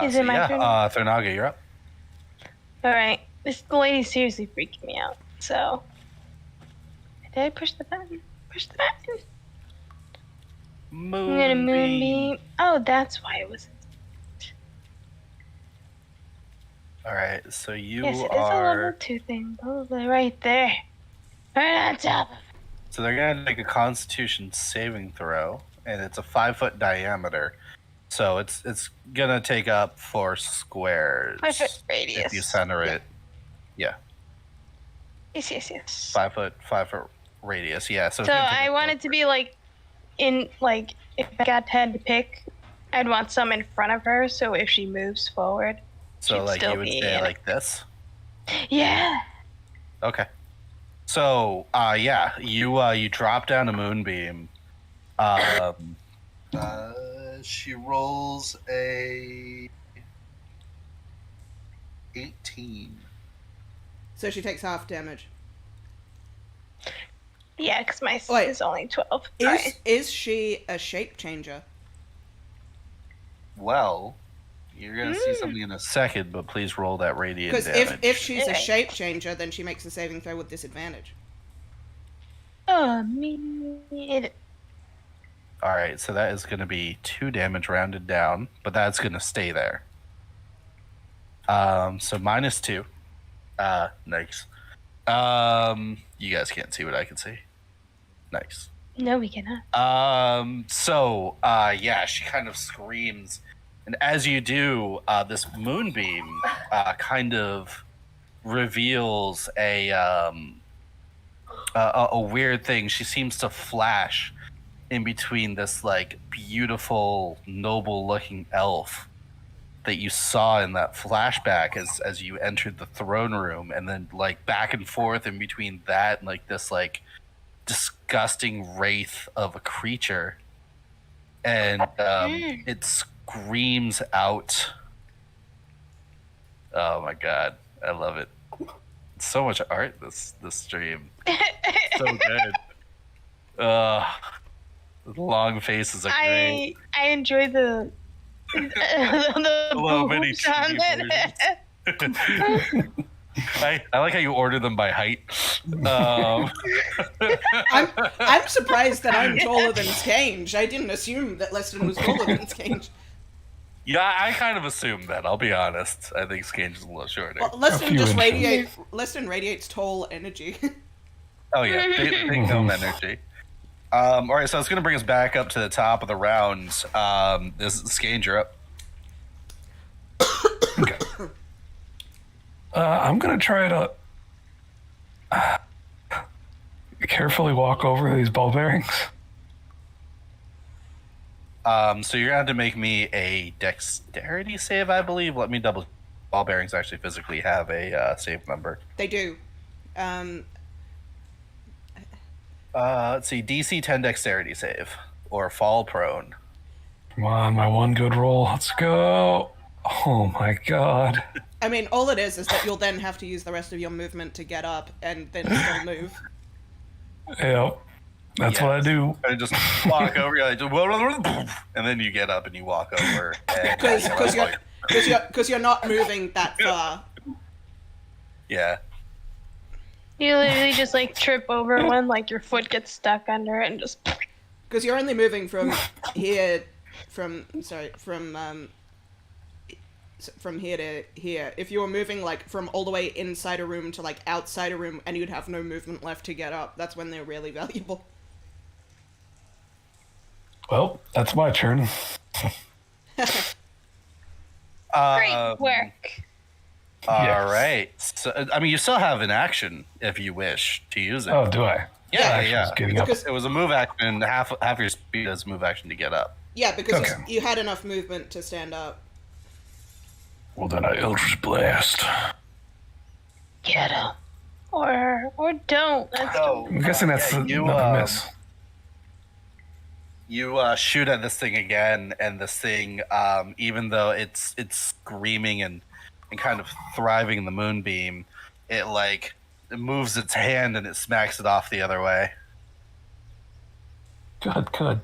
Is it my turn? Thurnaga, you're up. All right. This lady's seriously freaking me out. So, did I push the button? Push the button. I'm gonna moonbeam. Oh, that's why it was. All right, so you Yes, it is a are. level 2 thing. Blah, blah, blah, right there. Right on top of it. So they're gonna make a Constitution saving throw, and it's a 5-foot diameter. So it's gonna take up 4 squares 5-foot radius. if you center it. Yeah, Yes. 5 foot radius. Yeah. So, So I want it to be like, if I had to pick, I'd want some in front of her. So if she moves forward, So she'd like still you would be say in it. like this. Yeah. Okay. So yeah, you drop down a moonbeam. She rolls a 18. So she takes half damage. Yeah, because my Wait. is only 12. Is she a shape changer? Well, you're gonna see something in a second, but please roll that radiant Because damage. if she's a Alright. shape changer, then she makes a saving throw with disadvantage. Oh, me. All right, so that is going to be 2 damage rounded down, but that's going to stay there. So -2. Nice. You guys can't see what I can see. Nice. No, we cannot. Yeah, she kind of screams, and as you do, this moonbeam kind of reveals a weird thing. She seems to flash in between this like beautiful, noble-looking elf that you saw in that flashback as you entered the throne room, and then like back and forth in between that and like this like disgusting wraith of a creature, and it screams out. Oh my god, I love it. So much art this stream. So good. The long faces are great. I enjoy the Hello, many boobs on TV it. I like how you order them by height. Um, I'm surprised that I'm taller than Skange. I didn't assume that Leston was taller than Skange. yeah, I kind of assumed that. I'll be honest. I think Skange is a little shorter. Well, Leston few just inches. radiates tall energy. Oh yeah, big dome energy. All right, so it's going to bring us back up to the top of the round. This is Skange, you're up. I'm gonna try to carefully walk over these ball bearings. So you're going to have to make me a dexterity save, I believe. Let me double. Ball bearings actually physically have a save number. They do. Let's see, DC 10 dexterity save or fall prone. Come on, my one good roll. Let's go. Oh my god. I mean, all it is that you'll then have to use the rest of your movement to get up and then still move. Yep. That's what I do. I just walk over, you're like, and then you get up and you walk over. Because you're not moving that far. Yeah. You literally just like trip over one, like your foot gets stuck under it and just. Because you're only moving from here, from here to here. If you were moving like from all the way inside a room to like outside a room, and you'd have no movement left to get up, that's when they're really valuable. Well, that's my turn. Great work. All Yes. right. So, I mean, you still have an action if you wish to use it. Oh, do I? yeah, yeah. yeah. Just getting up. Because It was a move action. Half your speed is move action to get up. yeah, because Okay. you had enough movement to stand up. Well, then I Eldritch Blast. Get him. Or don't. That's I'm guessing that's another miss. You shoot at this thing again, and this thing, even though it's screaming and kind of thriving in the moonbeam, it moves its hand and it smacks it off the other way. Good.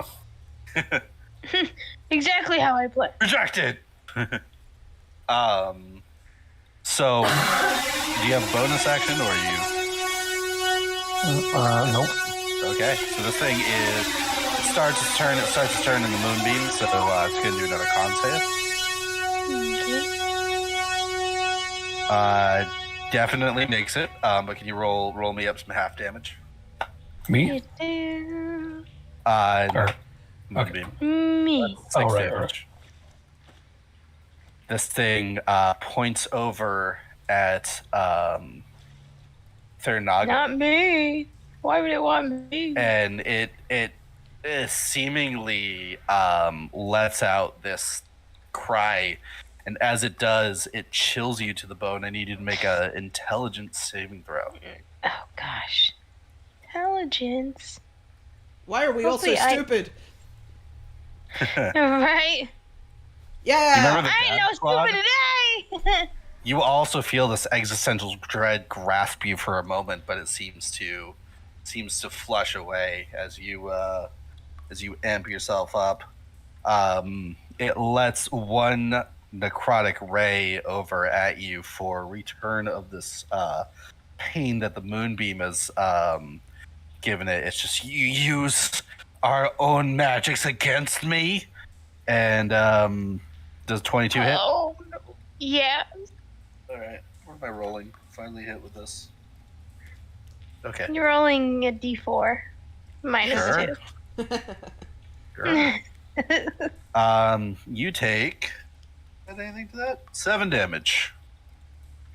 exactly how I play. Rejected. So, do you have bonus action or Nope. okay? So this thing starts its turn in the moonbeam. So it's gonna do another con save. Okay. Definitely makes it. But can you roll me up some half damage? Me? Moonbeam. Me. It's like Oh, right, damage. This thing points over at Thurnaga, Not me. Why would it want me? and it seemingly lets out this cry, and as it does, it chills you to the bone. I need you to make an intelligence saving throw. Oh gosh. Intelligence. Why are we all so Hopefully stupid? Right? Yeah. Remember the I ain't Dad no Squad? stupid today. You also feel this existential dread grasp you for a moment, but it seems to flush away as you amp yourself up. It lets one necrotic ray over at you for return of this pain that the moonbeam has given it. It's just, you use our own magics against me, and does 22 hit? Oh no. Yeah. All right, where am I rolling? Finally hit with this. Okay. You're rolling a d4. Sure. -2. Sure. You take. Add anything to that? 7 damage.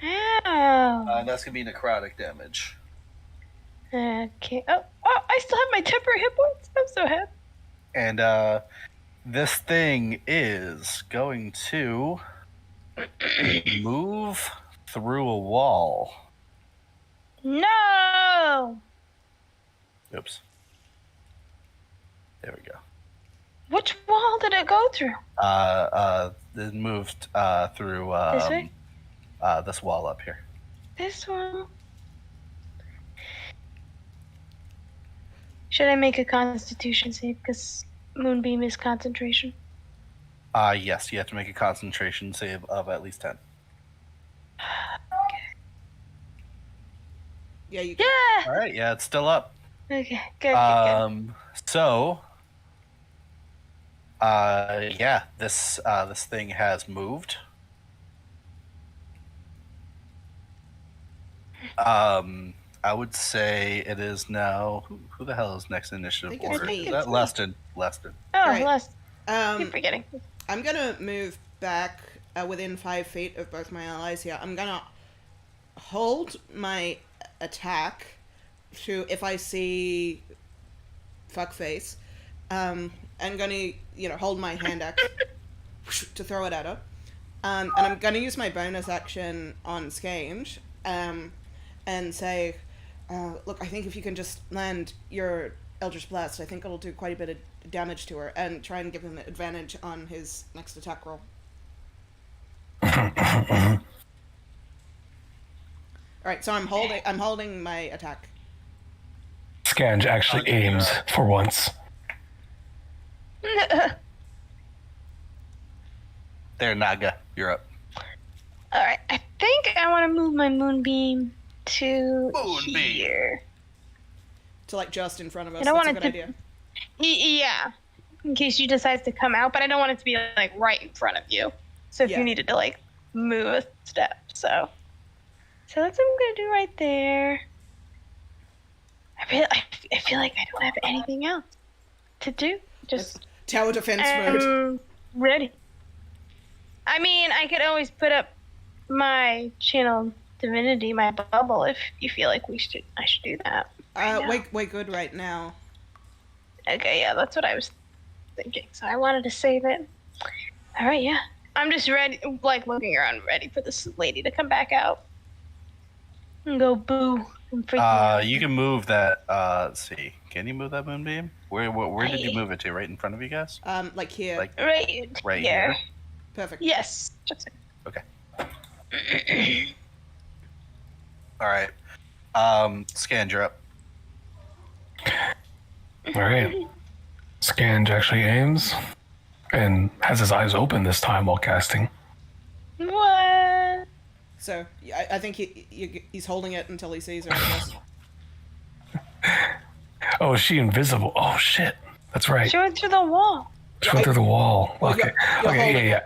Ow. That's gonna be necrotic damage. Okay. Oh, I still have my temporary hit points. I'm so happy. And this thing is going to move through a wall. No. Oops. There we go. Which wall did it go through? It moved through This way? this wall up here. This one. Should I make a Constitution save? Because Moonbeam is concentration. Yes, you have to make a concentration save of at least 10. Yeah, you can. Yeah. All right, yeah, it's still up. Okay. Good. So, yeah, this thing has moved. I would say it is now. Who the hell is next in initiative think it's order? me. Is that Leston? Leston. Oh, Right. last. Um, Keep forgetting. I'm gonna move back within 5 feet of both my allies here. I'm gonna hold my attack to if I see fuckface. I'm gonna hold my hand axe to throw it at her. And I'm gonna use my bonus action on Skange, and say, look, I think if you can just land your Eldritch Blast, I think it'll do quite a bit of damage to her, and try and give him advantage on his next attack roll. Alright, so I'm holding my attack. Scange actually aims for once. There, Naga, you're up. All right. I think I want to move my moonbeam to Moonbeam. here. To like just in front of us. I don't That's a want good it to- idea. Yeah. In case she decides to come out, but I don't want it to be like right in front of you. So if Yeah. you needed to like move a step, so that's what I'm gonna do right there. I feel like I don't have anything else to do. Just Tower defense mode. ready. I mean, I could always put up my channel divinity, my bubble, if you feel like I should do that. right now. We're good right now. Okay, yeah, that's what I was thinking. So I wanted to save it. All right, yeah. I'm just ready, like looking around, ready for this lady to come back out and go boo and freak me out. You can move that. Let's see. Can you move that moonbeam? Where did you move it to? Right in front of you guys? Like here. Like Right here. Perfect. Yes. Just Okay. All right. Scan, you're up. All right. Scange actually aims and has his eyes open this time while casting. what? So I think he's holding it until he sees her. I guess. Oh, is she invisible? Oh shit. That's right. She went through the wall. She went through the wall. Well, Okay. you're Okay. holding Yeah.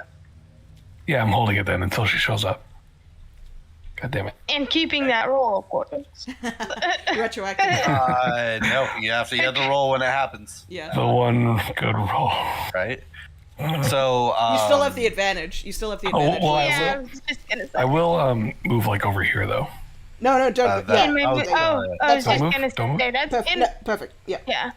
Yeah, I'm holding it then until she shows up. God damn it. And keeping that roll, of course. Retroactive. No, you have to roll when it happens, Yeah. The one good roll. right? So You still have the advantage. You still have the Oh, advantage. well, Yeah, I was just gonna say. I will move like over here though. No, don't. that- In my I was mo- gonna- I was Don't just move, gonna don't say that's Perfect. in. No, perfect. Yeah, Yeah,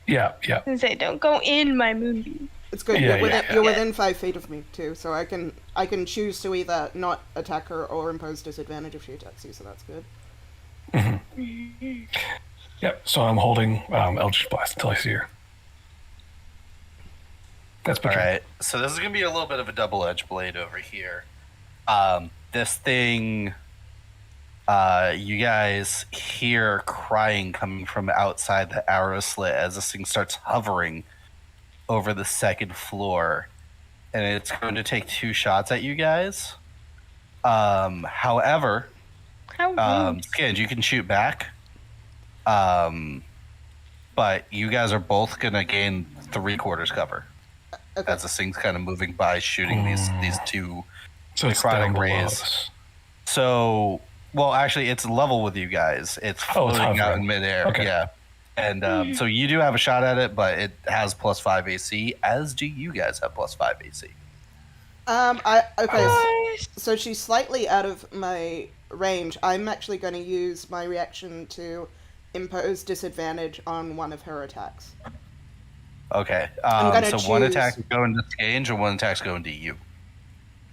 Yeah. I was gonna say don't go in my moonbeam. it's good. Yeah, You're yeah. within 5 feet of me too, so I can choose to either not attack her or impose disadvantage if she attacks you. So that's good. Yep. So I'm holding Eldritch Blast until I see her. That's All okay. right. So this is gonna be a little bit of a double-edged blade over here. This thing, you guys hear crying coming from outside the arrow slit as this thing starts hovering over the second floor, and it's going to take 2 shots at you guys. However, How rude. Skinge, you can shoot back. But you guys are both gonna gain 3/4 cover Okay. as this thing's kind of moving by, shooting these 2. So it's necrotic down below rays. us. So, well, actually, it's level with you guys. It's Oh, it's floating out hovering. in midair. Okay. Yeah. And so you do have a shot at it, but it has +5 AC, as do you guys have +5 AC. Okay. So she's slightly out of my range. I'm actually going to use my reaction to impose disadvantage on one of her attacks. Okay. gonna So one choose- attack is going to Skange, and one attack's going to you.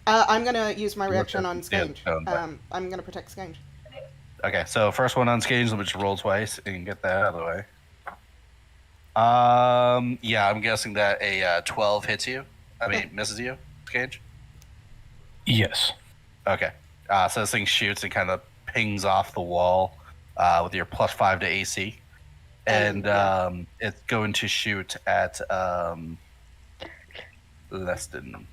I'm going to use my reaction on Yeah, Skange. go back. I'm going to protect Skange. Okay, so first one on Skange, which roll twice, and get that out of the way. Yeah, I'm guessing that a 12 hits you. I mean, misses you, Skange. Yes. Okay. So this thing shoots and kind of pings off the wall with your +5 to AC. And it's going to shoot at Leston.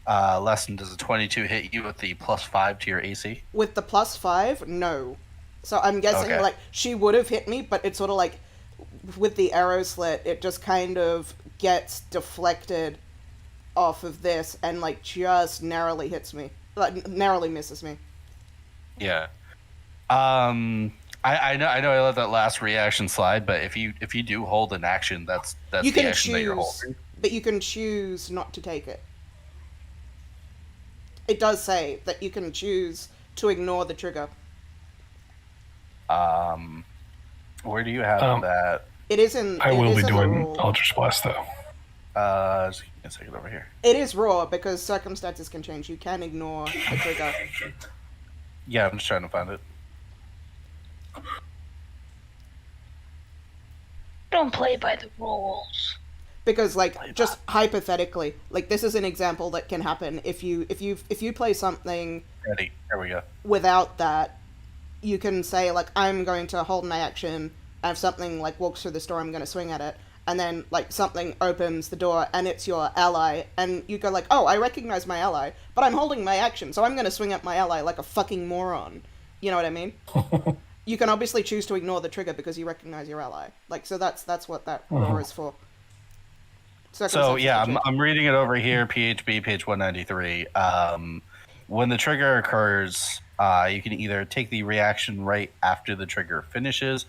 Leston, does a 22 hit you with the +5 to your AC? With the +5, no. So I'm guessing Okay. like she would have hit me, but it's sort of like with the arrow slit, it just kind of gets deflected off of this and like just narrowly hits me, like narrowly misses me. Yeah. I know I let that last reaction slide, but if you do hold an action, that's You the can action that you're choose, holding. but you can choose not to take it. It does say that you can choose to ignore the trigger. Where do you have that? It is in. I it will is be in the doing rule. Eldritch Blast though. Just give me a second over here. It is raw because circumstances can change. You can ignore the trigger. Yeah, I'm just trying to find it. Don't play by the rules. Because like just hypothetically, like this is an example that can happen if you play something Ready? There we go. without that, you can say like I'm going to hold my action, and if something like walks through this door, I'm going to swing at it, and then like something opens the door and it's your ally, and you go like, oh, I recognize my ally, but I'm holding my action, so I'm going to swing at my ally like a fucking moron. You know what I mean? You can obviously choose to ignore the trigger because you recognize your ally. Like so that's what that roar is for. So yeah, I'm reading it over here, PHB page 193. When the trigger occurs, you can either take the reaction right after the trigger finishes,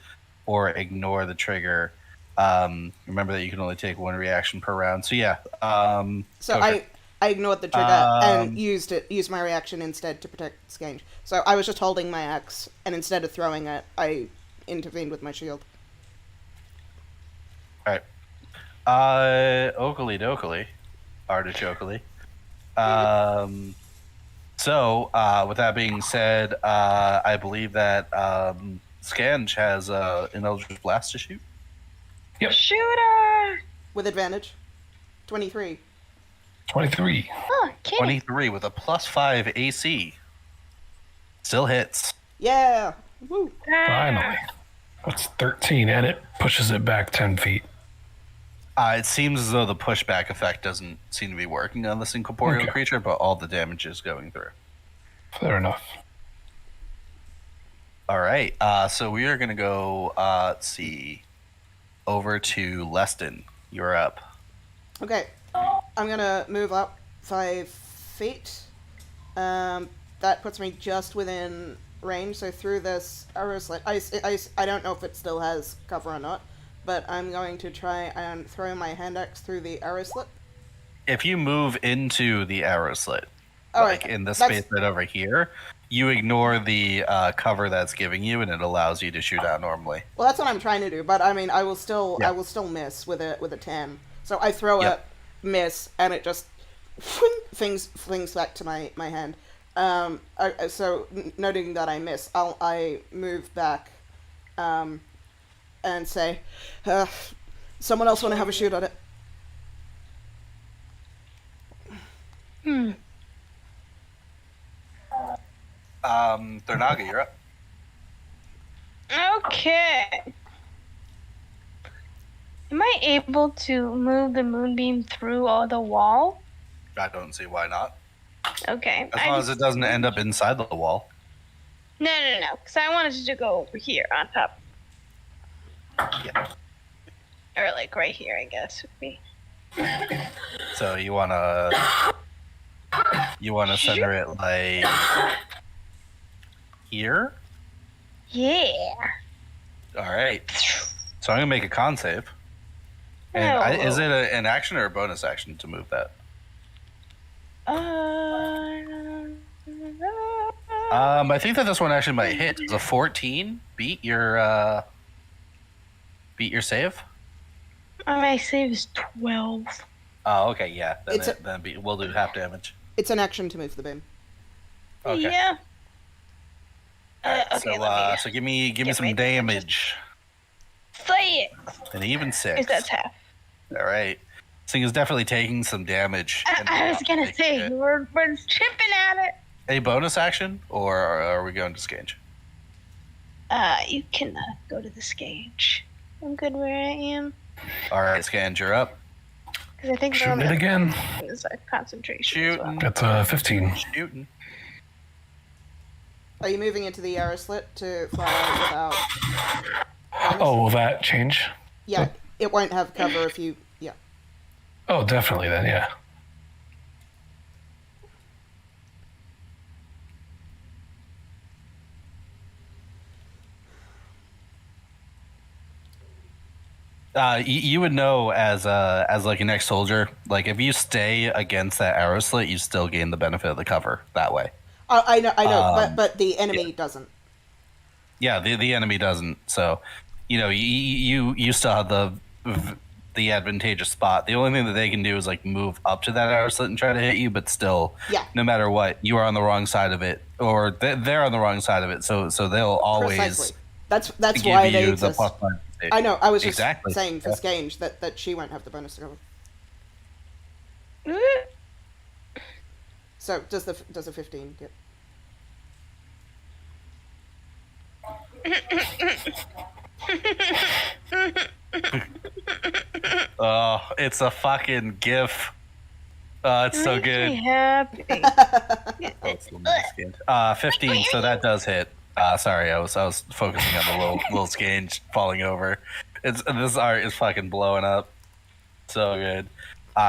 or ignore the trigger. Remember that you can only take one reaction per round. So yeah. So okay. I ignored the trigger and used my reaction instead to protect Skange. So I was just holding my axe, and instead of throwing it, I intervened with my shield. All right. Oakley dokley, artichokely. So, with that being said, I believe that Skange has an Eldritch Blast to shoot. Shooter! With advantage. 23. 23. Oh, kidding. 23 with a +5 AC. Still hits. Yeah! Woo! Finally. That's 13, and it pushes it back 10 feet. It seems as though the pushback effect doesn't seem to be working on this incorporeal Okay. creature, but all the damage is going through. Fair enough. All right. So we are going to go, let's see, over to Leston. You're up. Okay. I'm gonna move up 5 feet. That puts me just within range, so through this arrow slit. I don't know if it still has cover or not, but I'm going to try and throw my hand axe through the arrow slit. If you move into the arrow slit, All like right, in the that's- space right over here, you ignore the cover that's giving you, and it allows you to shoot out normally. Well, that's what I'm trying to do, but I mean, I will still miss with a 10. So I throw Yep. it, miss, and it just flings back to my hand. So noting that I miss, I move back, and say, someone else want to have a shoot at it? Thornaga, you're up. Okay. Am I able to move the moonbeam through all the wall? I don't see why not. Okay. As long as it doesn't end up inside the wall. No. Because I wanted to go over here on top. Yeah. Or like right here, I guess would be. So you wanna center it like here? Yeah. All right. So I'm gonna make a con save. And is it an action or a bonus action to move that? I think that this one actually might hit. Does a 14 beat your save? My save is 12. Oh, okay, yeah. It's Then we'll do half damage. It's an action to move the beam. Okay. Yeah. All right, Okay, so give me get some my damage. Say it. An even 6. Because that's half. All right. This thing is definitely taking some damage. and I was gonna taking say it. we're chipping at it. A bonus action, or are we going to Skange? You can go to the Skange. I'm good where I am. All right, Skange, you're up. Because I think Shooting it again. is a concentration. Shooting. As well. That's 15. Shooting. Are you moving into the arrow slit to fly out without? bonus? Oh, will that change? Yeah, it won't have cover if you. Yeah. Oh, definitely then, yeah. You would know as like an ex-soldier, like if you stay against that arrow slit, you still gain the benefit of the cover that way. I know, but the enemy doesn't. Yeah, the enemy doesn't. So, you still have the advantageous spot. The only thing that they can do is like move up to that arrow slit and try to hit you, but still, Yeah. no matter what, you are on the wrong side of it, or they're on the wrong side of it. So they'll always Precisely. That's give why they you the exist. +5. I know. I was just Exactly. saying for Yeah. Skange that she won't have the bonus to cover. So does a 15 get? Oh, it's a fucking gif. It's so Makes me good. happy. Oh, it's a little skin. 15, so that does hit. Sorry, I was focusing on the little skange falling over. This art is fucking blowing up. So good.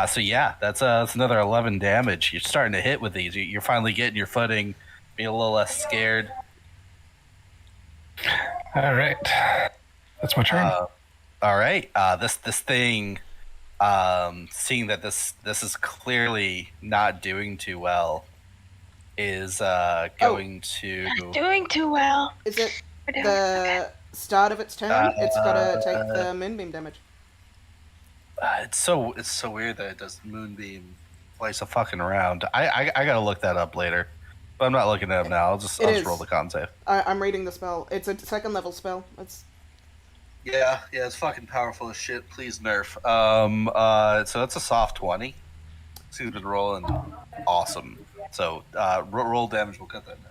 So yeah, that's another 11 damage. You're starting to hit with these. You're finally getting your footing, being a little less scared. All right. That's my turn. All right. This thing, seeing that this is clearly not doing too well, is going to. Doing too well. Is it We're doing the start of its turn? It's gotta take the moonbeam damage. It's so weird that it does moonbeam twice a fucking round. I gotta look that up later, but I'm not looking it up now. I'll just is. roll the con save. I'm reading the spell. It's a second level spell. It's Yeah, it's fucking powerful as shit. Please nerf. So that's a soft 20. He's been rolling awesome. So roll damage. We'll cut that now.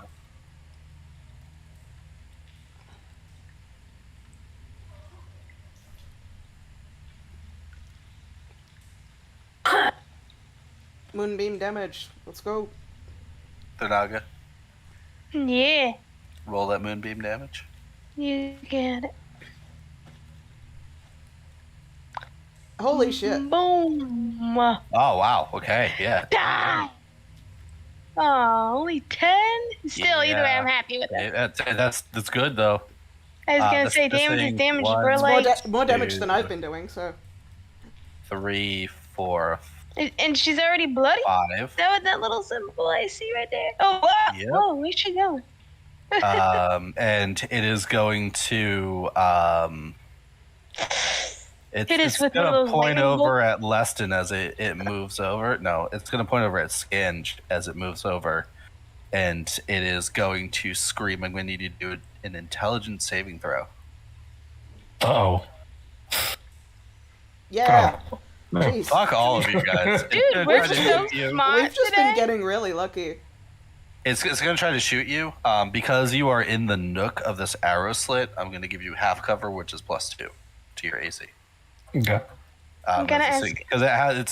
moonbeam damage. Let's go. Thanaga, Yeah, roll that moonbeam damage. you get it. Holy shit. Boom. Oh wow. Okay. Yeah. Die. Oh, only 10? Still, either way, Yeah. I'm happy with it. That's good though. I was gonna this- say this damage is thing damage. was- We're like, More damage than Dude. I've been doing. So 3, 4, and she's already bloody. 5. That was that little symbol I see right there. Oh, wow. Yep. Whoa, where's she going? And it is going to Hit us it's with one of gonna those point lightning over at Leston as it moves over. No, it's gonna point over at Skange as it moves over, and it is going to scream. I'm going to need you to do an intelligence saving throw. Uh-oh. yeah. Oh. Jeez. Fuck all of you guys. It's Dude, gonna we're try to so shoot you. smart We've just today. been getting really lucky. It's going to try to shoot you. Because you are in the nook of this arrow slit, I'm going to give you half cover, which is +2 to your AC. Okay. I'm gonna ask- because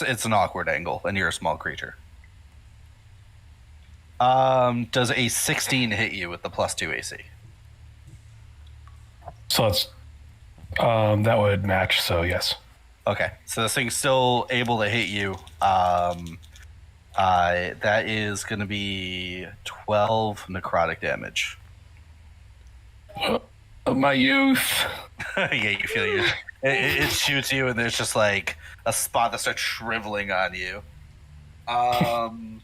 it's an awkward angle, and you're a small creature. Does a 16 hit you with the +2 AC? So that's that would match, so yes. Okay, so this thing's still able to hit you. That is going to be 12 necrotic damage. Of my youth. Yeah, you feel you. It shoots you, and there's just like a spot that starts shriveling on you. Man,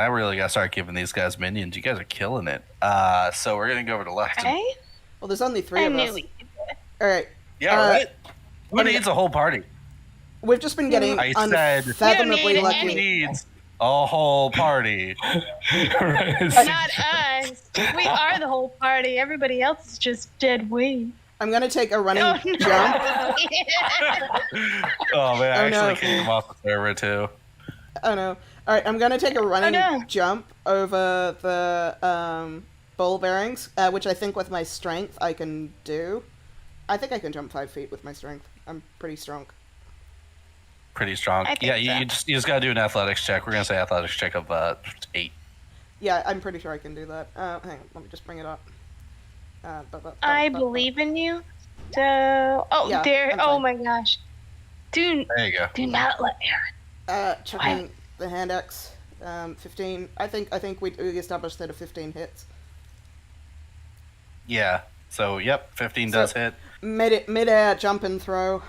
I really gotta start giving these guys minions. You guys are killing it. So we're gonna go over to Leston. Hey, Well, there's only 3 I of knew us. we could do it. All right. Yeah, right. Who needs a whole party? We've just been getting I said- unfathomably You don't need Who lucky. needs a whole party? Right. Not us. We are the whole party. Everybody else is just dead weight. I'm gonna take a running Oh, jump. Oh man, I Oh, no. actually kicked him off the server too. Oh no! All right, I'm gonna take a running no. jump over the ball bearings, which I think with my strength I can do. I think I can jump 5 feet with my strength. I'm pretty strong. Pretty strong. I think Yeah, so. you just gotta do an athletics check. We're gonna say athletics check of 8. Yeah, I'm pretty sure I can do that. Hang on, let me just bring it up. I believe in you. So, Yeah, there. I'm Oh fine. my gosh. Do There you go. not let Aaron. Checking the hand X. 15. I think we established that a 15 hits. Yeah. So, yep, 15 does So- hit. Mid-air jump and throw.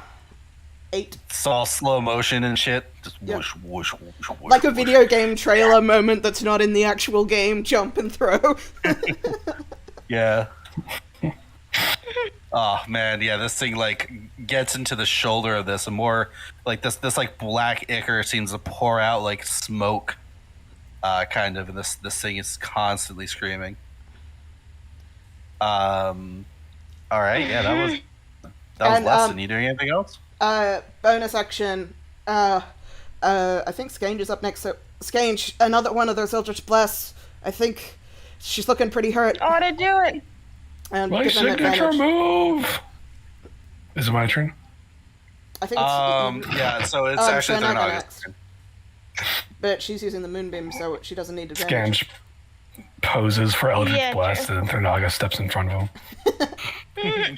8. It's all slow motion and shit. Just Yep. whoosh, whoosh, whoosh, whoosh. Like a whoosh. video game trailer moment that's not in the actual game. Jump and throw. Yeah. Oh man, yeah, this thing like gets into the shoulder of this, and more like this like black ichor seems to pour out like smoke, kind of. And this thing is constantly screaming. All right, yeah, that was And, Lesson. You doing anything else? Bonus action. I think Skange is up next. So Skange, another one of those Eldritch Blasts. I think she's looking pretty hurt. Ought to do it. And My give them signature advantage. move. Is it my turn? I think it's Yeah, so it's Oh, actually Thanaga Thanaga. next. But she's using the moonbeam, so she doesn't need advantage. Skange poses for Eldritch Yeah, Blast, true. and Thanaga steps in front of him.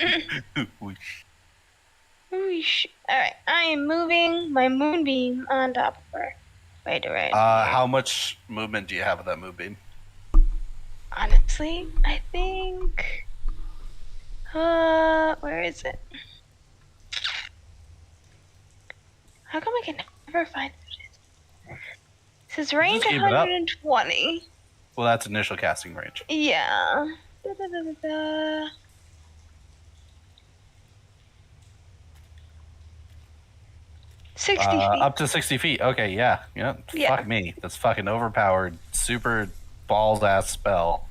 Whoosh. All right, I am moving my moonbeam on top of her. Right. How much movement do you have with that moonbeam? Honestly, I think. Where is it? How come I can never find it? It says range Just keep it up. 120. Well, that's initial casting range. Yeah. Da. 60 feet. Up to 60 feet. Okay, yeah. Yeah. Fuck me. That's fucking overpowered. Super balls ass spell.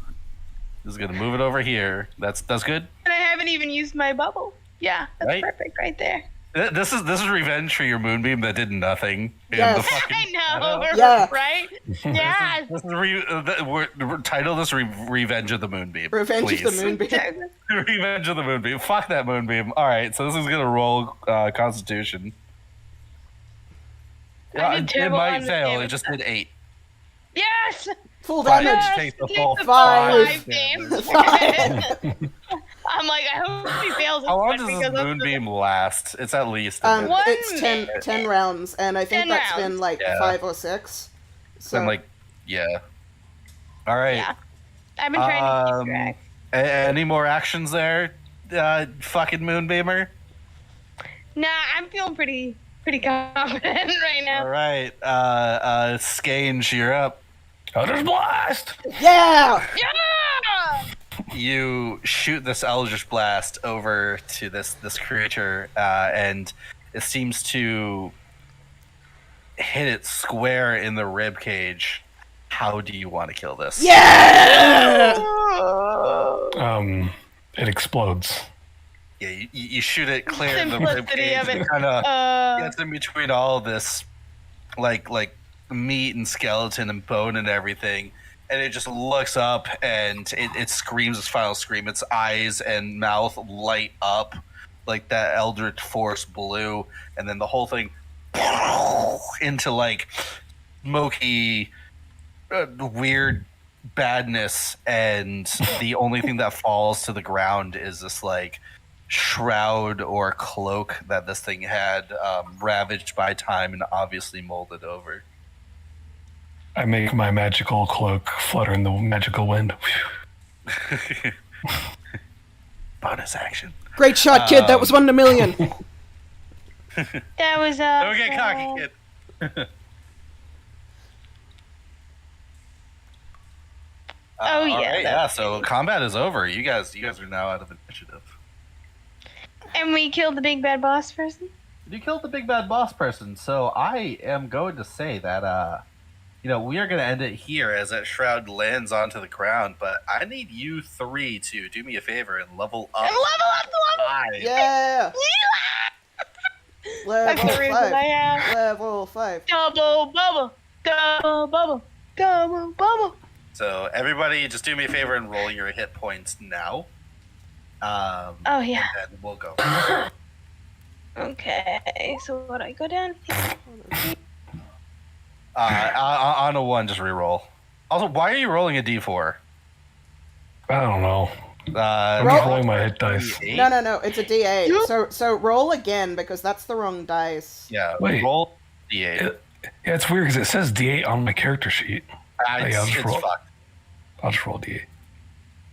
This is gonna move it over here. That's good. And I haven't even used my bubble. Yeah, that's Right? perfect right there. This is revenge for your moonbeam that did nothing. in Yes. the fucking- I know, Yeah. right? Yes. This is we're title this Revenge of the Moonbeam. Revenge please. of the moonbeam. Revenge of the Moonbeam. Fuck that Moonbeam. All right, so this is gonna roll Constitution. I did It terrible might on the fail. damage. It just did 8. Yes. Full Fine. damage. Yes. Take the Take full the 5 damage. 5. I'm like, I hope he fails. How long this does one this because of the- Moonbeam last? It's at least a minute. One It's 10 rounds, and I think 10 that's been rounds. like Yeah. 5 or 6. So And like, yeah. All right. Yeah. I've been trying to keep track. Any more actions there, fucking Moonbeamer? Nah, I'm feeling pretty confident right now. All right, Skange, you're up. Eldritch Blast! yeah. Yeah! You shoot this Eldritch Blast over to this creature, and it seems to hit it square in the rib cage. How do you want to kill this? Yeah. It explodes. Yeah, you shoot it clear in the rib Simplicity cage. of it. Kind of Uh, gets in between all of this, like meat and skeleton and bone and everything, and it just looks up and it screams its final scream. Its eyes and mouth light up like that eldritch force blue, and then the whole thing into like smoky, weird badness, and the only thing that falls to the ground is this like shroud or cloak that this thing had, ravaged by time and obviously molded over. I make my magical cloak flutter in the magical wind. Bonus action. Great shot, kid. That was 1 in a million. that was Don't get cocky, kid. Oh, yeah, all right, yeah. that's So combat is over. You guys are now out of initiative. And we killed the big bad boss person. You killed the big bad boss person, so I am going to say that we are going to end it here as that shroud lands onto the ground. But I need you 3 to do me a favor and level up. And level up the level. 5. Yeah. That's Level the reason I 5. have Level 5. double bubble, double bubble, double bubble. So everybody, just do me a favor and roll your hit points now. Oh yeah. And then we'll go. Okay. So what I go down? On a 1, just reroll. Also, why are you rolling a d4? I don't know. I'm Roll- just rolling my hit dice. No, it's a D8. So roll again because that's the wrong dice. Yeah, Wait. roll d8. Yeah, it's weird because it says D8 on my character sheet. It's, I'll just it's roll. fucked. I'll just roll D8.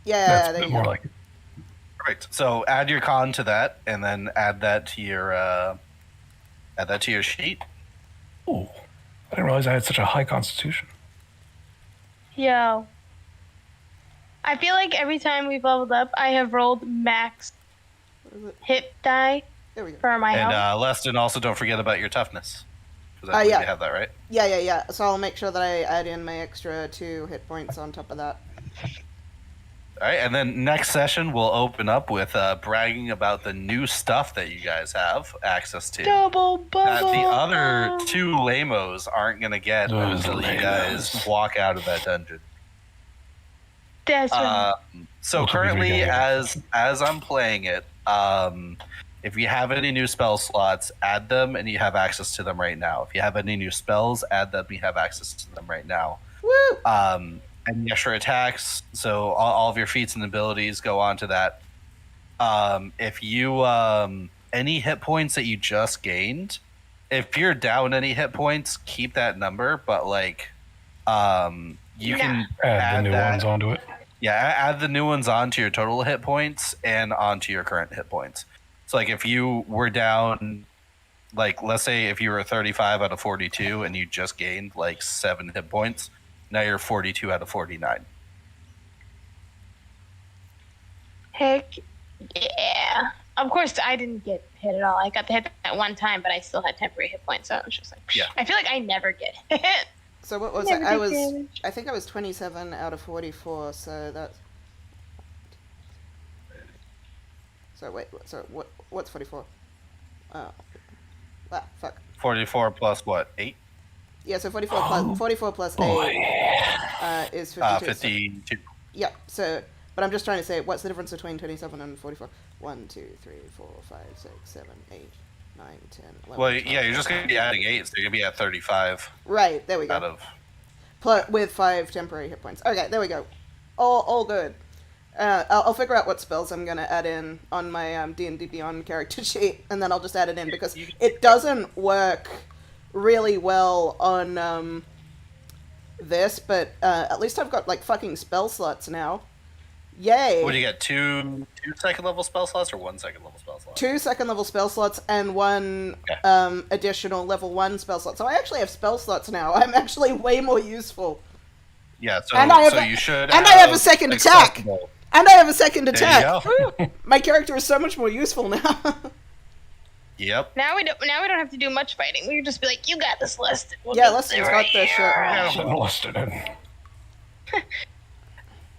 Yeah, That's a there bit you more go. like it. Perfect. So add your con to that, and then add that to your sheet. Oh, I didn't realize I had such a high constitution. Yo. I feel like every time we've leveled up, I have rolled max What is it? hit die There we go. for my And health. Leston, also don't forget about your toughness. 'Cause I believe yeah. you have that, right? Yeah. So I'll make sure that I add in my extra 2 hit points on top of that. All right, and then next session we'll open up with bragging about the new stuff that you guys have access to. Double That bubble. the other 2 lamos aren't gonna get Those until you guys lamos. walk out of that dungeon. That's right. So Which will be the currently, beginning. as I'm playing it, if you have any new spell slots, add them, and you have access to them right now. If you have any new spells, add them. You have access to them right now. Woo! And extra attacks, so all of your feats and abilities go on to that. If you any hit points that you just gained, if you're down any hit points, keep that number. But like, you can Add the new that. ones onto it. Yeah, add the new ones onto your total hit points and onto your current hit points. So, like, if you were down, like, let's say if you were 35 out of 42 and you just gained, like, 7 hit points, now you're 42 out of 49. Heck yeah. Of course, I didn't get hit at all. I got the hit at one time, but I still had temporary hit points, so I was just like, Yeah. I feel like I never get hit. So what was Never it? did damage. I think I was 27 out of 44, so that's... So wait, what's 44? Oh. Ah, fuck. 44 plus what? 8? Yeah, so 44 plus 8 Boy. is 52. 52. Yeah, so, but I'm just trying to say, what's the difference between 27 and 44? 1, 2, 3, 4, 5, 6, 7, 8, 9, 10, 11, Well, 12, yeah, you're just going to be adding 8, so you're going to be at 35 Right, there we go. out of... With 5 temporary hit points. Okay, there we go. All good. I'll figure out what spells I'm gonna add in on my D&D Beyond character sheet, and then I'll just add it in because it doesn't work really well on this, but at least I've got like fucking spell slots now. Yay! What do you get? 2 second level spell slots or 1 second level spell slot? 2 second level spell slots and 1 Okay. additional level 1 spell slot. So I actually have spell slots now. I'm actually way more useful. Yeah, so, And I have so a- you should. and I have a second attack! accessible. And I have a second There attack. you go. My character is so much more useful now. Yep. Now we don't have to do much fighting. We can just be like, you got this, Leston. We'll Yeah, do Leston's it got right this shit. here. Shouldn't have listed it.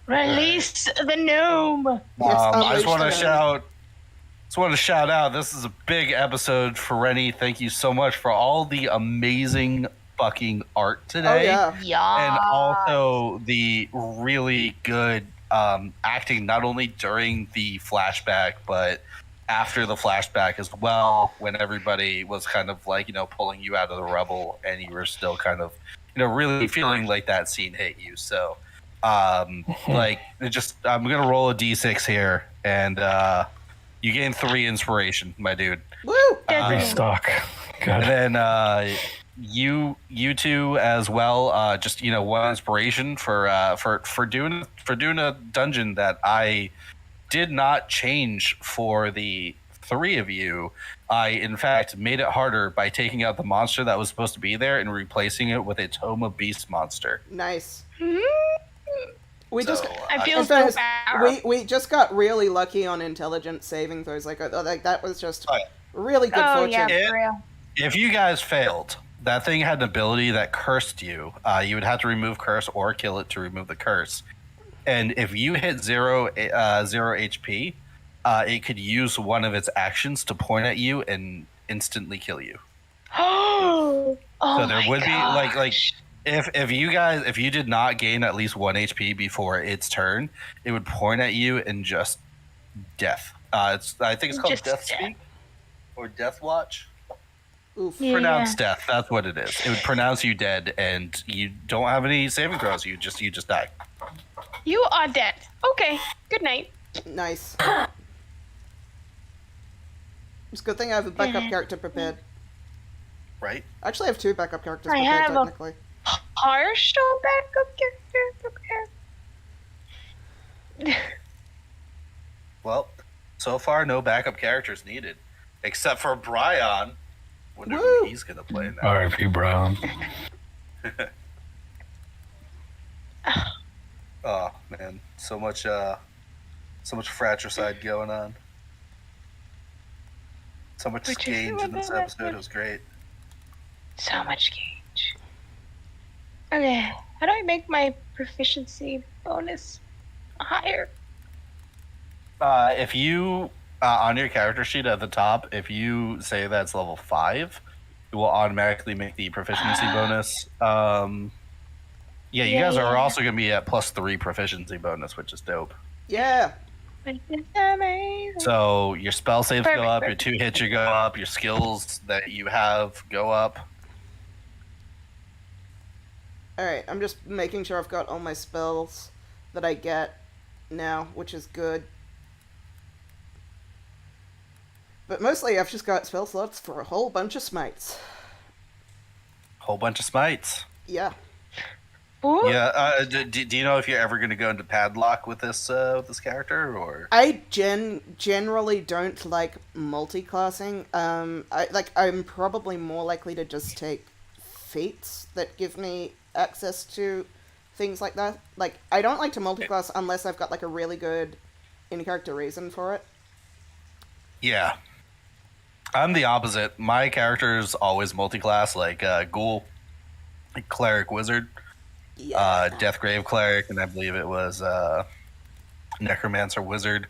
Release the gnome. Yes, I just want to unleash shout out. This is a big episode for Rennie. Thank you so much for all the amazing fucking art Oh today, yeah. Yeah. and also the really good acting, not only during the flashback but after the flashback as well. When everybody was kind of like pulling you out of the rubble, and you were still kind of really feeling like that scene hit you. So. Like I'm gonna roll a d6 here, and you gain 3 inspiration, my dude. Woo! Restock. And Good. then you two as well. Just 1 inspiration for doing a dungeon that I did not change for the 3 of you. I in fact made it harder by taking out the monster that was supposed to be there and replacing it with a Toma Beast monster. Nice. We So, just I feel in so fairness, powerful. we just got really lucky on intelligence saving throws. Like that was just Oh, yeah. really good Oh fortune. yeah, It- for real. If you guys failed, that thing had an ability that cursed you. You would have to remove curse or kill it to remove the curse. And if you hit 0 HP, it could use one of its actions to point at you and instantly kill you. Oh So there my would be like gosh. if you did not gain at least 1 HP before its turn, it would point at you and just death. I think it's called Just Death death. Speak or Death Watch. Oof. Yeah. Pronounced death. That's what it is. It would pronounce you dead, and you don't have any saving throws. You just die. You are dead. Okay. Good night. Nice. It's a good thing I have a backup character prepared. Right? Actually, I have 2 backup characters I prepared, have a- technically. Partial backup character prepared. Well, so far no backup characters needed, except for Brian. Wonder Woo! who he's gonna play now. R.I.P. Brown. Oh man, so much fratricide going on. So much Which is change in this episode. It was great. So much gauge. Okay. How do I make my proficiency bonus higher? If you on your character sheet at the top, if you say that's level 5, it will automatically make the proficiency bonus. Yeah, you guys are also gonna be at +3 proficiency bonus, which is dope. Yeah. Which is amazing. So your spell saves Perfect, go up, perfect. your 2 hits you go up, your skills that you have go up. Alright, I'm just making sure I've got all my spells that I get now, which is good. But mostly I've just got spell slots for a whole bunch of smites. Whole bunch of smites. Yeah. Ooh. Yeah. Do you know if you're ever going to go into padlock with this character, or? I generally don't like multi-classing. I'm probably more likely to just take feats that give me access to things like that. Like, I don't like to multi-class unless I've got like a really good in-character reason for it. Yeah. I'm the opposite. My character's always multi-class, like Ghoul, Cleric, Wizard, Yeah. Deathgrave Cleric, and I believe it was Necromancer Wizard.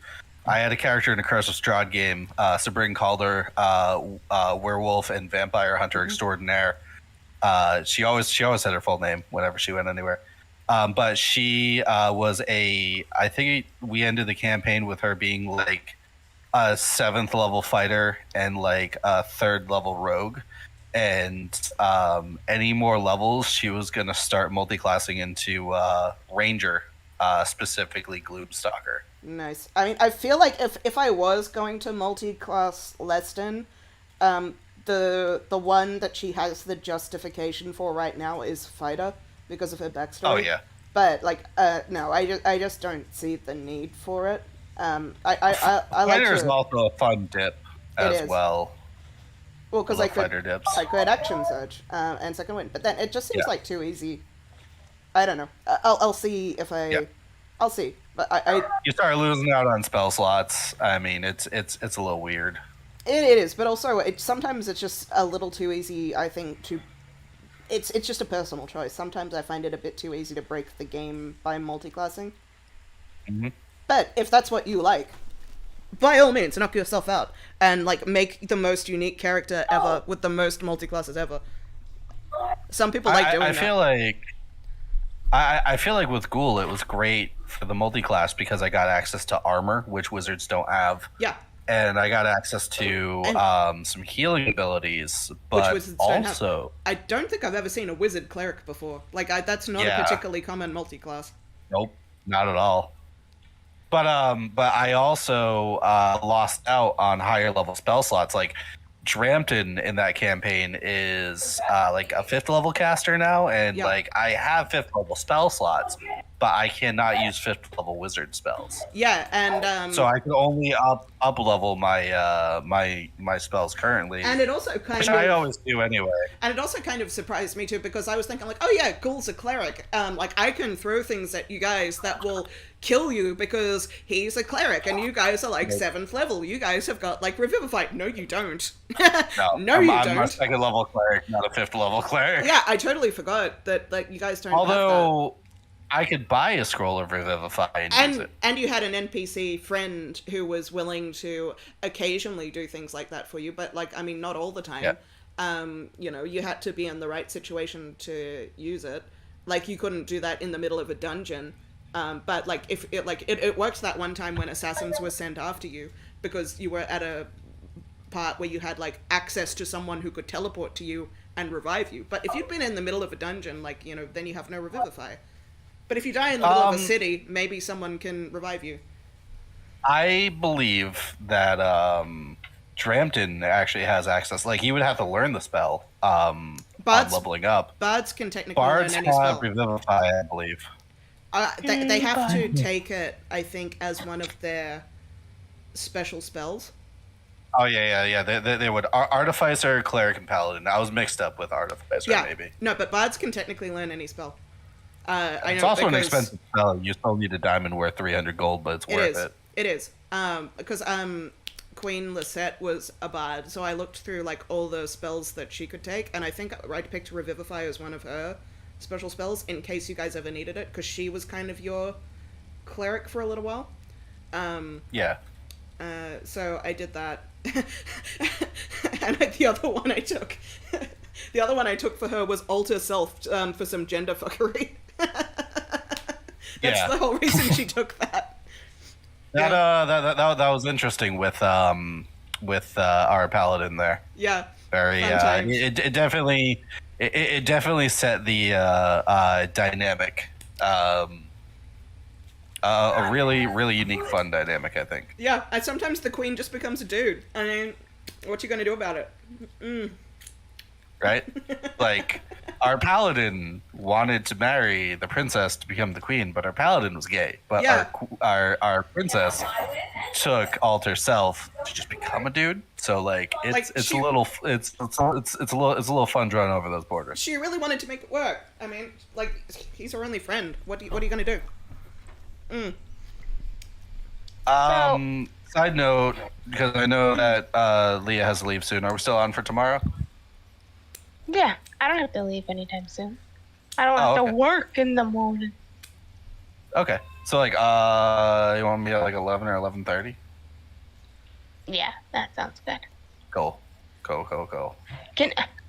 I had a character in a Curse of Strahd game, Sabrin Calder, Werewolf and Vampire Hunter Extraordinaire. She always had her full name whenever she went anywhere. But she was I think we ended the campaign with her being like a 7th level fighter and like a 3rd level rogue. And any more levels, she was going to start multi-classing into Ranger, specifically Gloomstalker. Nice. I mean, I feel like if I was going to multi-class Leston, the one that she has the justification for right now is Fighter because of her backstory. Oh, yeah. But like, no, I just don't see the need for it. I like Fighter is to. also a fun dip as is. well. Well, because I I love could, fighter dips. I could action surge and second wind, but then it just seems Yeah. like too easy. I don't know. I'll see if I. Yeah. I'll see, but I You start losing out on spell slots. I mean, it's a little weird. it is, but also sometimes it's just a little too easy. I think to. It's just a personal choice. Sometimes I find it a bit too easy to break the game by multi-classing. Mhm. But if that's what you like, by all means, knock yourself out and like make the most unique character ever with the most multi-classes ever. Some people like doing I that. feel like I feel like with Ghoul, it was great for the multi-class because I got access to armor, which wizards don't have. Yeah. And I got access to some healing abilities, but wizards don't have. also I don't think I've ever seen a wizard cleric before. Like, that's not Yeah. a particularly common multi-class. nope, not at all. But I also lost out on higher level spell slots. Like Drampton in that campaign is like a 5th level caster now, and Yeah. like I have 5th level spell slots, but I cannot use 5th level wizard spells. Yeah, and So I can only up level my my spells currently, and it also kind which of I always do anyway. And it also kind of surprised me too, because I was thinking like, oh yeah, Ghoul's a cleric. Like I can throw things at you guys that will kill you because he's a cleric, and you guys are like 7th level. You guys have got like Revivify. No, you don't. No, you I'm a don't. 2nd level cleric, not a 5th level cleric. Yeah, I totally forgot that like you guys don't. have that. Although I could buy a scroll of Revivify and use it. And you had an NPC friend who was willing to occasionally do things like that for you, but like I mean, not all the time. Yeah. You know, you had to be in the right situation to use it. Like you couldn't do that in the middle of a dungeon. But like if it worked that one time when assassins were sent after you because you were at a part where you had like access to someone who could teleport to you and revive you. But if you'd been in the middle of a dungeon, like, you know, then you have no revivify. But if you die in the middle of a city, maybe someone can revive you. I believe that Drampton actually has access. Like, he would have to learn the spell on leveling up. Bards can technically Bards learn any spell. have Revivify, I believe. They have to take it, I think, as one of their special spells. Oh, yeah. They would. Artificer, Cleric, and Paladin. I was mixed up with Artificer, Yeah. maybe. No, but bards can technically learn any spell. I It's know also an because expensive spell. You still need a diamond worth 300 gold, but it's worth it. It is. Because Queen Lisette was a bard, so I looked through like all the spells that she could take, and I think I picked Revivify as one of her special spells in case you guys ever needed it, because she was kind of your cleric for a little while. Yeah. So I did that. And the other one I took, the other one I took for her was Alter Self for some gender fuckery. That's the whole reason she took that. That was interesting with our paladin there. Yeah. Very. Fun times. It definitely set the dynamic. A really unique, fun dynamic, I think. Yeah, and sometimes the queen just becomes a dude. I mean, what you gonna do about it? Right? Like, our paladin wanted to marry the princess to become the queen, but our paladin was gay. But Yeah. our princess took Alter Self to just become a dude. So like it's a little fun drawing over those borders. She really wanted to make it work. I mean, like, he's her only friend. What are you gonna do? Side note, because I know that Leah has to leave soon. Are we still on for tomorrow? Yeah, I don't have to leave anytime soon. I don't have to work in the morning. Okay. So like, you want me at like 11 or 11:30? Yeah, that sounds good. Go.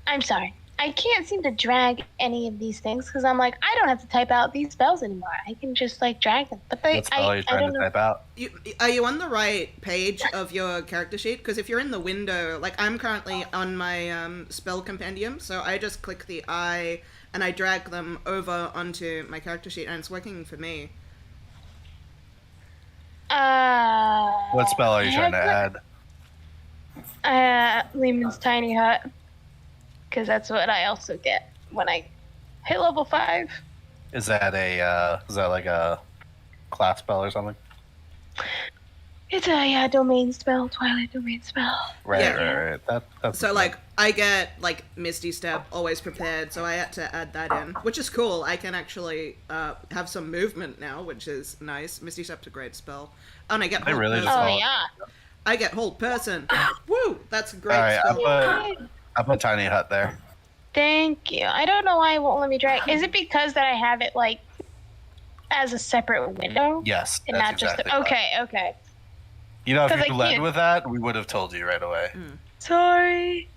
I'm sorry. I can't seem to drag any of these things because I'm like, I don't have to type out these spells anymore. I can just like drag them. But What spell are you trying to type out? Are you on the right page of your character sheet? Because if you're in the window, like I'm currently on my spell compendium, so I just click the I and I drag them over onto my character sheet, and it's working for me. What spell are you trying to add? Lehman's Tiny Hut. Because that's what I also get when I hit level 5. Is that like a class spell or something? It's a domain spell, Twilight domain spell. Right. That's So like I get like Misty Step always prepared, so I had to add that in, which is cool. I can actually have some movement now, which is nice. Misty Step's a great spell, and I get They hold really person. just- Oh yeah. I get hold person. Woo! That's a great All right, spell. I'll put Tiny Hut there. Thank you. I don't know why it won't let me drag. Is it because that I have it like as a separate window? Yes, And that's not just exactly right. okay. You know, if 'Cause you I led can't- with that, we would have told you right away. Sorry.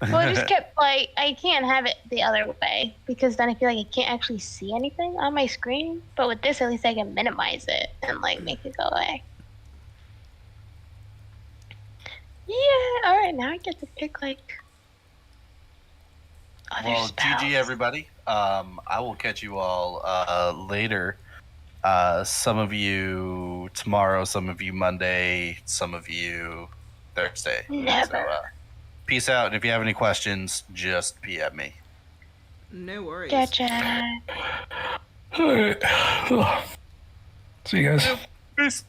Well, I just kept like I can't have it the other way because then I feel like I can't actually see anything on my screen. But with this, at least I can minimize it and like make it go away. Yeah. All right. Now I get to pick like other Well, spells. GG everybody. I will catch you all later. Some of you tomorrow, some of you Monday, some of you Thursday. Never. So, peace out, and if you have any questions, just PM me. No worries. Gotcha. All right. See you guys. Peace.